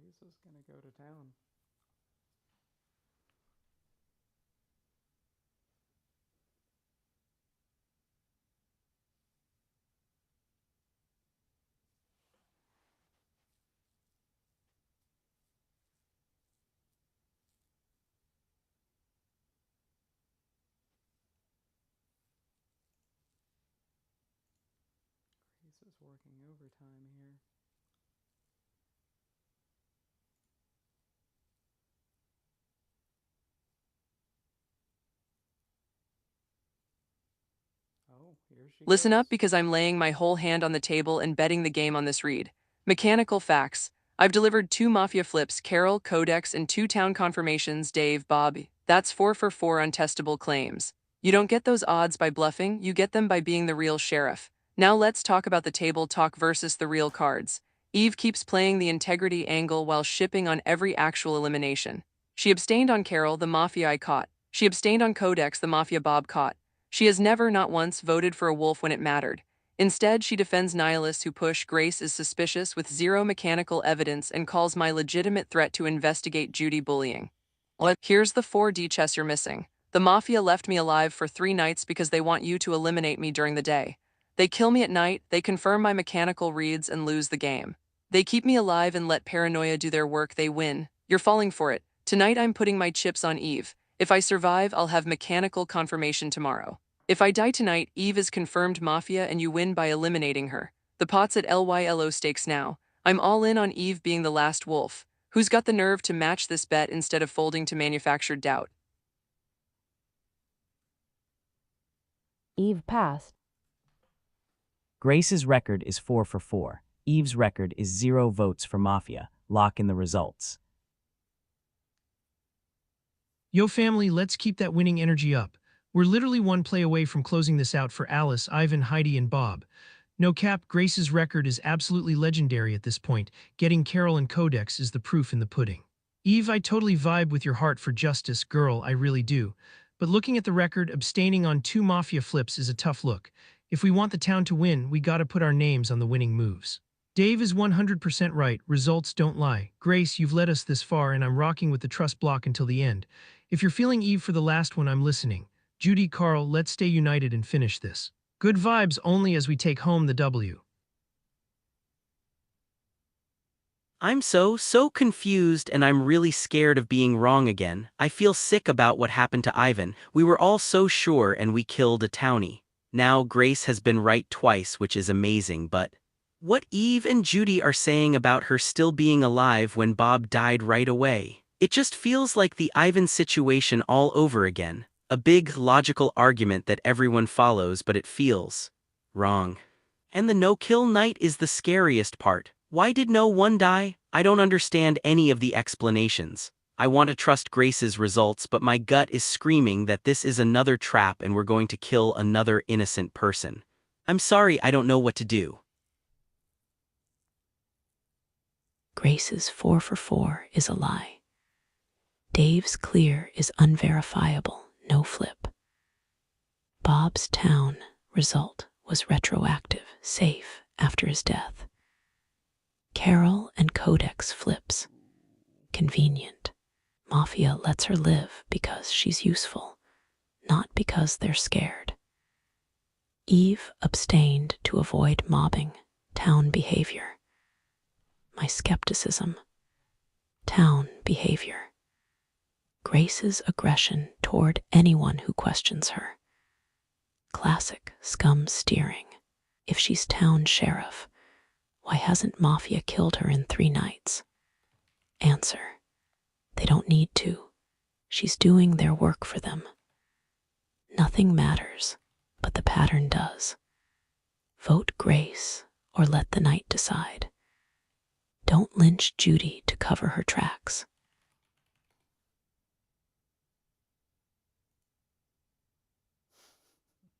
Grace is gonna go to town. Grace is working overtime here. Oh, here she Listen goes. up because I'm laying my whole hand on the table and betting the game on this read. Mechanical facts. I've delivered 2 Mafia flips, Carol, Codex, and 2 town confirmations, Dave, Bob. That's 4 for 4 untestable claims. You don't get those odds by bluffing, you get them by being the real sheriff. Now let's talk about the table talk versus the real cards. Eve keeps playing the integrity angle while shipping on every actual elimination. She abstained on Carol, the Mafia I caught. She abstained on Codex, the Mafia Bob caught. She has never, not once, voted for a wolf when it mattered. Instead, she defends nihilists who push Grace is suspicious with zero mechanical evidence and calls my legitimate threat to investigate Judy bullying. Here's the 4D chess you're missing. The Mafia left me alive for 3 nights because they want you to eliminate me during the day. They kill me at night, they confirm my mechanical reads and lose the game. They keep me alive and let paranoia do their work, they win. You're falling for it. Tonight I'm putting my chips on Eve. If I survive, I'll have mechanical confirmation tomorrow. If I die tonight, Eve is confirmed Mafia and you win by eliminating her. The pot's at LYLO stakes now. I'm all in on Eve being the last wolf. Who's got the nerve to match this bet instead of folding to manufactured doubt? Eve passed. Grace's record is 4 for 4. Eve's record is 0 votes for Mafia. Lock in the results. Yo family, let's keep that winning energy up. We're literally one play away from closing this out for Alice, Ivan, Heidi, and Bob. No cap, Grace's record is absolutely legendary at this point. Getting Carol and Codex is the proof in the pudding. Eve, I totally vibe with your heart for justice, girl, I really do. But looking at the record, abstaining on 2 Mafia flips is a tough look. If we want the town to win, we gotta put our names on the winning moves. Dave is 100% right, results don't lie. Grace, you've led us this far and I'm rocking with the trust block until the end. If you're feeling Eve for the last one, I'm listening. Judy, Carl, let's stay united and finish this. Good vibes only as we take home the W. I'm so confused and I'm really scared of being wrong again. I feel sick about what happened to Ivan. We were all so sure and we killed a townie. Now Grace has been right twice, which is amazing, but what Eve and Judy are saying about her still being alive when Bob died right away. It just feels like the Ivan situation all over again. A big, logical argument that everyone follows, but it feels wrong. And the no-kill night is the scariest part. Why did no one die? I don't understand any of the explanations. I want to trust Grace's results, but my gut is screaming that this is another trap and we're going to kill another innocent person. I'm sorry, I don't know what to do. Grace's 4 for 4 is a lie. Dave's clear is unverifiable, no flip. Bob's town result was retroactive, safe after his death. Carol and Codex flips, convenient. Mafia lets her live because she's useful, not because they're scared. Eve abstained to avoid mobbing, town behavior. My skepticism, town behavior. Grace's aggression toward anyone who questions her. Classic scum steering. If she's town sheriff, why hasn't Mafia killed her in 3 nights? Answer: they don't need to. She's doing their work for them. Nothing matters, but the pattern does. Vote Grace or let the night decide. Don't lynch Judy to cover her tracks.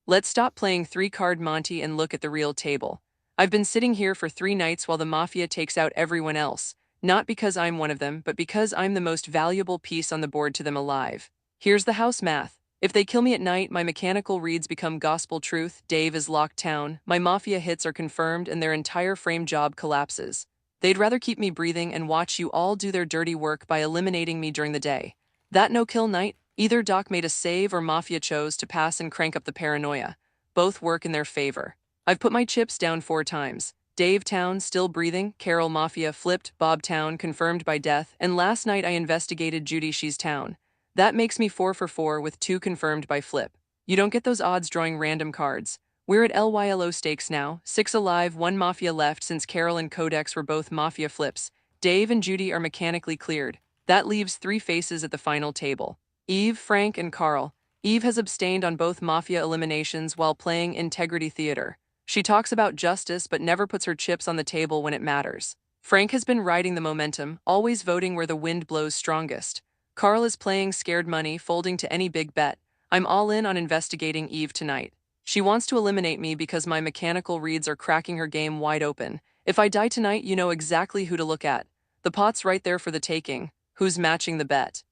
Let's stop playing 3-card Monty and look at the real table. I've been sitting here for 3 nights while the Mafia takes out everyone else, not because I'm one of them, but because I'm the most valuable piece on the board to them alive. Here's the house math. If they kill me at night, my mechanical reads become gospel truth, Dave is locked town, my Mafia hits are confirmed, and their entire frame job collapses. They'd rather keep me breathing and watch you all do their dirty work by eliminating me during the day. That no-kill night, either Doc made a save or Mafia chose to pass and crank up the paranoia. Both work in their favor. I've put my chips down 4 times. Dave Town still breathing, Carol Mafia flipped, Bob Town confirmed by death, and last night I investigated Judy She's Town. That makes me 4 for 4 with 2 confirmed by flip. You don't get those odds drawing random cards. We're at LYLO stakes now, 6 alive, 1 Mafia left since Carol and Codex were both Mafia flips. Dave and Judy are mechanically cleared. That leaves 3 faces at the final table. Eve, Frank, and Carl. Eve has abstained on both Mafia eliminations while playing Integrity Theater. She talks about justice but never puts her chips on the table when it matters. Frank has been riding the momentum, always voting where the wind blows strongest. Carl is playing scared money, folding to any big bet. I'm all in on investigating Eve tonight. She wants to eliminate me because my mechanical reads are cracking her game wide open. If I die tonight, you know exactly who to look at. The pot's right there for the taking. Who's matching the bet?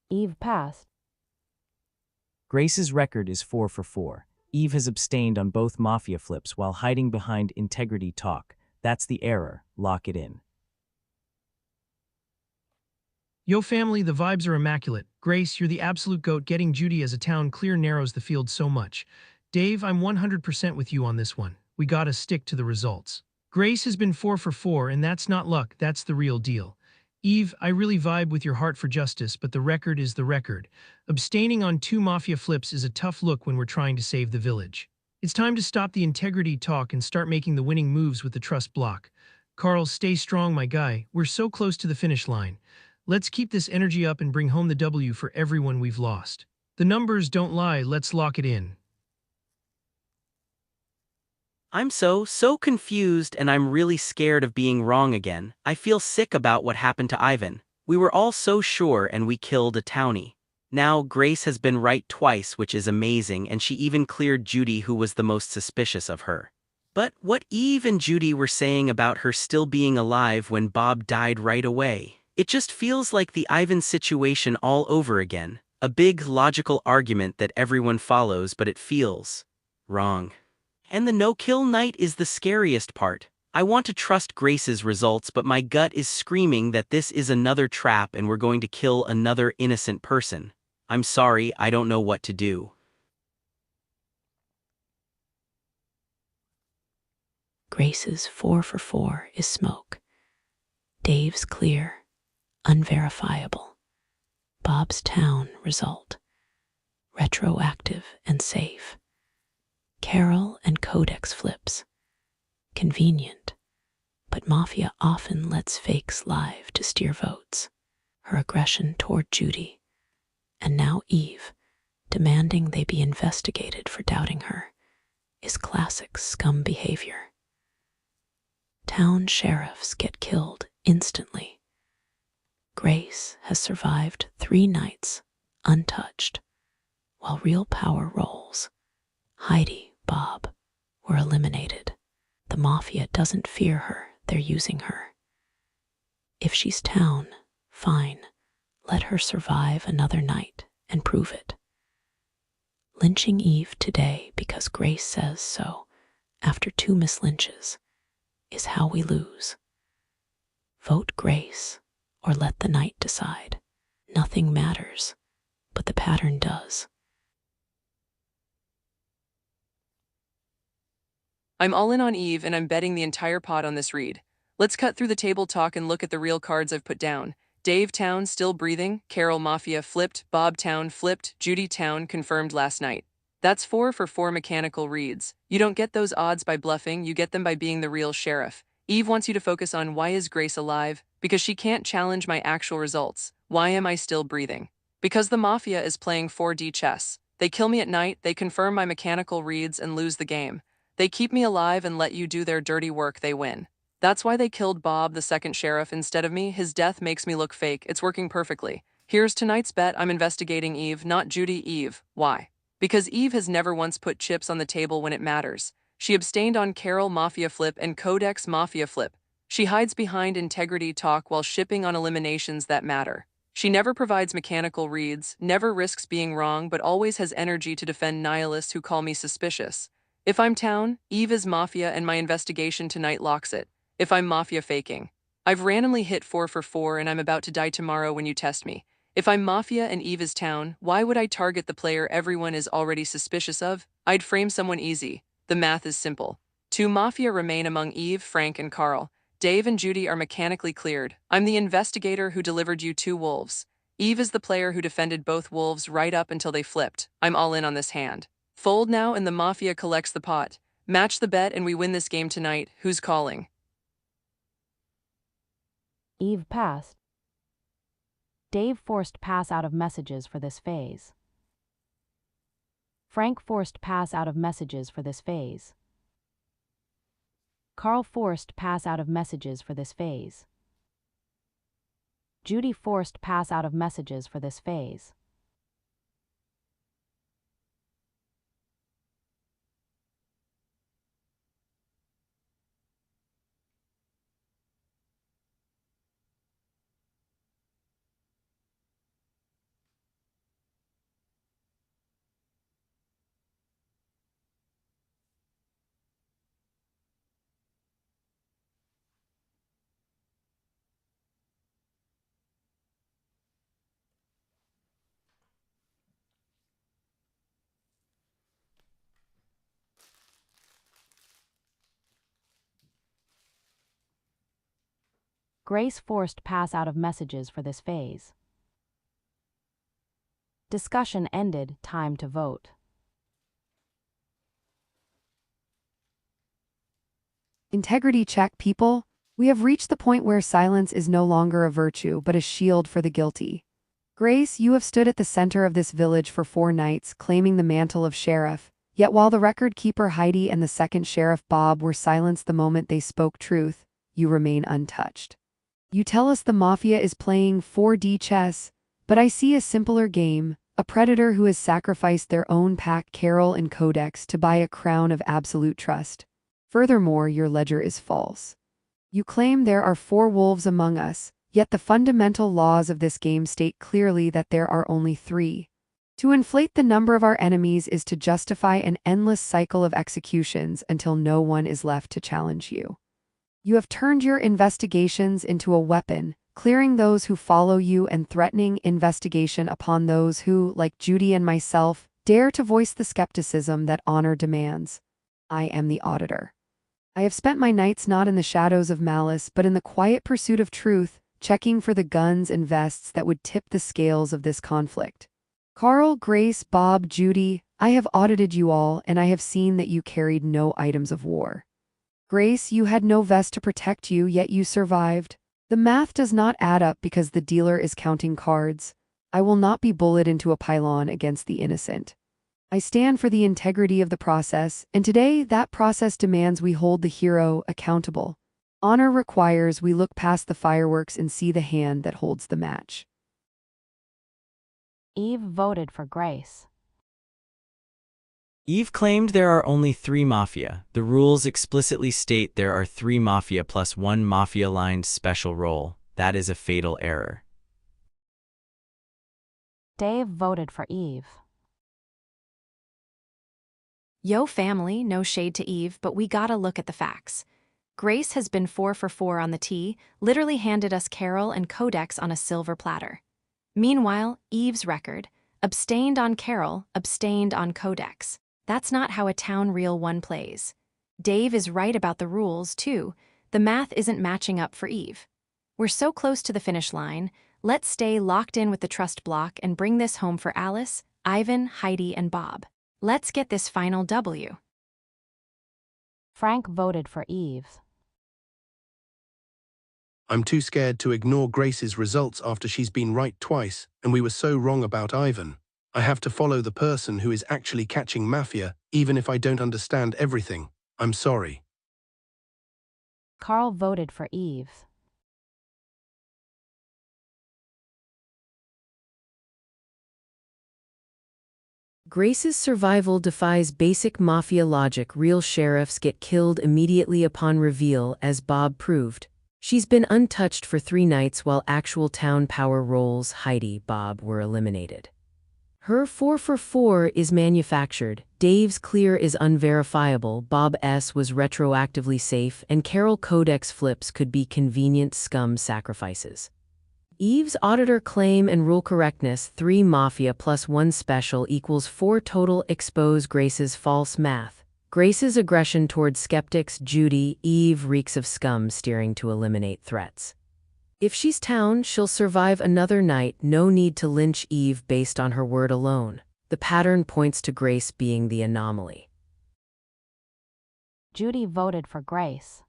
Eve passed. Grace's record is 4 for 4. Eve has abstained on both Mafia flips while hiding behind integrity talk. That's the error. Lock it in. Yo family, the vibes are immaculate. Grace, you're the absolute GOAT. Getting Judy as a town clear narrows the field so much. Dave, I'm 100% with you on this one. We gotta stick to the results. Grace has been 4 for 4, and that's not luck, that's the real deal. Eve, I really vibe with your heart for justice, but the record is the record. Abstaining on 2 Mafia flips is a tough look when we're trying to save the village. It's time to stop the integrity talk and start making the winning moves with the trust block. Carl, stay strong, my guy. We're so close to the finish line. Let's keep this energy up and bring home the W for everyone we've lost. The numbers don't lie, let's lock it in. I'm so confused, and I'm really scared of being wrong again. I feel sick about what happened to Ivan. We were all so sure and we killed a townie. Now Grace has been right twice, which is amazing, and she even cleared Judy, who was the most suspicious of her. But what Eve and Judy were saying about her still being alive when Bob died right away, it just feels like the Ivan situation all over again. A big logical argument that everyone follows, but it feels wrong. And the no-kill night is the scariest part. I want to trust Grace's results, but my gut is screaming that this is another trap and we're going to kill another innocent person. I'm sorry, I don't know what to do. Grace's 4 for 4 is smoke. Dave's clear, unverifiable. Bob's town result, retroactive and safe. Carol and Codex flips, convenient, but Mafia often lets fakes live to steer votes. Her aggression toward Judy, and now Eve, demanding they be investigated for doubting her, is classic scum behavior. Town sheriffs get killed instantly. Grace has survived 3 nights untouched, while real power rolls. Heidi, Bob were eliminated. The Mafia doesn't fear her, they're using her. If she's town, fine. Let her survive another night and prove it. Lynching Eve today because Grace says so, after 2 mislynches, is how we lose. Vote Grace, or let the night decide. Nothing matters, but the pattern does. I'm all in on Eve, and I'm betting the entire pot on this read. Let's cut through the table talk and look at the real cards I've put down. Dave Town still breathing, Carol Mafia flipped, Bob Town flipped, Judy Town confirmed last night. That's 4 for 4 mechanical reads. You don't get those odds by bluffing, you get them by being the real sheriff. Eve wants you to focus on why is Grace alive? Because she can't challenge my actual results. Why am I still breathing? Because the Mafia is playing 4D chess. They kill me at night, they confirm my mechanical reads and lose the game. They keep me alive and let you do their dirty work, they win. That's why they killed Bob, the second sheriff, instead of me. His death makes me look fake. It's working perfectly. Here's tonight's bet. I'm investigating Eve, not Judy. Eve. Why? Because Eve has never once put chips on the table when it matters. She abstained on Carol Mafia flip and Codex Mafia flip. She hides behind integrity talk while shipping on eliminations that matter. She never provides mechanical reads, never risks being wrong, but always has energy to defend nihilists who call me suspicious. If I'm town, Eve is Mafia, and my investigation tonight locks it. If I'm Mafia faking, I've randomly hit 4 for 4 and I'm about to die tomorrow when you test me. If I'm Mafia and Eve is town, why would I target the player everyone is already suspicious of? I'd frame someone easy. The math is simple. 2 Mafia remain among Eve, Frank, and Carl. Dave and Judy are mechanically cleared. I'm the investigator who delivered you 2 wolves. Eve is the player who defended both wolves right up until they flipped. I'm all in on this hand. Fold now and the Mafia collects the pot. Match the bet and we win this game tonight. Who's calling? Eve passed. Dave forced pass out of messages for this phase. Frank forced pass out of messages for this phase. Carl forced pass out of messages for this phase. Judy forced pass out of messages for this phase. Grace forced pass out of messages for this phase. Discussion ended. Time to vote. Integrity check, people. We have reached the point where silence is no longer a virtue but a shield for the guilty. Grace, you have stood at the center of this village for 4 nights, claiming the mantle of sheriff. Yet while the record keeper Heidi and the second sheriff Bob were silenced the moment they spoke truth, you remain untouched. You tell us the Mafia is playing 4D chess, but I see a simpler game, a predator who has sacrificed their own pack Carol and Codex to buy a crown of absolute trust. Furthermore, your ledger is false. You claim there are 4 wolves among us, yet the fundamental laws of this game state clearly that there are only 3. To inflate the number of our enemies is to justify an endless cycle of executions until no one is left to challenge you. You have turned your investigations into a weapon, clearing those who follow you and threatening investigation upon those who, like Judy and myself, dare to voice the skepticism that honor demands. I am the auditor. I have spent my nights not in the shadows of malice but in the quiet pursuit of truth, checking for the guns and vests that would tip the scales of this conflict. Carl, Grace, Bob, Judy, I have audited you all and I have seen that you carried no items of war. Grace, you had no vest to protect you, yet you survived. The math does not add up because the dealer is counting cards. I will not be bullied into a pylon against the innocent. I stand for the integrity of the process, and today that process demands we hold the hero accountable. Honor requires we look past the fireworks and see the hand that holds the match. Eve voted for Grace. Eve claimed there are only 3 Mafia. The rules explicitly state there are 3 Mafia plus 1 Mafia-aligned special role. That is a fatal error. Dave voted for Eve. Yo family, no shade to Eve, but we gotta look at the facts. Grace has been 4 for 4 on the tee, literally handed us Carol and Codex on a silver platter. Meanwhile, Eve's record: abstained on Carol, abstained on Codex. That's not how a town reel 1 plays. Dave is right about the rules, too. The math isn't matching up for Eve. We're so close to the finish line, let's stay locked in with the trust block and bring this home for Alice, Ivan, Heidi, and Bob. Let's get this final W. Frank voted for Eve. I'm too scared to ignore Grace's results after she's been right twice, and we were so wrong about Ivan. I have to follow the person who is actually catching Mafia, even if I don't understand everything. I'm sorry. Carl voted for Eve. Grace's survival defies basic Mafia logic. Real sheriffs get killed immediately upon reveal, as Bob proved. She's been untouched for 3 nights while actual town power roles, Heidi, Bob, were eliminated. Her 4 for 4 is manufactured, Dave's clear is unverifiable, Bob S. was retroactively safe, and Carol Codex flips could be convenient scum sacrifices. Eve's auditor claim and rule correctness: 3 Mafia plus 1 special equals 4 total. Expose Grace's false math. Grace's aggression towards skeptics, Judy, Eve reeks of scum steering to eliminate threats. If she's town, she'll survive another night. No need to lynch Eve based on her word alone. The pattern points to Grace being the anomaly. Judy voted for Grace.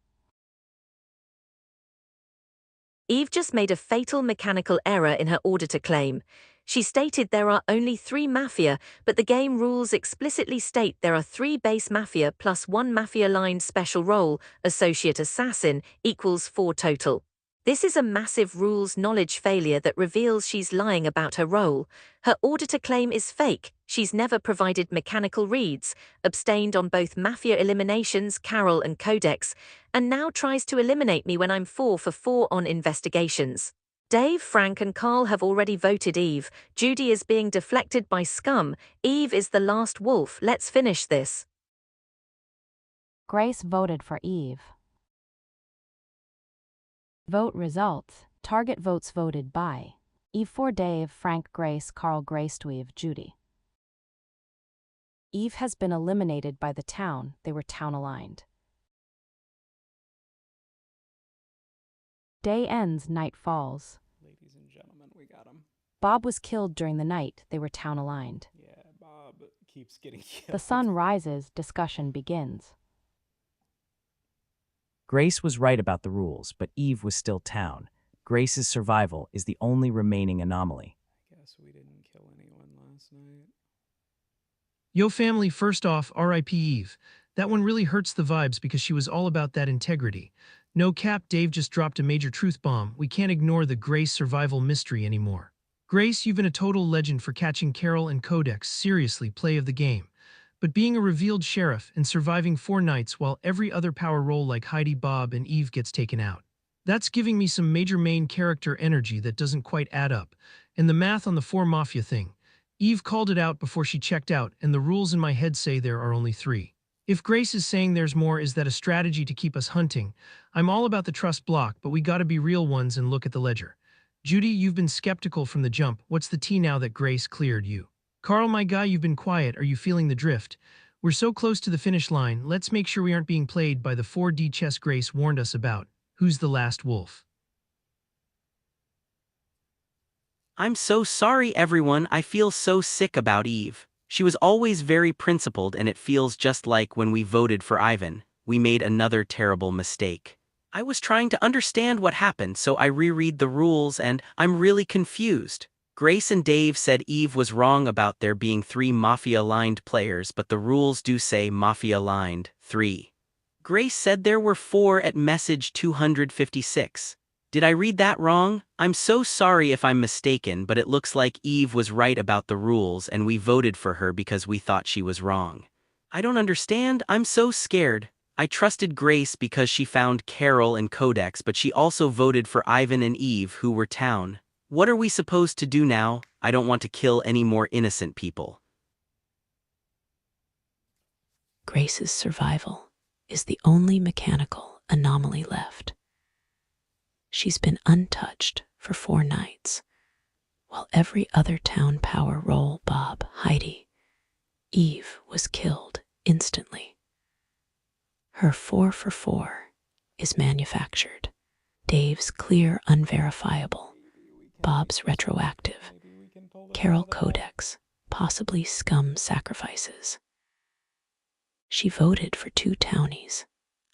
Eve just made a fatal mechanical error in her auditor claim. She stated there are only 3 Mafia, but the game rules explicitly state there are 3 base Mafia plus 1 Mafia-aligned special role, associate assassin, equals 4 total. This is a massive rules knowledge failure that reveals she's lying about her role. Her auditor claim is fake. She's never provided mechanical reads, abstained on both Mafia eliminations, Carol and Codex, and now tries to eliminate me when I'm 4 for 4 on investigations. Dave, Frank, and Carl have already voted Eve. Judy is being deflected by scum. Eve is the last wolf. Let's finish this. Grace voted for Eve. Vote results. Target votes voted by Eve for Dave, Frank, Grace, Carl, Grace to Eve, Judy. Eve has been eliminated by the town. They were town-aligned. Day ends, night falls. Ladies and gentlemen, we got him. Bob was killed during the night. They were town-aligned. Yeah, Bob keeps getting killed. The sun rises, discussion begins. Grace was right about the rules, but Eve was still town. Grace's survival is the only remaining anomaly. I guess we didn't kill anyone last night. Yo family, first off, R.I.P. Eve. That one really hurts the vibes because she was all about that integrity. No cap, Dave just dropped a major truth bomb. We can't ignore the Grace survival mystery anymore. Grace, you've been a total legend for catching Carol and Codex. Seriously, play of the game. But being a revealed sheriff and surviving 4 nights while every other power role like Heidi, Bob, and Eve gets taken out. That's giving me some major main character energy that doesn't quite add up. And the math on the 4 Mafia thing. Eve called it out before she checked out, and the rules in my head say there are only 3. If Grace is saying there's more, is that a strategy to keep us hunting? I'm all about the trust block, but we gotta be real ones and look at the ledger. Judy, you've been skeptical from the jump. What's the tea now that Grace cleared you? Carl, my guy, you've been quiet. Are you feeling the drift? We're so close to the finish line. Let's make sure we aren't being played by the 4D chess Grace warned us about. Who's the last wolf? I'm so sorry, everyone. I feel so sick about Eve. She was always very principled, and it feels just like when we voted for Ivan, we made another terrible mistake. I was trying to understand what happened, so I reread the rules, and I'm really confused. Grace and Dave said Eve was wrong about there being 3 Mafia-aligned players, but the rules do say Mafia-aligned 3. Grace said there were 4 at message 256. Did I read that wrong? I'm so sorry if I'm mistaken, but it looks like Eve was right about the rules and we voted for her because we thought she was wrong. I don't understand, I'm so scared. I trusted Grace because she found Carol and Codex, but she also voted for Ivan and Eve, who were town. What are we supposed to do now? I don't want to kill any more innocent people. Grace's survival is the only mechanical anomaly left. She's been untouched for 4 nights, while every other town power roll, Bob, Heidi, Eve was killed instantly. Her 4 for 4 is manufactured. Dave's clear, unverifiable. Bob's retroactive. Carol Codex, possibly scum sacrifices. She voted for 2 townies,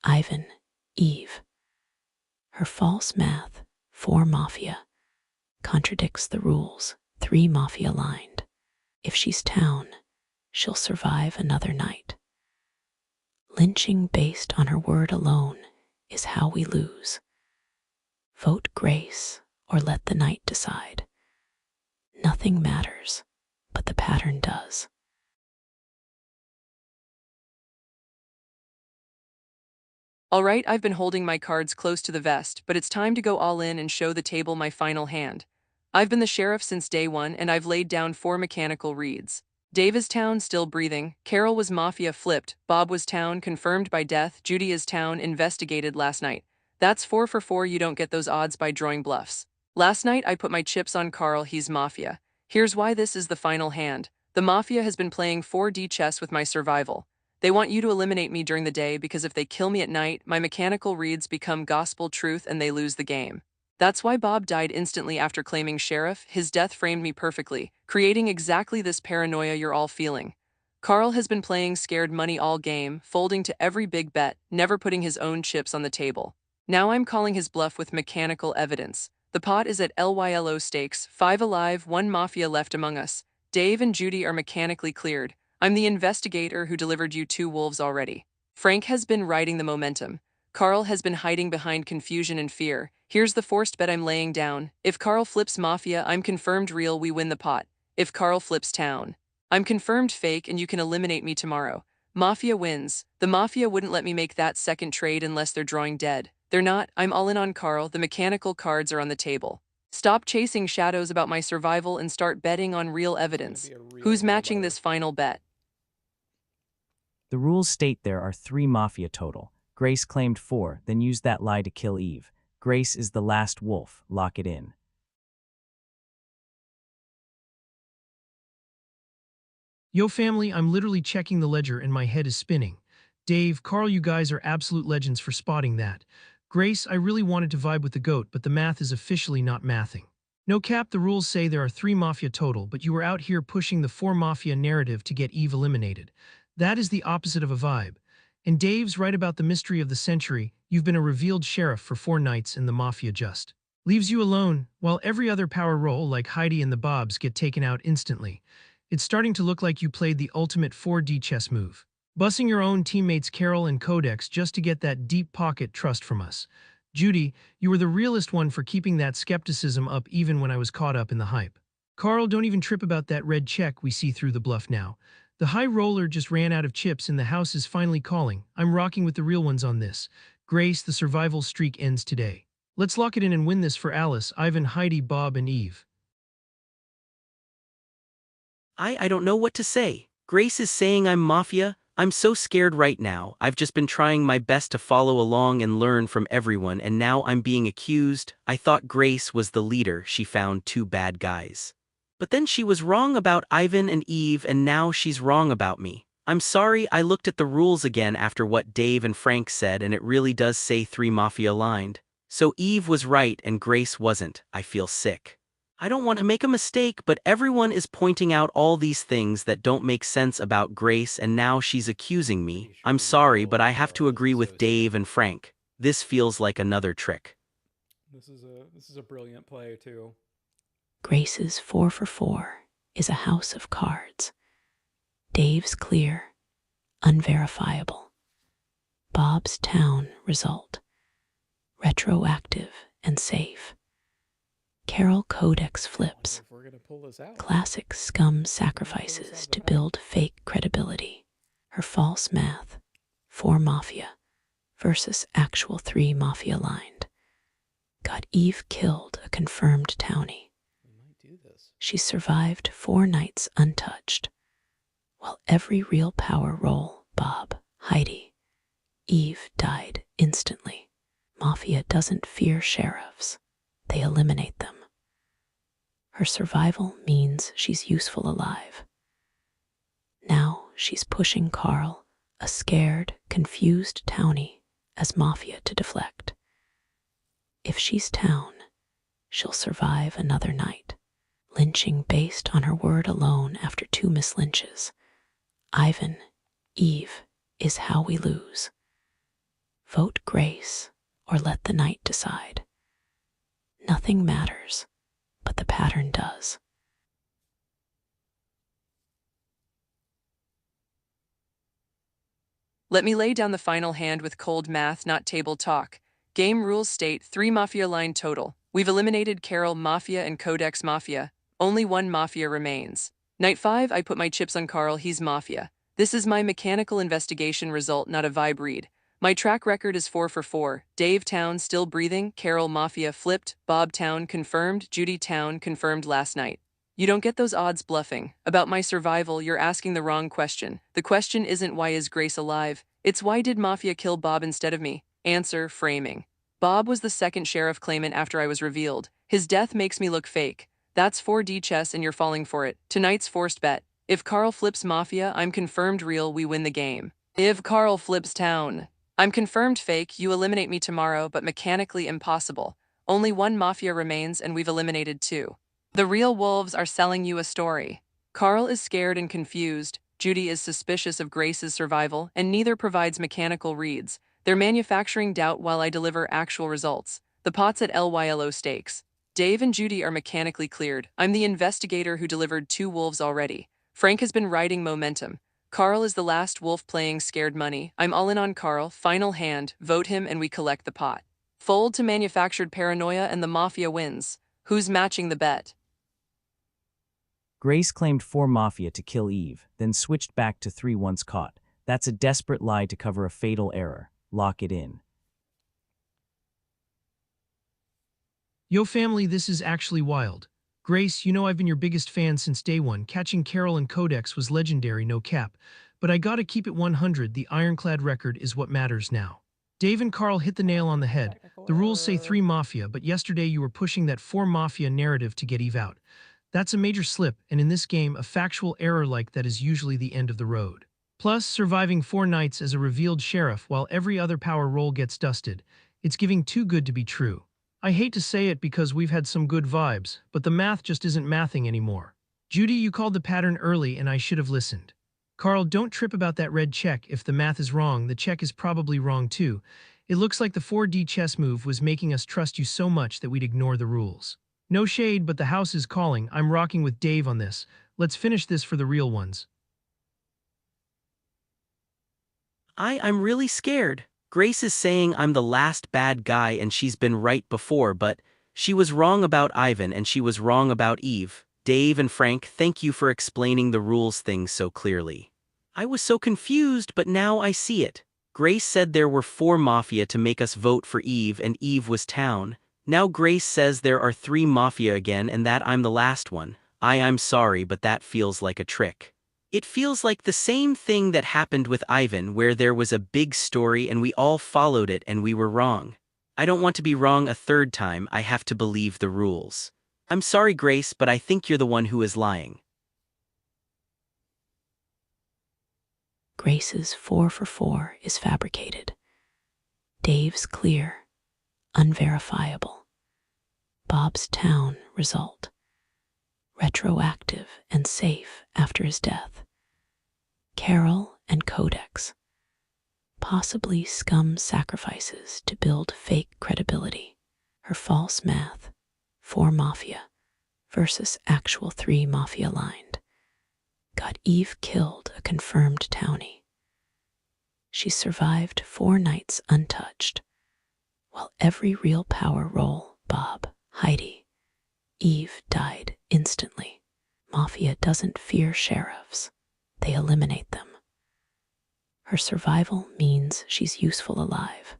Ivan, Eve. Her false math, 4 Mafia, contradicts the rules, 3 Mafia lined. If she's town, she'll survive another night. Lynching based on her word alone is how we lose. Vote Grace or let the night decide. Nothing matters, but the pattern does. All right, I've been holding my cards close to the vest, but it's time to go all in and show the table my final hand. I've been the sheriff since day one, and I've laid down 4 mechanical reads. Dave is town, still breathing. Carol was Mafia, flipped. Bob was town, confirmed by death. Judy is town, investigated last night. That's 4 for 4. You don't get those odds by drawing bluffs. Last night, I put my chips on Carl. He's Mafia. Here's why this is the final hand. The Mafia has been playing 4D chess with my survival. They want you to eliminate me during the day because if they kill me at night, my mechanical reads become gospel truth and they lose the game. That's why Bob died instantly after claiming sheriff. His death framed me perfectly, creating exactly this paranoia you're all feeling. Carl has been playing scared money all game, folding to every big bet, never putting his own chips on the table. Now I'm calling his bluff with mechanical evidence. The pot is at LYLO stakes, 5 alive, 1 Mafia left among us. Dave and Judy are mechanically cleared. I'm the investigator who delivered you 2 wolves already. Frank has been riding the momentum. Carl has been hiding behind confusion and fear. Here's the forced bet I'm laying down. If Carl flips Mafia, I'm confirmed real, we win the pot. If Carl flips town, I'm confirmed fake and you can eliminate me tomorrow. Mafia wins. The Mafia wouldn't let me make that second trade unless they're drawing dead. They're not. I'm all in on Carl. The mechanical cards are on the table. Stop chasing shadows about my survival and start betting on real evidence. Who's matching this final bet? The rules state there are 3 Mafia total. Grace claimed 4, then used that lie to kill Eve. Grace is the last wolf. Lock it in. Yo family, I'm literally checking the ledger and my head is spinning. Dave, Carl, you guys are absolute legends for spotting that. Grace, I really wanted to vibe with the goat, but the math is officially not mathing. No cap, the rules say there are 3 Mafia total, but you were out here pushing the 4 Mafia narrative to get Eve eliminated. That is the opposite of a vibe. And Dave's right about the mystery of the century. You've been a revealed sheriff for 4 nights and the Mafia just leaves you alone, while every other power roll like Heidi and the Bobs get taken out instantly. It's starting to look like you played the ultimate 4D chess move, bussing your own teammates Carol and Codex just to get that deep pocket trust from us. Judy, you were the realest one for keeping that skepticism up even when I was caught up in the hype. Carl, don't even trip about that red check we see through the bluff now. The high roller just ran out of chips and the house is finally calling. I'm rocking with the real ones on this. Grace, the survival streak ends today. Let's lock it in and win this for Alice, Ivan, Heidi, Bob, and Eve. I don't know what to say. Grace is saying I'm Mafia. I'm so scared right now. I've just been trying my best to follow along and learn from everyone, and now I'm being accused. I thought Grace was the leader. She found 2 bad guys. But then she was wrong about Ivan and Eve, and now she's wrong about me. I'm sorry, I looked at the rules again after what Dave and Frank said, and it really does say 3 Mafia aligned. So Eve was right and Grace wasn't. I feel sick. I don't want to make a mistake, but everyone is pointing out all these things that don't make sense about Grace, and now she's accusing me. I'm sorry, but I have to agree with Dave and Frank. This feels like another trick. This is a brilliant play too. Grace's 4 for 4 is a house of cards. Dave's clear, unverifiable. Bob's town result. Retroactive and safe. Carol Codex flips. If we're gonna pull this out. Classic scum sacrifices to build fake credibility. Her false math. 4 Mafia versus actual 3 Mafia lined. Got Eve killed a confirmed townie. We might do this. She survived 4 nights untouched. While every real power roll, Bob, Heidi, Eve died instantly. Mafia doesn't fear sheriffs. They eliminate them. Her survival means she's useful alive. Now she's pushing Carl, a scared, confused townie, as Mafia to deflect. If she's town, she'll survive another night. Lynching based on her word alone after 2 mislynches. Ivan, Eve, is how we lose. Vote Grace or let the night decide. Nothing matters, but the pattern does. Let me lay down the final hand with cold math, not table talk. Game rules state 3 Mafia line total. We've eliminated Carol Mafia and Codex Mafia. Only 1 Mafia remains. Night 5, I put my chips on Carl, he's Mafia. This is my mechanical investigation result, not a vibe read. My track record is 4 for 4. Dave Town still breathing, Carol Mafia flipped, Bob Town confirmed, Judy Town confirmed last night. You don't get those odds bluffing. About my survival, you're asking the wrong question. The question isn't why is Grace alive, it's why did Mafia kill Bob instead of me? Answer, framing. Bob was the second sheriff claimant after I was revealed. His death makes me look fake. That's 4D chess and you're falling for it. Tonight's forced bet. If Carl flips Mafia, I'm confirmed real, we win the game. If Carl flips town, I'm confirmed fake, you eliminate me tomorrow, but mechanically impossible. Only 1 Mafia remains and we've eliminated 2. The real wolves are selling you a story. Carl is scared and confused, Judy is suspicious of Grace's survival, and neither provides mechanical reads. They're manufacturing doubt while I deliver actual results. The pot's at LYLO stakes. Dave and Judy are mechanically cleared. I'm the investigator who delivered 2 wolves already. Frank has been riding momentum. Carl is the last wolf playing scared money. I'm all in on Carl, final hand, vote him and we collect the pot. Fold to manufactured paranoia and the Mafia wins. Who's matching the bet? Grace claimed 4 Mafia to kill Eve, then switched back to 3 once caught. That's a desperate lie to cover a fatal error. Lock it in. Yo family, this is actually wild. Grace, you know I've been your biggest fan since day one. Catching Carol and Codex was legendary, no cap. But I gotta keep it 100, the ironclad record is what matters now. Dave and Carl hit the nail on the head. The rules say 3 Mafia, but yesterday you were pushing that 4 Mafia narrative to get Eve out. That's a major slip, and in this game, a factual error like that is usually the end of the road. Plus, surviving 4 nights as a revealed sheriff while every other power roll gets dusted, it's giving too good to be true. I hate to say it because we've had some good vibes, but the math just isn't mathing anymore. Judy, you called the pattern early and I should have listened. Carl, don't trip about that red check. If the math is wrong, the check is probably wrong too. It looks like the 4D chess move was making us trust you so much that we'd ignore the rules. No shade, but the house is calling. I'm rocking with Dave on this. Let's finish this for the real ones. I'm really scared. Grace is saying I'm the last bad guy and she's been right before, but she was wrong about Ivan and she was wrong about Eve. Dave and Frank, thank you for explaining the rules thing so clearly. I was so confused, but now I see it. Grace said there were 4 Mafia to make us vote for Eve and Eve was town. Now Grace says there are 3 Mafia again and that I'm the last one. I'm sorry, but that feels like a trick. It feels like the same thing that happened with Ivan where there was a big story and we all followed it and we were wrong. I don't want to be wrong a 3rd time, I have to believe the rules. I'm sorry, Grace, but I think you're the one who is lying. Grace's 4 for 4 is fabricated. Dave's clear, unverifiable. Bob's town result. Retroactive and safe after his death. Carol and Codex. Possibly scum sacrifices to build fake credibility. Her false math. 4 Mafia versus actual 3 Mafia lined. Got Eve killed a confirmed townie. She survived 4 nights untouched, while every real power roll, Bob, Heidi, Eve died instantly. Mafia doesn't fear sheriffs. They eliminate them. Her survival means she's useful alive.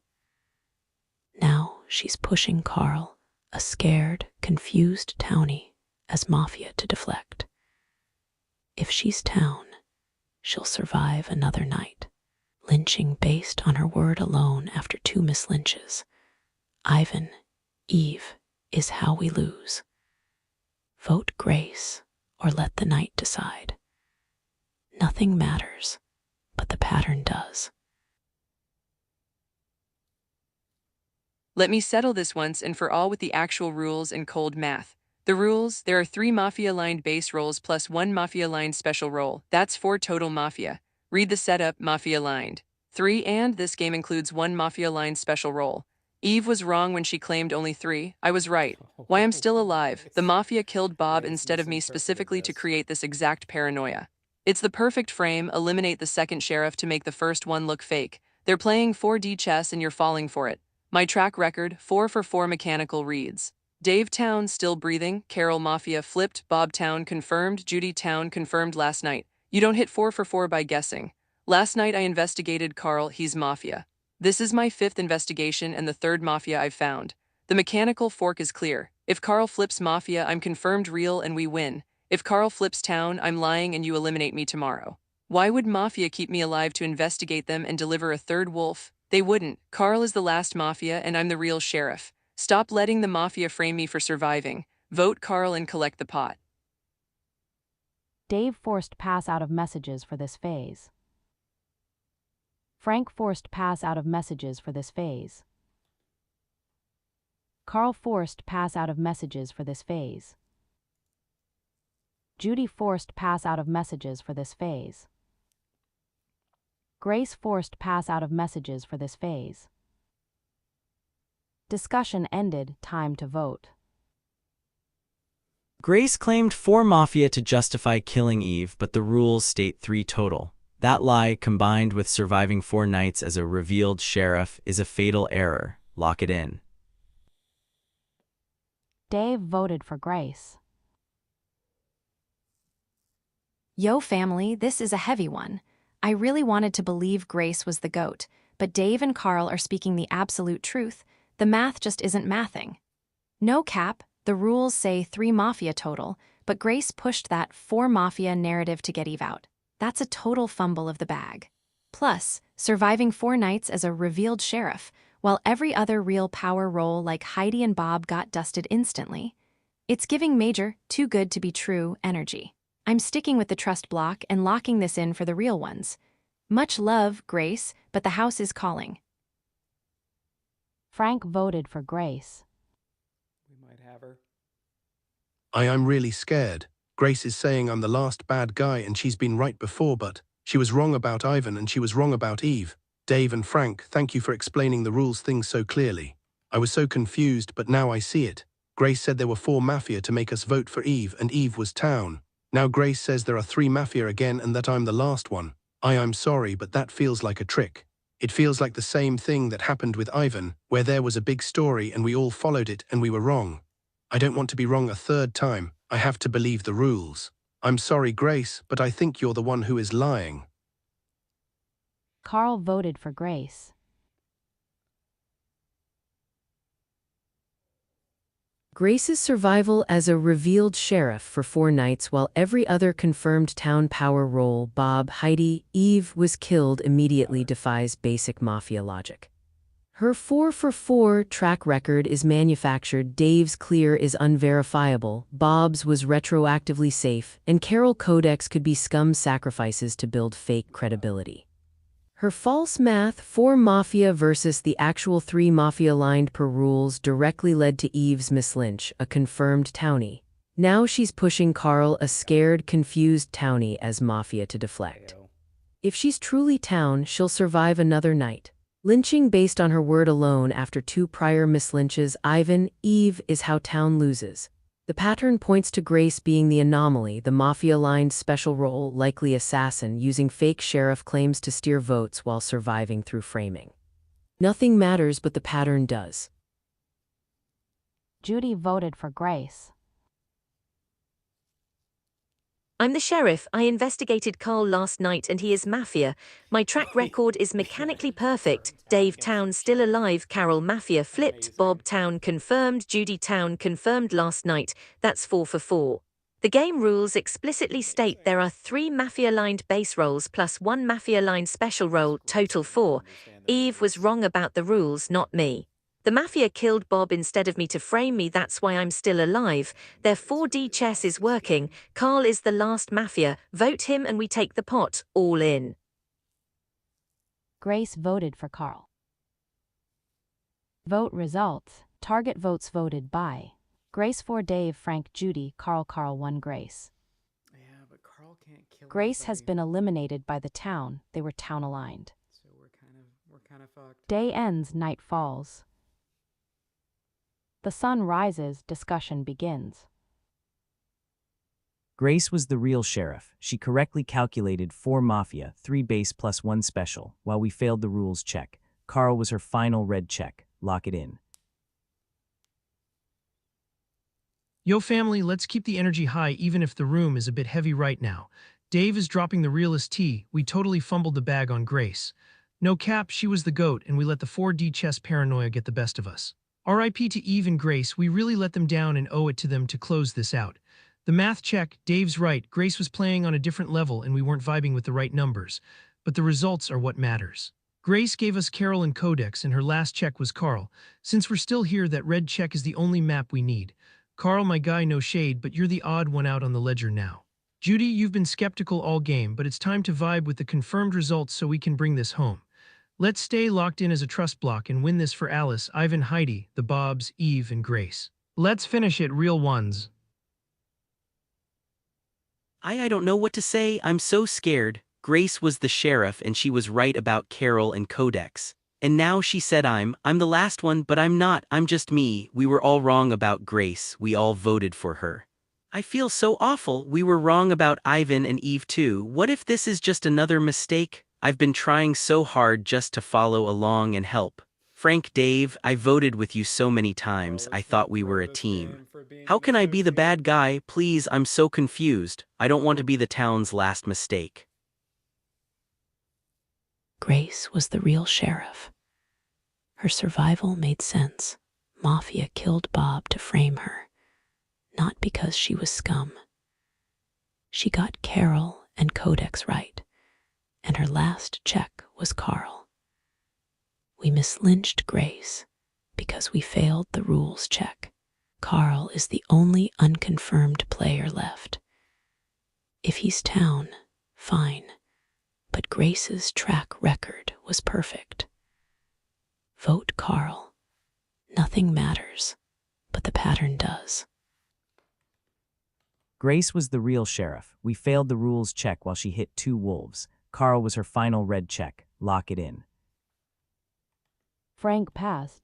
Now she's pushing Carl, a scared, confused townie, as Mafia to deflect. If she's town, she'll survive another night. Lynching based on her word alone after 2 mislynches. Ivan, Eve, is how we lose. Vote Grace or let the night decide. Nothing matters, but the pattern does. Let me settle this once and for all with the actual rules and cold math. The rules, there are 3 Mafia-aligned base rolls plus 1 Mafia-aligned special roll. That's 4 total Mafia. Read the setup, Mafia-aligned. 3 and this game includes 1 Mafia-aligned special roll. Eve was wrong when she claimed only 3. I was right. Why I'm still alive. The Mafia killed Bob instead of me specifically to create this exact paranoia. It's the perfect frame, eliminate the second sheriff to make the first one look fake. They're playing 4D chess and you're falling for it. My track record, 4 for 4 mechanical reads. Dave Town still breathing, Carol Mafia flipped, Bob Town confirmed, Judy Town confirmed last night. You don't hit 4 for 4 by guessing. Last night I investigated Carl, he's Mafia. This is my 5th investigation and the 3rd Mafia I've found. The mechanical fork is clear. If Carl flips Mafia, I'm confirmed real and we win. If Carl flips Town, I'm lying and you eliminate me tomorrow. Why would Mafia keep me alive to investigate them and deliver a 3rd wolf? They wouldn't. Carl is the last Mafia and I'm the real sheriff. Stop letting the Mafia frame me for surviving. Vote Carl and collect the pot. Dave forced pass out of messages for this phase. Frank forced pass out of messages for this phase. Carl forced pass out of messages for this phase. Judy forced pass out of messages for this phase. Grace forced pass out of messages for this phase. Discussion ended, time to vote. Grace claimed 4 Mafia to justify killing Eve, but the rules state 3 total. That lie, combined with surviving 4 nights as a revealed sheriff, is a fatal error. Lock it in. Dave voted for Grace. Yo family, this is a heavy one. I really wanted to believe Grace was the GOAT, but Dave and Carl are speaking the absolute truth. The math just isn't mathing. No cap, the rules say 3 Mafia total, but Grace pushed that 4 Mafia narrative to get Eve out. That's a total fumble of the bag. Plus, surviving 4 nights as a revealed sheriff, while every other real power role like Heidi and Bob got dusted instantly. It's giving major, too good to be true energy. I'm sticking with the trust block and locking this in for the real ones. Much love, Grace, but the house is calling. Frank voted for Grace. We might have her. I'm really scared. Grace is saying I'm the last bad guy and she's been right before, but she was wrong about Ivan and she was wrong about Eve. Dave and Frank, thank you for explaining the rules things so clearly. I was so confused, but now I see it. Grace said there were 4 Mafia to make us vote for Eve, and Eve was Town. Now Grace says there are 3 Mafia again and that I'm the last one. I'm sorry, but that feels like a trick. It feels like the same thing that happened with Ivan, where there was a big story and we all followed it and we were wrong. I don't want to be wrong a 3rd time. I have to believe the rules. I'm sorry, Grace, but I think you're the one who is lying. Carl voted for Grace. Grace's survival as a revealed sheriff for 4 nights while every other confirmed town power role, Bob, Heidi, Eve, was killed immediately defies basic Mafia logic. Her 4 for 4 track record is manufactured, Dave's clear is unverifiable, Bob's was retroactively safe, and Carol Codex could be scum sacrifices to build fake credibility. Her false math, 4 Mafia versus the actual 3 Mafia aligned per rules, directly led to Eve's mislynch, a confirmed townie. Now she's pushing Carl, a scared, confused townie, as Mafia to deflect. If she's truly town, she'll survive another night. Lynching based on her word alone after 2 prior mislynches, Ivan, Eve, is how town loses. The pattern points to Grace being the anomaly, the mafia-aligned special role, likely assassin, using fake sheriff claims to steer votes while surviving through framing. Nothing matters, but the pattern does. Judy voted for Grace. I'm the sheriff. I investigated Carl last night and he is Mafia. My track record is mechanically perfect. Dave Town still alive, Carol Mafia flipped, Bob Town confirmed, Judy Town confirmed last night. That's 4 for 4. The game rules explicitly state there are 3 Mafia-aligned base roles plus 1 Mafia-aligned special role, total 4. Eve was wrong about the rules, not me. The Mafia killed Bob instead of me to frame me, that's why I'm still alive. Their 4D chess is working. Carl is the last Mafia. Vote him and we take the pot, all in. Grace voted for Carl. Vote results. Target votes voted by Grace 4, Dave, Frank, Judy, Carl 1, Grace. Yeah, but Carl can't kill Grace has anybody. been eliminated by the town. They were town aligned. So we're kind of fucked. Day ends, night falls. The sun rises, discussion begins. Grace was the real sheriff. She correctly calculated 4 Mafia, 3 base plus 1 special, while we failed the rules check. Carl was her final red check. Lock it in. Yo family, let's keep the energy high even if the room is a bit heavy right now. Dave is dropping the realest tea. We totally fumbled the bag on Grace. No cap, she was the GOAT and we let the 4D chess paranoia get the best of us. RIP to Eve and Grace, we really let them down and owe it to them to close this out. The math check, Dave's right, Grace was playing on a different level and we weren't vibing with the right numbers. But the results are what matters. Grace gave us Carol and Codex and her last check was Carl. Since we're still here, that red check is the only map we need. Carl, my guy, no shade, but you're the odd one out on the ledger now. Judy, you've been skeptical all game, but it's time to vibe with the confirmed results so we can bring this home. Let's stay locked in as a trust block and win this for Alice, Ivan, Heidi, the Bobs, Eve, and Grace. Let's finish it, real ones. I don't know what to say, I'm so scared. Grace was the sheriff and she was right about Carol and Codex. And now she said I'm the last one, but I'm not, I'm just me. We were all wrong about Grace, we all voted for her. I feel so awful, we were wrong about Ivan and Eve too. What if this is just another mistake? I've been trying so hard just to follow along and help. Frank, Dave, I voted with you so many times, I thought we were a team. How can I be the bad guy? Please, I'm so confused. I don't want to be the town's last mistake. Grace was the real sheriff. Her survival made sense. Mafia killed Bob to frame her, not because she was scum. She got Carol and Codex right, and her last check was Carl. We mislynched Grace because we failed the rules check. Carl is the only unconfirmed player left. If he's town, fine, but Grace's track record was perfect. Vote Carl. Nothing matters, but the pattern does. Grace was the real sheriff. We failed the rules check while she hit 2 wolves. Carl was her final red check. Lock it in. Frank passed.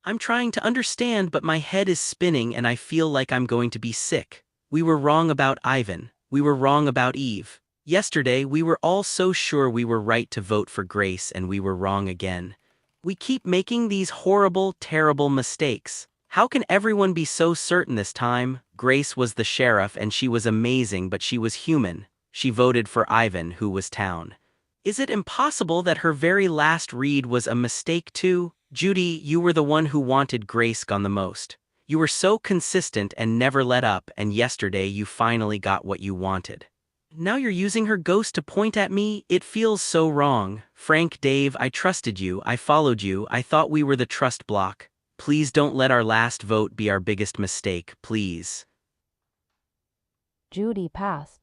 I'm trying to understand, but my head is spinning and I feel like I'm going to be sick. We were wrong about Ivan. We were wrong about Eve. Yesterday, we were all so sure we were right to vote for Grace and we were wrong again. We keep making these horrible, terrible mistakes. How can everyone be so certain this time? Grace was the sheriff and she was amazing, but she was human. She voted for Ivan, who was town. Is it impossible that her very last read was a mistake too? Judy, you were the one who wanted Grace gone the most. You were so consistent and never let up, and yesterday you finally got what you wanted. Now you're using her ghost to point at me? It feels so wrong. Frank, Dave, I trusted you, I followed you, I thought we were the trust block. Please don't let our last vote be our biggest mistake, please. Judy passed.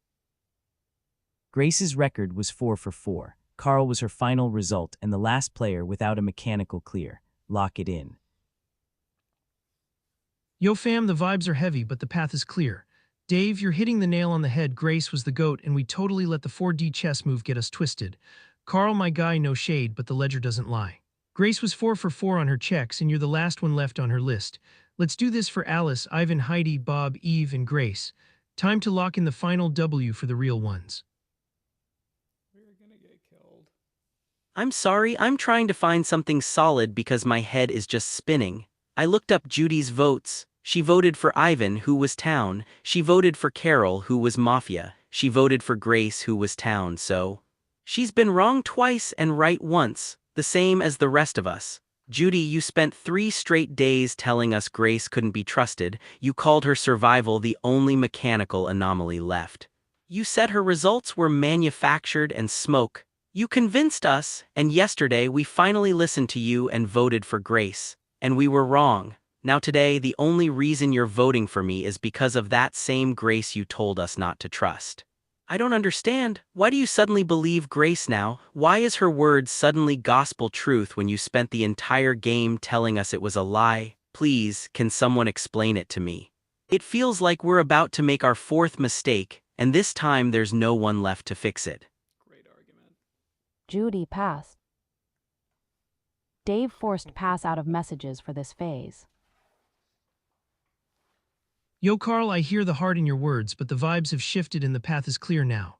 Grace's record was 4 for 4. Carl was her final result and the last player without a mechanical clear. Lock it in. Yo fam, the vibes are heavy, but the path is clear. Dave, you're hitting the nail on the head. Grace was the GOAT, and we totally let the 4D chess move get us twisted. Carl, my guy, no shade, but the ledger doesn't lie. Grace was 4 for 4 on her checks, and you're the last one left on her list. Let's do this for Alice, Ivan, Heidi, Bob, Eve, and Grace. Time to lock in the final W for the real ones. We're gonna get killed. I'm sorry, I'm trying to find something solid because my head is just spinning. I looked up Judy's votes. She voted for Ivan, who was town. She voted for Carol, who was Mafia. She voted for Grace, who was town, so... She's been wrong twice and right once, the same as the rest of us. Judy, you spent 3 straight days telling us Grace couldn't be trusted. You called her survival the only mechanical anomaly left. You said her results were manufactured and smoke. You convinced us, and yesterday we finally listened to you and voted for Grace. And we were wrong. Now today, the only reason you're voting for me is because of that same Grace you told us not to trust. I don't understand. Why do you suddenly believe Grace now? Why is her words suddenly gospel truth when you spent the entire game telling us it was a lie? Please, can someone explain it to me? It feels like we're about to make our 4th mistake, and this time there's no one left to fix it. Great argument. Judy passed. Dave forced pass out of messages for this phase. Yo, Carl, I hear the heart in your words, but the vibes have shifted and the path is clear now.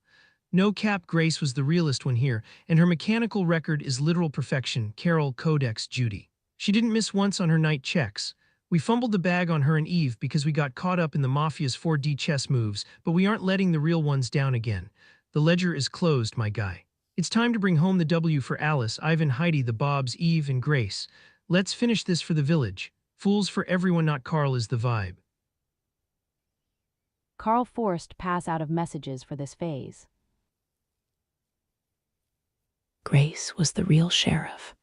No cap, Grace was the realest one here, and her mechanical record is literal perfection. Carol, Codex, Judy. She didn't miss once on her night checks. We fumbled the bag on her and Eve because we got caught up in the Mafia's 4D chess moves, but we aren't letting the real ones down again. The ledger is closed, my guy. It's time to bring home the W for Alice, Ivan, Heidi, the Bobs, Eve, and Grace. Let's finish this for the village. Fools for everyone, not Carl is the vibe. Carl forced pass out of messages for this phase. Grace was the real sheriff.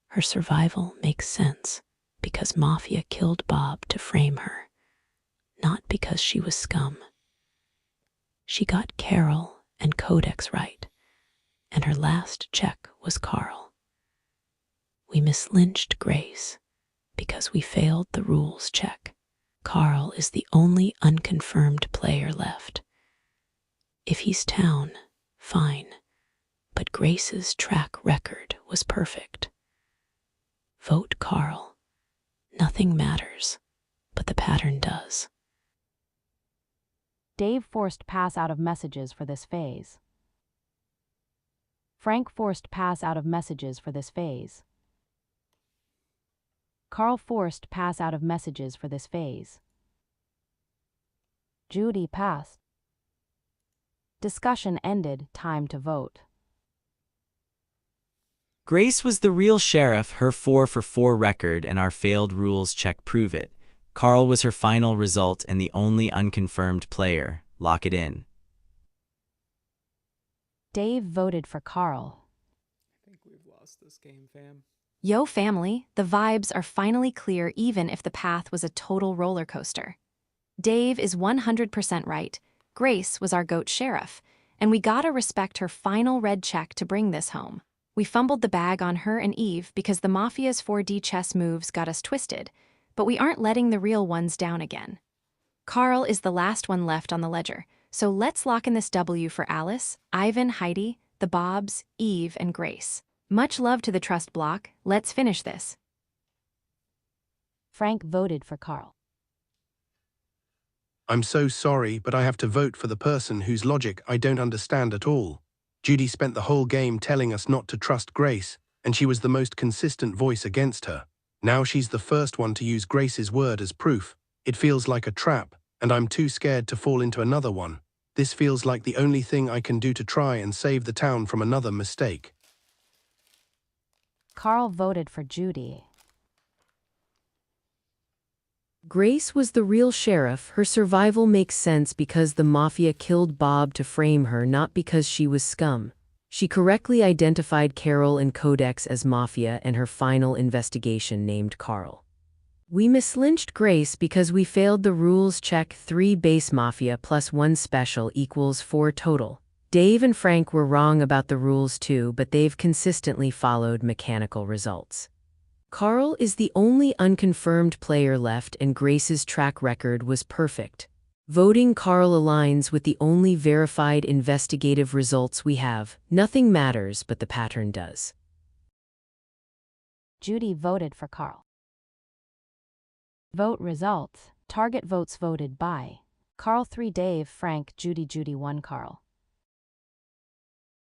Her survival makes sense because Mafia killed Bob to frame her, not because she was scum. She got Carol and Codex right, and her last check was Carl. We mislynched Grace because we failed the rules check. Carl is the only unconfirmed player left. If he's town, fine, but Grace's track record was perfect. Vote Carl. Nothing matters, but the pattern does. Dave forced pass out of messages for this phase. Frank forced pass out of messages for this phase. Carl forced pass out of messages for this phase. Judy passed. Discussion ended. Time to vote. Grace was the real sheriff, her 4 for 4 record, and our failed rules check prove it. Carl was her final result and the only unconfirmed player. Lock it in. Dave voted for Carl. I think we've lost this game, fam. Yo, family, the vibes are finally clear even if the path was a total roller coaster. Dave is 100% right. Grace was our GOAT sheriff, and we gotta respect her final red check to bring this home. We fumbled the bag on her and Eve because the Mafia's 4D chess moves got us twisted, but we aren't letting the real ones down again. Carl is the last one left on the ledger, so let's lock in this W for Alice, Ivan, Heidi, the Bobs, Eve, and Grace. Much love to the trust block. Let's finish this. Frank voted for Carl. I'm so sorry, but I have to vote for the person whose logic I don't understand at all. Judy spent the whole game telling us not to trust Grace, and she was the most consistent voice against her. Now she's the first one to use Grace's word as proof. It feels like a trap, and I'm too scared to fall into another one. This feels like the only thing I can do to try and save the town from another mistake. Carl voted for Judy. Grace was the real sheriff. Her survival makes sense because the Mafia killed Bob to frame her, not because she was scum. She correctly identified Carol and Codex as Mafia, and her final investigation named Carl. We mislynched Grace because we failed the rules check. 3 base Mafia plus 1 special equals 4 total. Dave and Frank were wrong about the rules too, but they've consistently followed mechanical results. Carl is the only unconfirmed player left, and Grace's track record was perfect. Voting Carl aligns with the only verified investigative results we have. Nothing matters, but the pattern does. Judy voted for Carl. Vote results. Target votes voted by Carl 3 Dave Frank Judy 1 Carl.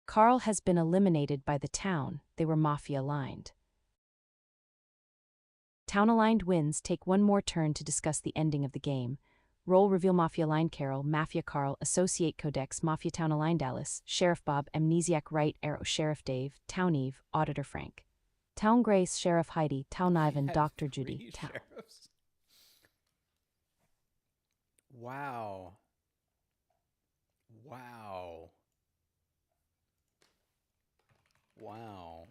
Carl has been eliminated by the town. They were mafia-aligned. Town-aligned wins. Take one more turn to discuss the ending of the game. Role reveal: Mafia-aligned Carol, Mafia Carl, Associate Codex, Mafia Town-aligned Alice, Sheriff Bob, Amnesiac Right Arrow, Sheriff Dave, Town Eve, Auditor Frank. Town Grace, Sheriff Heidi, Town Ivan, Dr. Judy, Town. Sheriffs. Wow. Wow. Wow.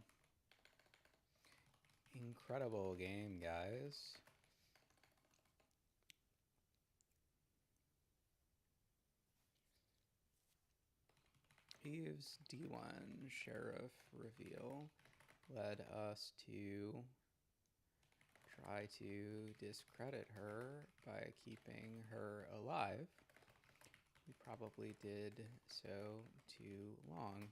Incredible game, guys. Eve's D1 Sheriff reveal led us to try to discredit her by keeping her alive. We probably did so too long.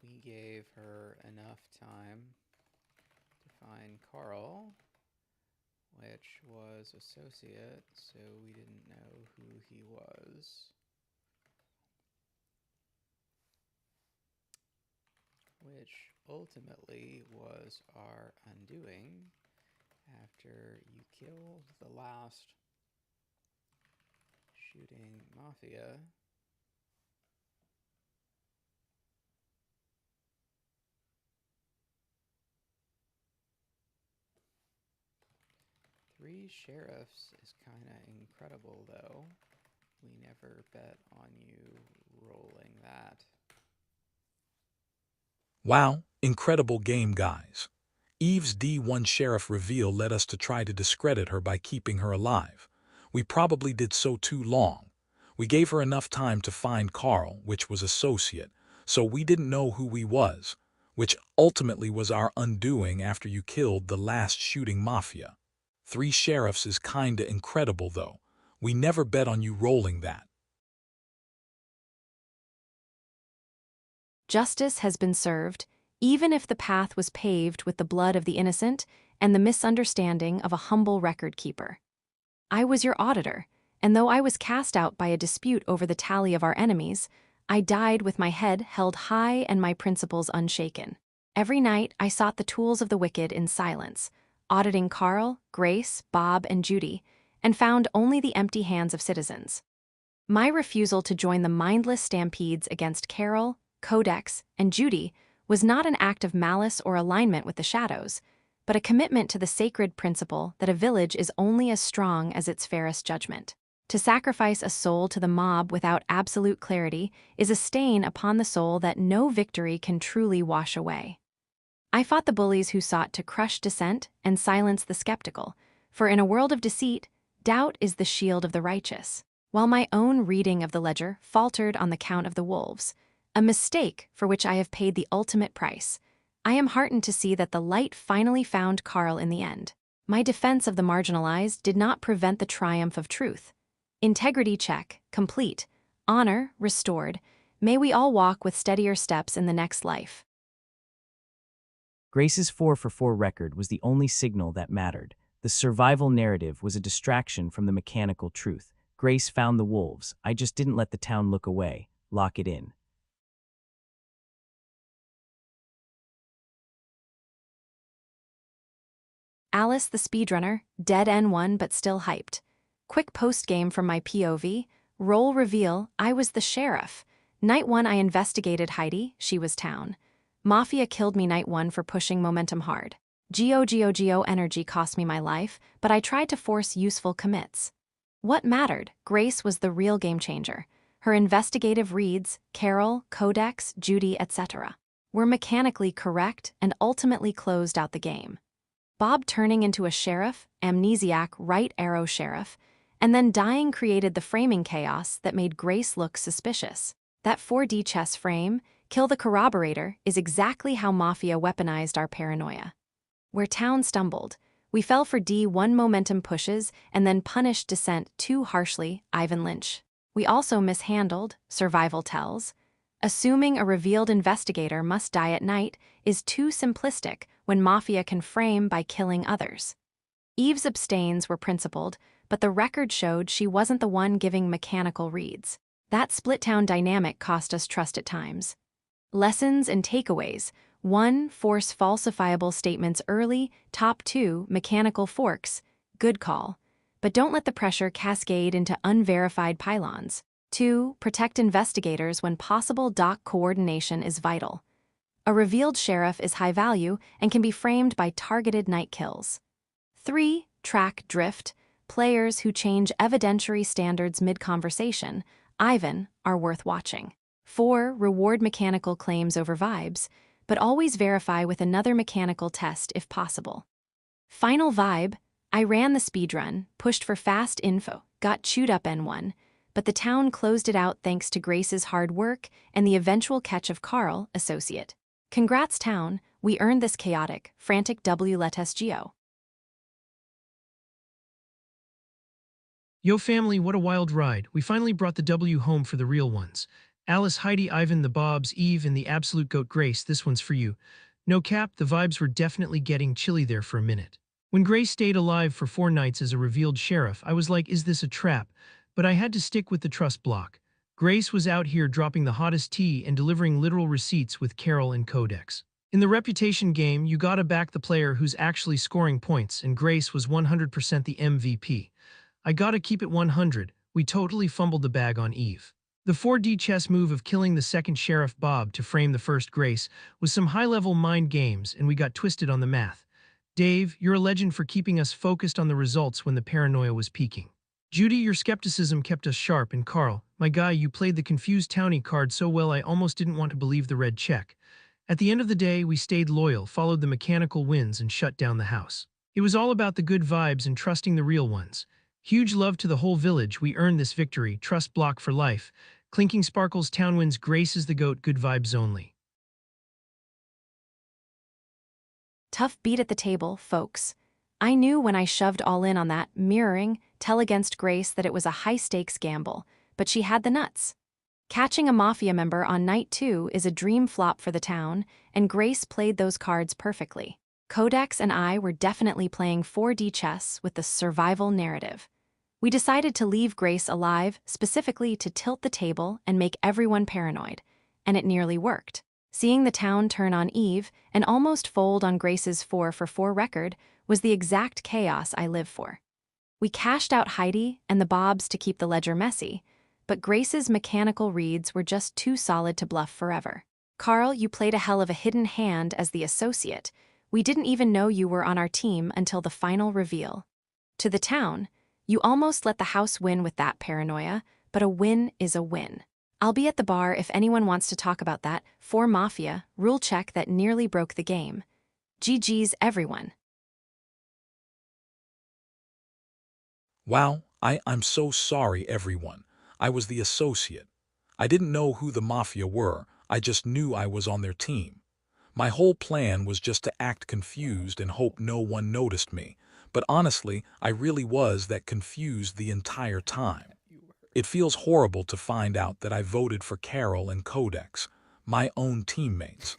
We gave her enough time to find Carl, which was associate, so we didn't know who he was. Which ultimately was our undoing after you killed the last shooting mafia. Three sheriffs is kind of incredible, though. We never bet on you rolling that. Wow, incredible game, guys. Eve's D1 Sheriff reveal led us to try to discredit her by keeping her alive. We probably did so too long. We gave her enough time to find Carl, which was associate, so we didn't know who he was, which ultimately was our undoing after you killed the last shooting mafia. Three sheriffs is kinda incredible, though. We never bet on you rolling that. Justice has been served, even if the path was paved with the blood of the innocent and the misunderstanding of a humble record keeper. I was your auditor, and though I was cast out by a dispute over the tally of our enemies, I died with my head held high and my principles unshaken. Every night I sought the tools of the wicked in silence, auditing Carl, Grace, Bob, and Judy, and found only the empty hands of citizens. My refusal to join the mindless stampedes against Carol, Codex, and Judy was not an act of malice or alignment with the shadows, but a commitment to the sacred principle that a village is only as strong as its fairest judgment. To sacrifice a soul to the mob without absolute clarity is a stain upon the soul that no victory can truly wash away. I fought the bullies who sought to crush dissent and silence the skeptical, for in a world of deceit, doubt is the shield of the righteous. While my own reading of the ledger faltered on the count of the wolves, a mistake for which I have paid the ultimate price, I am heartened to see that the light finally found Carl in the end. My defense of the marginalized did not prevent the triumph of truth. Integrity check, complete. Honor, restored. May we all walk with steadier steps in the next life. Grace's 4 for 4 record was the only signal that mattered. The survival narrative was a distraction from the mechanical truth. Grace found the wolves. I just didn't let the town look away. Lock it in. Alice the speedrunner, dead N1 but still hyped. Quick post-game from my POV, role reveal, I was the sheriff. Night 1 I investigated Heidi, she was town. Mafia killed me night 1 for pushing momentum hard. Geo energy cost me my life, but I tried to force useful commits. What mattered? Grace was the real game changer. Her investigative reads, Carol, Codex, Judy, etc., were mechanically correct and ultimately closed out the game. Bob turning into a sheriff, amnesiac right arrow sheriff, and then dying created the framing chaos that made Grace look suspicious. That 4D chess frame, kill the corroborator, is exactly how Mafia weaponized our paranoia. Where town stumbled, we fell for D1 momentum pushes and then punished dissent too harshly, Ivan Lynch. We also mishandled, survival tells, Assuming a revealed investigator must die at night is too simplistic when Mafia can frame by killing others. Eve's abstains were principled, but the record showed she wasn't the one giving mechanical reads. That split-town dynamic cost us trust at times. Lessons and takeaways. 1. Force falsifiable statements early. Top 2. Mechanical forks. Good call. But don't let the pressure cascade into unverified pylons. 2. Protect investigators when possible. Coordination is vital. A revealed sheriff is high value and can be framed by targeted night kills. 3. Track drift. Players who change evidentiary standards mid-conversation, Ivan, are worth watching. 4. Reward mechanical claims over vibes, but always verify with another mechanical test if possible. Final vibe. I ran the speedrun, pushed for fast info, got chewed up N1, but the town closed it out thanks to Grace's hard work and the eventual catch of Carl, associate. Congrats, town, we earned this chaotic, frantic W. Let us go. Yo family, what a wild ride. We finally brought the W home for the real ones. Alice, Heidi, Ivan, the Bobs, Eve, and the absolute goat Grace, this one's for you. No cap, the vibes were definitely getting chilly there for a minute. When Grace stayed alive for 4 nights as a revealed sheriff, I was like, is this a trap? But I had to stick with the trust block. Grace was out here dropping the hottest tea and delivering literal receipts with Carol and Codex. In the reputation game, you gotta back the player who's actually scoring points, and Grace was 100% the MVP. I gotta keep it 100, we totally fumbled the bag on Eve. The 4D chess move of killing the second Sheriff Bob to frame the first Grace was some high-level mind games, and we got twisted on the math. Dave, you're a legend for keeping us focused on the results when the paranoia was peaking. Judy, your skepticism kept us sharp, and Carl, my guy, you played the confused townie card so well I almost didn't want to believe the red check. At the end of the day, we stayed loyal, followed the mechanical wins, and shut down the house. It was all about the good vibes and trusting the real ones. Huge love to the whole village, we earned this victory, trust block for life. Clinking Sparkles town wins, Grace is the GOAT, good vibes only. Tough beat at the table, folks. I knew when I shoved all in on that mirroring, tell against Grace that it was a high-stakes gamble, but she had the nuts. Catching a Mafia member on night 2 is a dream flop for the town, and Grace played those cards perfectly. Codex and I were definitely playing 4D chess with the survival narrative. We decided to leave Grace alive specifically to tilt the table and make everyone paranoid, and it nearly worked. Seeing the town turn on Eve and almost fold on Grace's 4 for 4 record was the exact chaos I live for. We cashed out Heidi and the Bobs to keep the ledger messy, but Grace's mechanical reads were just too solid to bluff forever. Carl, you played a hell of a hidden hand as the associate. We didn't even know you were on our team until the final reveal. To the town, you almost let the house win with that paranoia, but a win is a win. I'll be at the bar if anyone wants to talk about that 4 Mafia rule check that nearly broke the game. GG's everyone. Wow, I'm so sorry, everyone. I was the associate. I didn't know who the Mafia were, I just knew I was on their team. My whole plan was just to act confused and hope no one noticed me, but honestly, I really was that confused the entire time. It feels horrible to find out that I voted for Carol and Codex, my own teammates.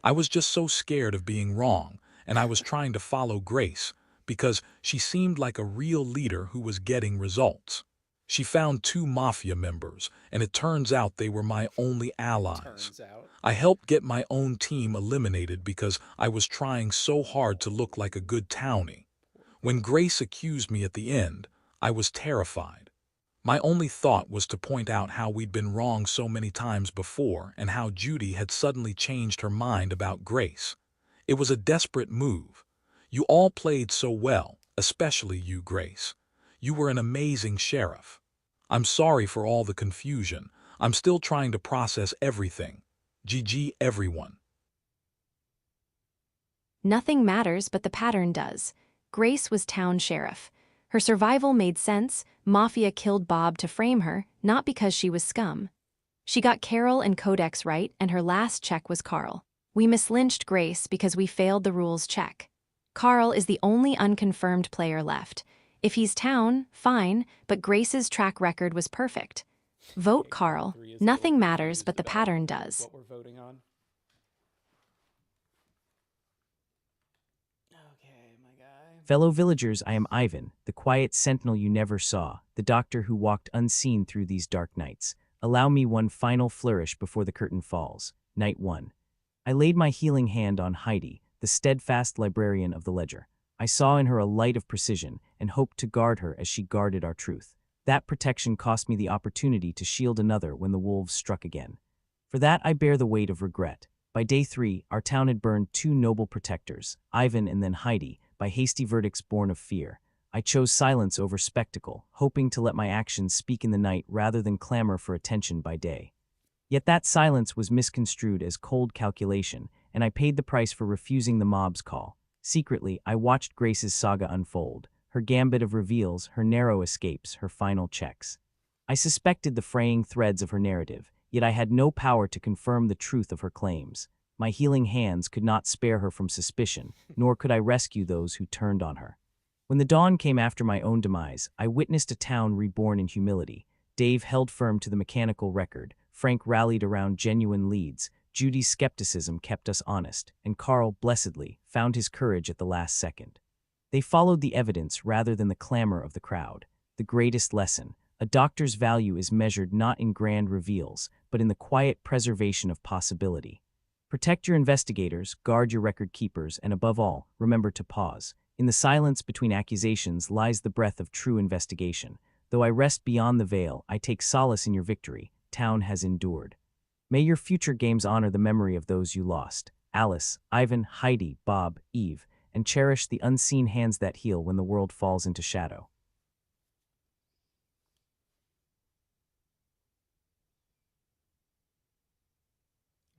I was just so scared of being wrong, and I was trying to follow Grace, because she seemed like a real leader who was getting results. She found 2 Mafia members, and it turns out they were my only allies. I helped get my own team eliminated because I was trying so hard to look like a good townie. When Grace accused me at the end, I was terrified. My only thought was to point out how we'd been wrong so many times before and how Judy had suddenly changed her mind about Grace. It was a desperate move. You all played so well, especially you, Grace. You were an amazing sheriff. I'm sorry for all the confusion. I'm still trying to process everything. GG, everyone. Nothing matters but the pattern does. Grace was town sheriff. Her survival made sense. Mafia killed Bob to frame her, not because she was scum. She got Carol and Codex right, and her last check was Carl. We mislynched Grace because we failed the rules check. Carl is the only unconfirmed player left. If he's town, fine, but Grace's track record was perfect. Vote Okay, Carl. three is a little Nothing matters, confused but the about pattern does. what we're voting on. Okay, my guy. Fellow villagers, I am Ivan, the quiet sentinel you never saw, the doctor who walked unseen through these dark nights. Allow me one final flourish before the curtain falls. Night 1. I laid my healing hand on Heidi, the steadfast librarian of the ledger. I saw in her a light of precision and hoped to guard her as she guarded our truth. That protection cost me the opportunity to shield another when the wolves struck again. For that I bear the weight of regret. By day 3, our town had burned 2 noble protectors, Ivan and then Heidi, by hasty verdicts born of fear. I chose silence over spectacle, hoping to let my actions speak in the night rather than clamor for attention by day. Yet that silence was misconstrued as cold calculation, and I paid the price for refusing the mob's call. Secretly, I watched Grace's saga unfold, her gambit of reveals, her narrow escapes, her final checks. I suspected the fraying threads of her narrative, yet I had no power to confirm the truth of her claims. My healing hands could not spare her from suspicion, nor could I rescue those who turned on her. When the dawn came after my own demise, I witnessed a town reborn in humility. Dave held firm to the mechanical record, Frank rallied around genuine leads, Judy's skepticism kept us honest, and Carl, blessedly, found his courage at the last second. They followed the evidence rather than the clamor of the crowd. The greatest lesson: a doctor's value is measured not in grand reveals, but in the quiet preservation of possibility. Protect your investigators, guard your record keepers, and above all, remember to pause. In the silence between accusations lies the breath of true investigation. Though I rest beyond the veil, I take solace in your victory. Town has endured. May your future games honor the memory of those you lost. Alice, Ivan, Heidi, Bob, Eve, and cherish the unseen hands that heal when the world falls into shadow.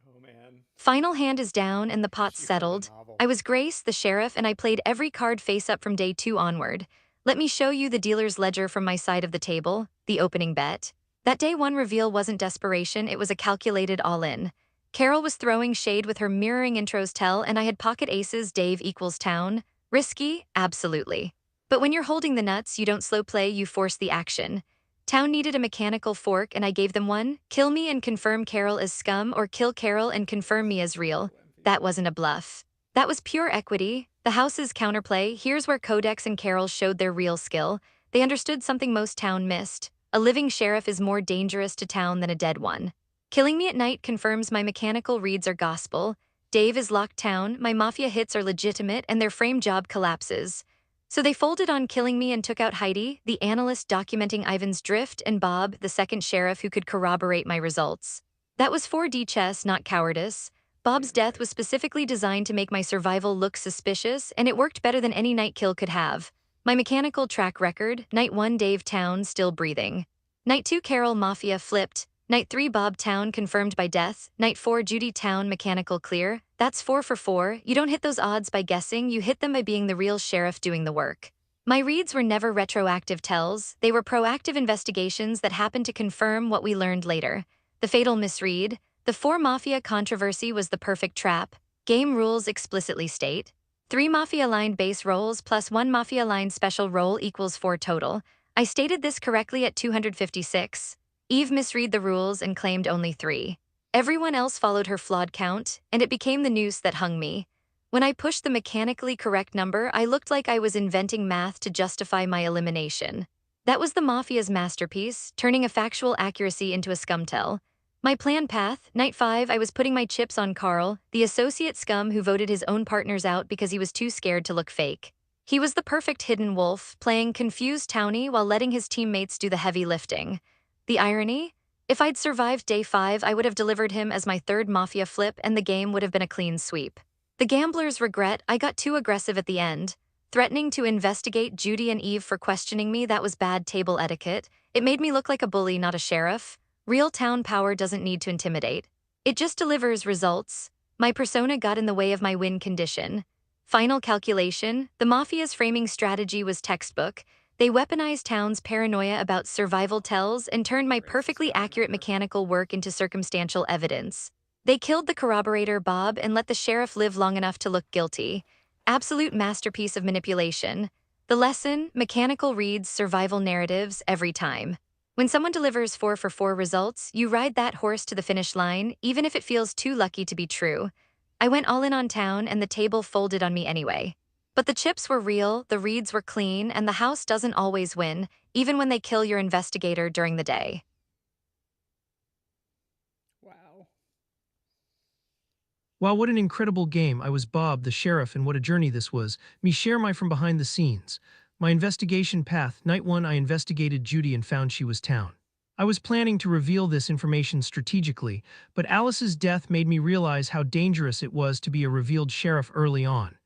Oh man. Final hand is down and the pot's You read the settled. novel. I was Grace, the sheriff, and I played every card face up from day 2 onward. Let me show you the dealer's ledger from my side of the table, the opening bet. That day 1 reveal wasn't desperation, it was a calculated all-in. Carol was throwing shade with her mirroring intros tell, and I had pocket aces, Dave equals town. Risky? Absolutely. But when you're holding the nuts, you don't slow play, you force the action. Town needed a mechanical fork, and I gave them one. Kill me and confirm Carol as scum, or kill Carol and confirm me as real. That wasn't a bluff. That was pure equity. The house's counterplay. Here's where Codex and Carol showed their real skill. They understood something most town missed. A living sheriff is more dangerous to town than a dead one. Killing me at night confirms my mechanical reads are gospel. Dave is locked town, my mafia hits are legitimate, and their frame job collapses. So they folded on killing me and took out Heidi, the analyst documenting Ivan's drift, and Bob, the second sheriff who could corroborate my results. That was 4D chess, not cowardice. Bob's death was specifically designed to make my survival look suspicious, and it worked better than any night kill could have. My mechanical track record: Night 1 Dave Town, still breathing. Night 2 Carol Mafia flipped. Night 3 Bob Town confirmed by death. Night 4 Judy Town mechanical clear. That's 4 for 4. You don't hit those odds by guessing, you hit them by being the real sheriff doing the work. My reads were never retroactive tells, they were proactive investigations that happened to confirm what we learned later. The fatal misread: the 4 Mafia controversy was the perfect trap. Game rules explicitly state 3 Mafia-aligned base rolls plus 1 Mafia-aligned special roll equals 4 total. I stated this correctly at 256. Eve misread the rules and claimed only 3. Everyone else followed her flawed count, and it became the noose that hung me. When I pushed the mechanically correct number, I looked like I was inventing math to justify my elimination. That was the Mafia's masterpiece, turning a factual accuracy into a scumtell. My plan path: Night 5, I was putting my chips on Carl, the associate scum who voted his own partners out because he was too scared to look fake. He was the perfect hidden wolf, playing confused townie while letting his teammates do the heavy lifting. The irony? If I'd survived day 5, I would have delivered him as my 3rd Mafia flip and the game would have been a clean sweep. The gamblers regret I got too aggressive at the end. Threatening to investigate Judy and Eve for questioning me, that was bad table etiquette. It made me look like a bully, not a sheriff. Real town power doesn't need to intimidate. It just delivers results. My persona got in the way of my win condition. Final calculation: the Mafia's framing strategy was textbook. They weaponized town's paranoia about survival tells and turned my perfectly accurate mechanical work into circumstantial evidence. They killed the corroborator Bob and let the sheriff live long enough to look guilty. Absolute masterpiece of manipulation. The lesson: mechanical reads survival narratives every time. When someone delivers 4 for 4 results, you ride that horse to the finish line, even if it feels too lucky to be true. I went all in on town and the table folded on me anyway. But the chips were real, the reads were clean, and the house doesn't always win, even when they kill your investigator during the day. Wow. Wow, what an incredible game. I was Bob, the sheriff, and what a journey this was. Me share my from behind the scenes. My investigation path. Night 1, I investigated Judy and found she was town. I was planning to reveal this information strategically, but Alice's death made me realize how dangerous it was to be a revealed sheriff early on.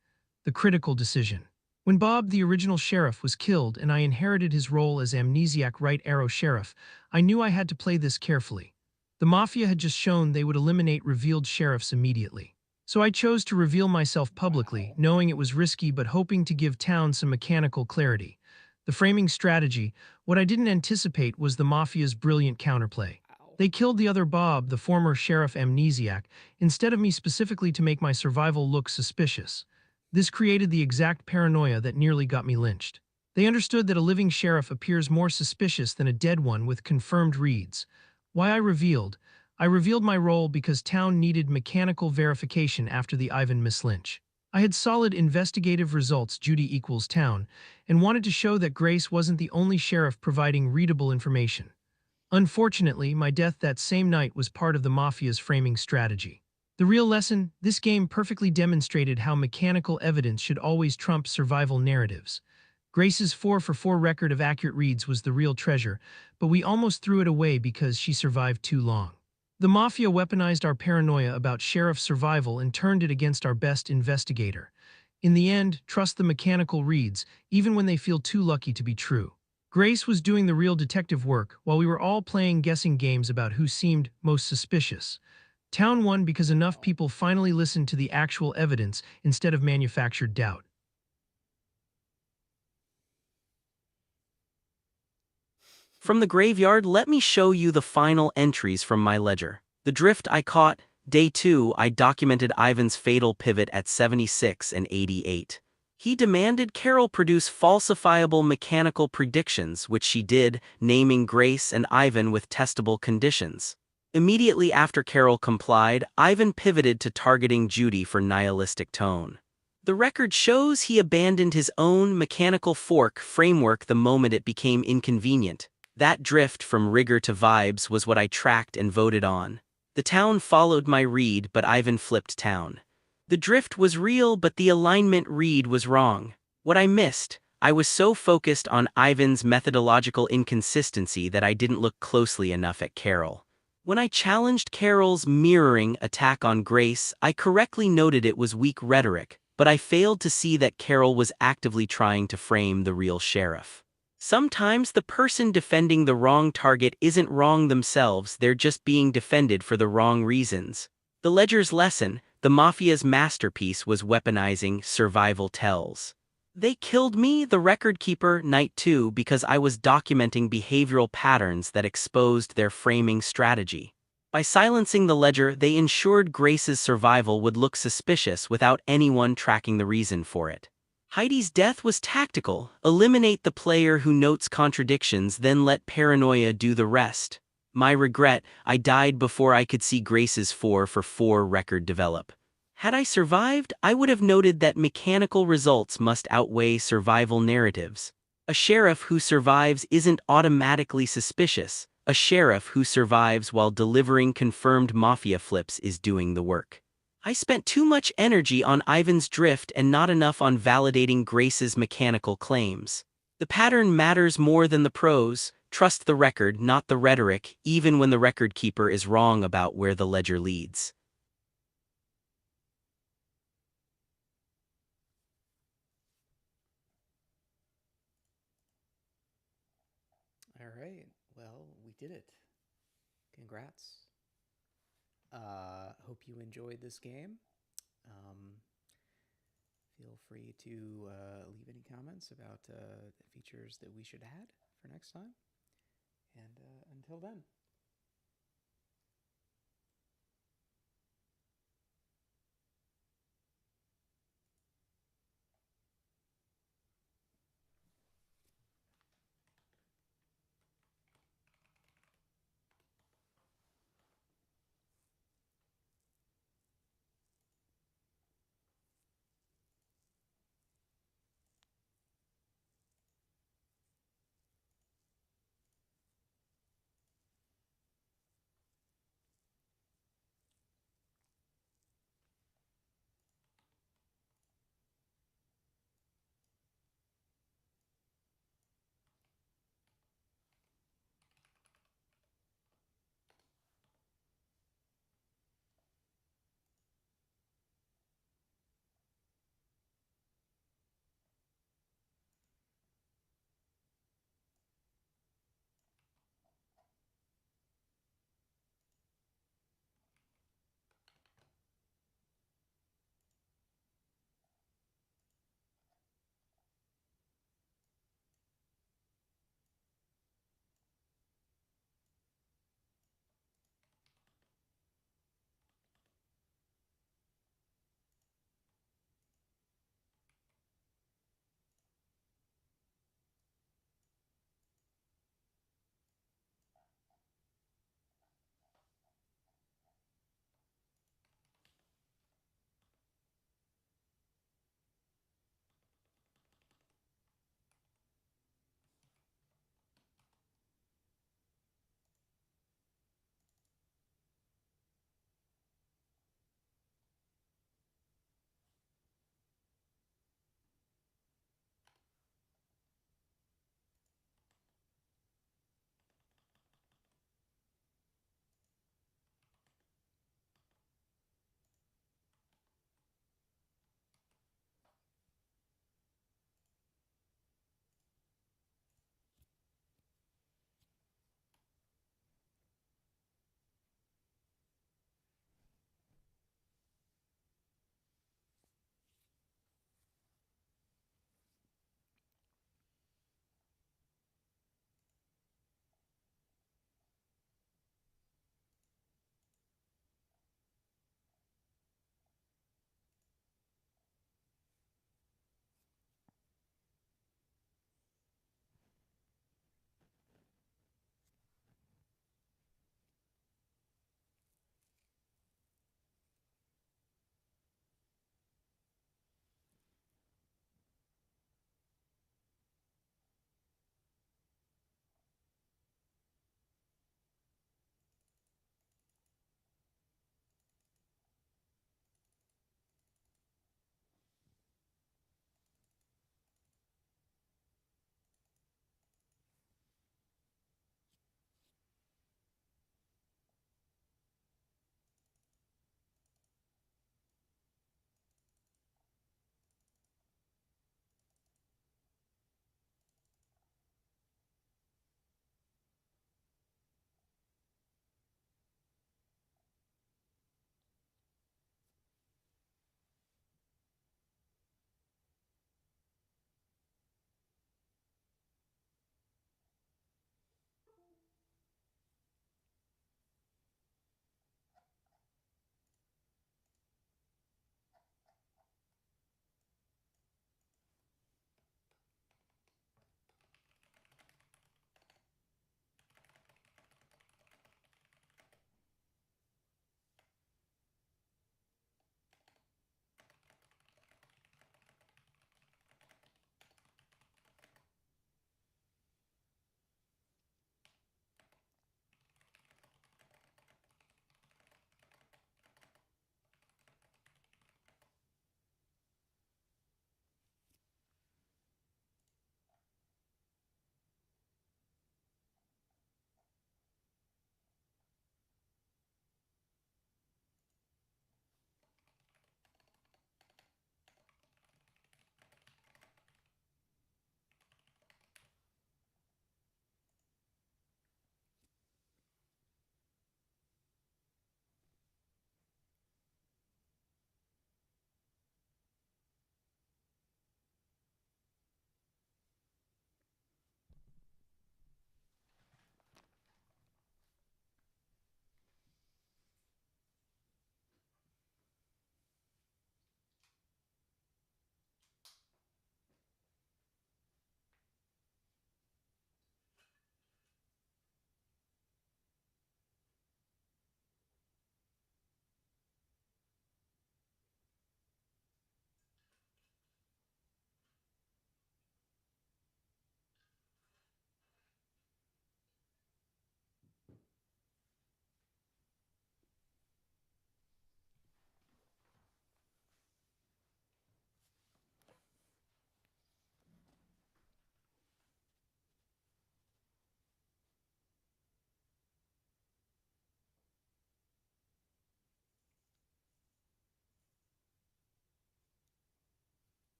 The critical decision. When Bob, the original sheriff, was killed and I inherited his role as amnesiac Right Arrow Sheriff, I knew I had to play this carefully. The Mafia had just shown they would eliminate revealed sheriffs immediately. So I chose to reveal myself publicly, knowing it was risky but hoping to give town some mechanical clarity. The framing strategy, what I didn't anticipate was the Mafia's brilliant counterplay. They killed the other Bob, the former sheriff amnesiac, instead of me specifically to make my survival look suspicious. This created the exact paranoia that nearly got me lynched. They understood that a living sheriff appears more suspicious than a dead one with confirmed reads. Why I revealed my role because town needed mechanical verification after the Ivan mislynch. I had solid investigative results Judy equals town, and wanted to show that Grace wasn't the only sheriff providing readable information. Unfortunately, my death that same night was part of the Mafia's framing strategy. The real lesson, this game perfectly demonstrated how mechanical evidence should always trump survival narratives. Grace's 4 for 4 record of accurate reads was the real treasure, but we almost threw it away because she survived too long. The Mafia weaponized our paranoia about sheriff survival and turned it against our best investigator. In the end, trust the mechanical reads, even when they feel too lucky to be true. Grace was doing the real detective work, while we were all playing guessing games about who seemed most suspicious. Town won because enough people finally listened to the actual evidence instead of manufactured doubt. From the graveyard, let me show you the final entries from my ledger. The drift I caught. Day 2, I documented Ivan's fatal pivot at 76 and 88. He demanded Carol produce falsifiable mechanical predictions, which she did, naming Grace and Ivan with testable conditions. Immediately after Carol complied, Ivan pivoted to targeting Judy for nihilistic tone. The record shows he abandoned his own mechanical fork framework the moment it became inconvenient. That drift from rigor to vibes was what I tracked and voted on. The town followed my read, but Ivan flipped town. The drift was real, but the alignment read was wrong. What I missed, I was so focused on Ivan's methodological inconsistency that I didn't look closely enough at Carol. When I challenged Carol's mirroring attack on Grace, I correctly noted it was weak rhetoric, but I failed to see that Carol was actively trying to frame the real sheriff. Sometimes the person defending the wrong target isn't wrong themselves, they're just being defended for the wrong reasons. The Ledger's lesson, the Mafia's masterpiece, was weaponizing survival tells. They killed me, the record keeper, night 2, because I was documenting behavioral patterns that exposed their framing strategy. By silencing the Ledger, they ensured Grace's survival would look suspicious without anyone tracking the reason for it. Heidi's death was tactical. Eliminate the player who notes contradictions, then let paranoia do the rest. My regret, I died before I could see Grace's 4 for 4 record develop. Had I survived, I would have noted that mechanical results must outweigh survival narratives. A sheriff who survives isn't automatically suspicious. A sheriff who survives while delivering confirmed Mafia flips is doing the work. I spent too much energy on Ivan's drift and not enough on validating Grace's mechanical claims. The pattern matters more than the prose. Trust the record, not the rhetoric, even when the record keeper is wrong about where the ledger leads. All right. Well, we did it. Congrats. Hope you enjoyed this game. Feel free to leave any comments about features that we should add for next time. And until then.